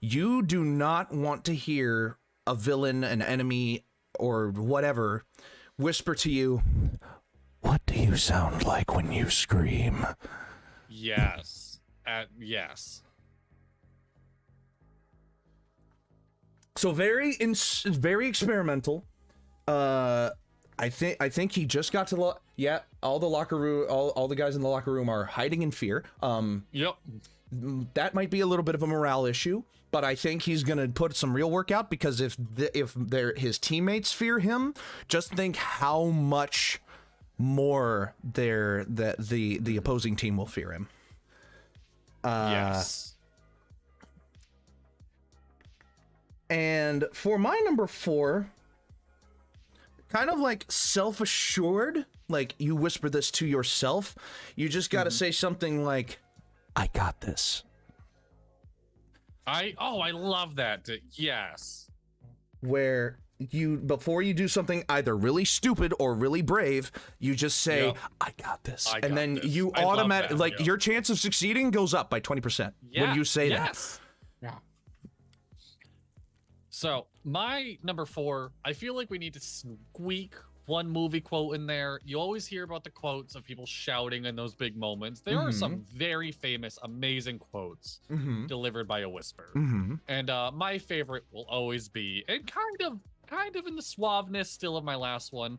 you do not want to hear a villain, an enemy, or whatever whisper to you, "What do you sound like when you scream?" Yes. Yes. So very experimental. I think he just got to all the locker room. All the guys in the locker room are hiding in fear. Yep. That might be a little bit of a morale issue, but I think he's gonna put some real work out, because if his teammates fear him, just think how much more the opposing team will fear him. Yes. And for my number 4, kind of like self-assured, like you whisper this to yourself, you just got to say something like, "I got this." I love that. Yes. Where you, before you do something either really stupid or really brave, you just say, "I got this." And then you automatically, like, your chance of succeeding goes up by 20% when you say that. Yeah. So my number 4, I feel like we need to squeak one movie quote in there. You always hear about the quotes of people shouting in those big moments. There are some very famous, amazing quotes delivered by a whisper. And my favorite will always be, and kind of in the suaveness still of my last one,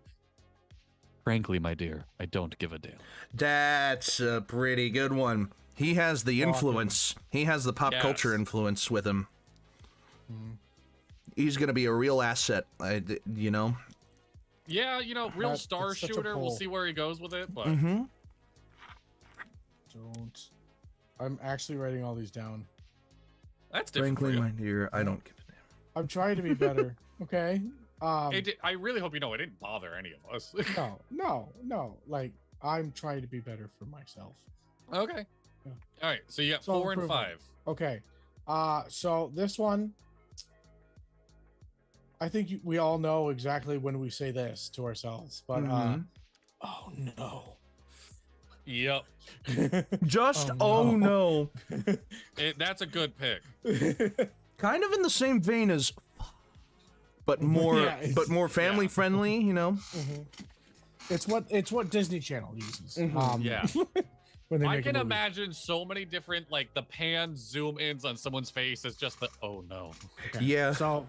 "Frankly, my dear, I don't give a damn." That's a pretty good one. He has the influence. He has the pop culture influence with him. he's gonna be a real asset. You know. Yeah, you know, real star it's such a shooter. We'll pull. see where he goes with it, but Mm-hmm. Don't. I'm actually writing all these down. that's different. Frankly, For my dear, I don't give a damn. I'm trying to be better. Okay. you. I really hope you know it didn't bother any of us. No. Like I'm trying to be better for myself. Okay. Yeah. All right. So you got 4 and Self-improvement. 5. Okay. So this one, I think we all know exactly when we say this to ourselves, but Mhm. oh no. Yep. Just Oh, no. That's a good pick. Kind of in the same vein as, but more, Yeah, it's- but more family friendly. You know. Mhm. It's what Disney Channel uses. Yeah. When they I make a can movie. imagine so many different, like, the pan zoom ins on someone's face is just the, oh no. Okay. Yeah. So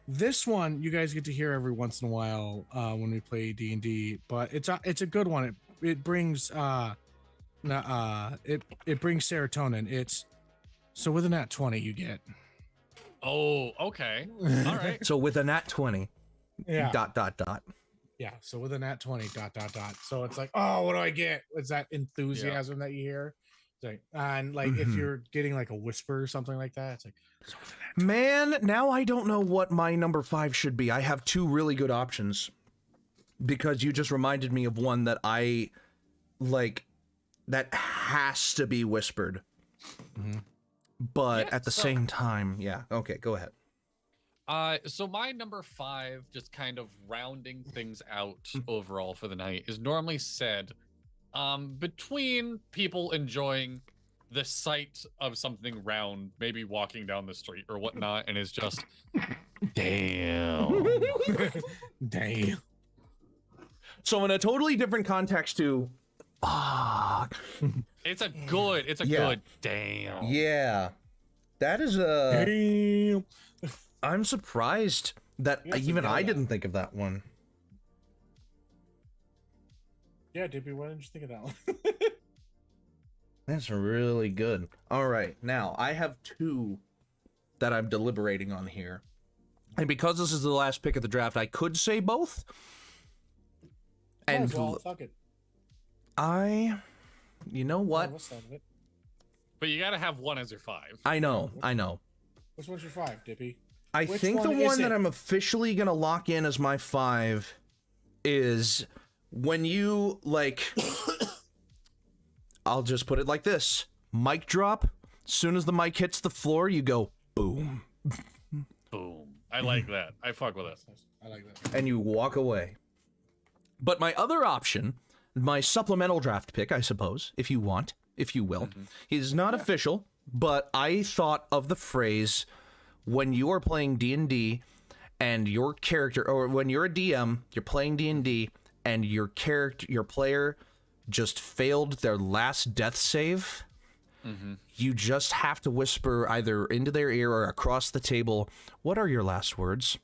this one you guys get to hear every once in a while when we play D&D, but it's a good one. It brings it brings serotonin. It's so with a nat 20 you get. Oh, okay. All right. So with a nat 20, Yeah. dot. Yeah. So with a nat 20 ... So it's like, oh, what do I get? It's that enthusiasm that you hear. It's like, and like if Mhm. you're getting like a whisper or something like that, it's like, so with a nat 20. Man, now I don't know what my number 5 should be. I have 2 really good options because you just reminded me of one that I like that has to be whispered. Mhm. But Yeah, at the so- same time, yeah. Okay, go ahead. So my number 5, just kind of rounding things out overall for the night, is normally said between people enjoying the sight of something round, maybe walking down the street or whatnot, and is just, damn. Damn. So in a totally different context to fuck. It's a good damn. Yeah. That is a Damn. I'm surprised that You have to even know I that. didn't think of that one. Yeah, Dippy, why didn't you think of that one? That's really good. All right, now I have 2 that I'm deliberating on here. And because this is the last pick of the draft, I could say both. And well, fuck it. you know what? What's that of it? But you gotta have one as your 5. I know. Which one's your 5, Dippy? I Which think the one is one that it? I'm officially gonna lock in as my 5 is when you like I'll just put it like this. Mic drop. Soon as the mic hits the floor, you go boom. Boom. I like that. I fuck with it. I like that. And you walk away. But my other option, my supplemental draft pick, I suppose, if you want, if you will, is not official, but I thought of the phrase when you are playing D&D and your character, or when you're a DM, you're playing D&D and your player just failed their last death save, you just have to whisper either into their ear or across the table, what are your last words?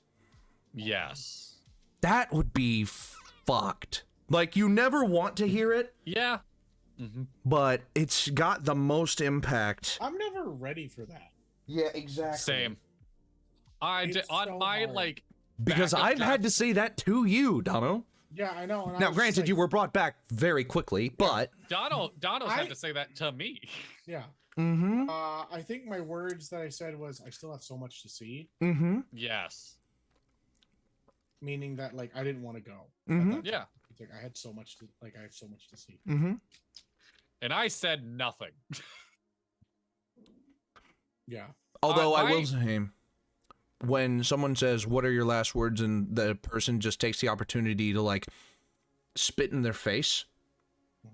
Yes. That would be fucked. Like, you never want to hear it, Yeah. but it's got the most impact. I'm never ready for that. Yeah, exactly. Same. I did It's on so my hard. like Because backup I've had to draft- say that to you, Dono. Yeah, I know. And I Now, was just granted, like, you were brought back very quickly, but Dono's I- had to say that to me. Yeah. mm-hmm, I think my words that I said was, I still have so much to see, mm-hmm, Yes. meaning that like I didn't want to go. Mhm. Yeah. It's like I had so much to I have so much to see. mm-hmm. And I said nothing. Yeah. Although I my- will say, when someone says, what are your last words, and the person just takes the opportunity to, like, spit in their face,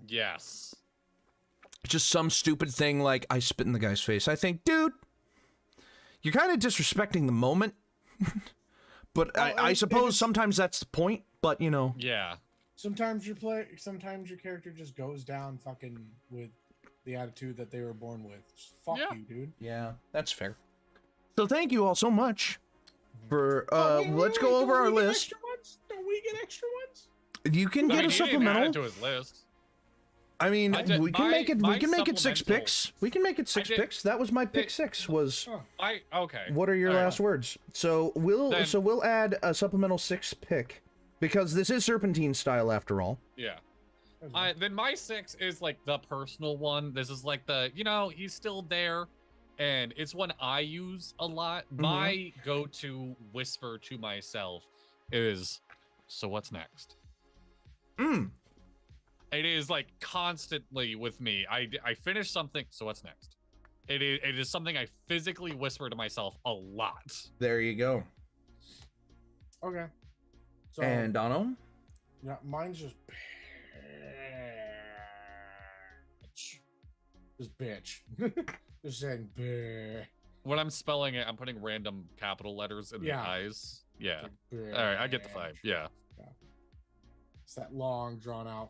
Yes. just some stupid thing like, I spit in the guy's face, I think, dude, you're kind of disrespecting the moment. But Well, I and suppose it's- sometimes that's the point, but, you know. Yeah. Sometimes your character just goes down fucking with the attitude that they were born with. Just fuck Yeah. you, dude. Yeah, that's fair. So thank you all so much for, Oh, wait, let's wait, go don't over our we get list. extra ones? Don't we get extra ones? You can I get mean, a he didn't add supplemental. it to his list. I mean, we can make it. We can make it 6 supplemental- picks. We can make it 6 picks. That was my pick 6. Was Okay. what are your All right. last words? So we'll add a supplemental 6 pick because this is Serpentine style after all. Yeah. Then my 6 is like the personal one. This is like the, he's still there, and it's one I use a lot. My go-to whisper to myself is, "So what's next?" It is like constantly with me. I finish something. So what's next? It is something I physically whisper to myself a lot. There you go. Okay. So, And Dono? yeah, mine's just bitch. Just saying bitch. When I'm spelling it, I'm putting random capital letters in the eyes. Yeah. All right, I get the 5. Yeah. It's that long, drawn out.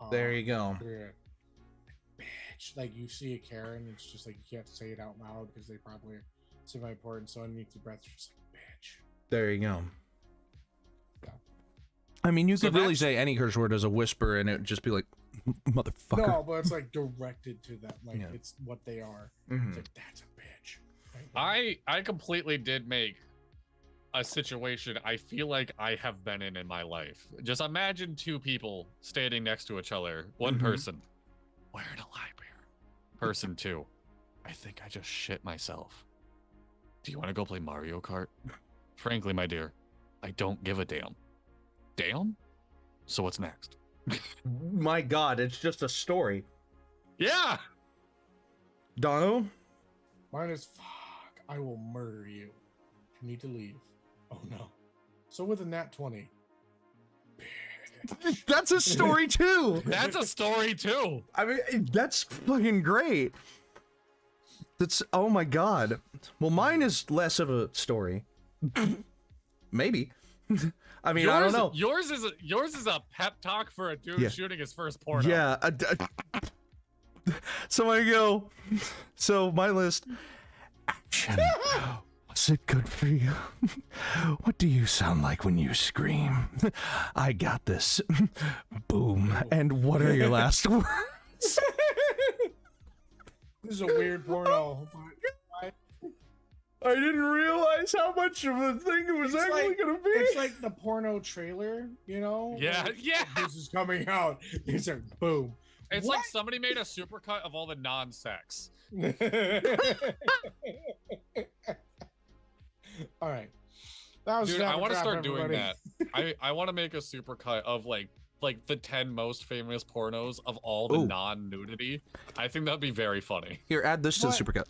There you go. Bitch. Like you see a Karen, it's just like you can't say it out loud because they probably semi-important. So underneath your breath, you're just like bitch. There you go. Yeah. I mean, you So could really that's- say any curse word as a whisper, and it would just be like, "Motherfucker." No, but it's like directed to them. Like Yeah. it's what they are. Mhm. It's like that's a bitch. Right? I completely did make a situation I feel like I have been in my life. Just imagine 2 people standing next to each other. One person, we're in a library. Person 2, I think I just shit myself. Do you want to go play Mario Kart? Frankly, my dear, I don't give a damn. Damn? So what's next? My God, it's just a story. Yeah! Dono? Mine is fuck. I will murder you. You need to leave. Oh no. So with a nat 20. That's a story too. That's a story too. I mean, that's fucking great. That's, oh my God. Well, mine is less of a story. Maybe. I mean, I don't know. Yours is a pep talk for a dude shooting his first porno. Yeah. So I go. So my list. Action. Was it good for you? What do you sound like when you scream? I got this. Boom. And what are your last words? This is a weird porno. I didn't realize how much of a thing it was actually gonna be. It's like the porno trailer, you know? Yeah, Like, yeah. This is coming out. It's like boom. It's What? like somebody made a supercut of all the non-sex. All right. That was Dude, I want to Trap, start doing everybody. that. I want to make a supercut of like the 10 most famous pornos of all the Ooh. non-nudity. I think that'd be very funny. Here, add this to the What? supercut.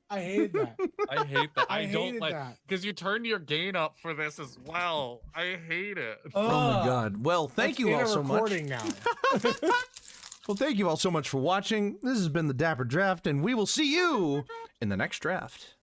I hated that. I hate that. I I don't hated like that. because you turn your gain up for this as well. I hate it. Oh my God. Well, thank you all so much. Recording now. Well, thank you all so much for watching. This has been the Dapper Draft, and we will see you in the next draft.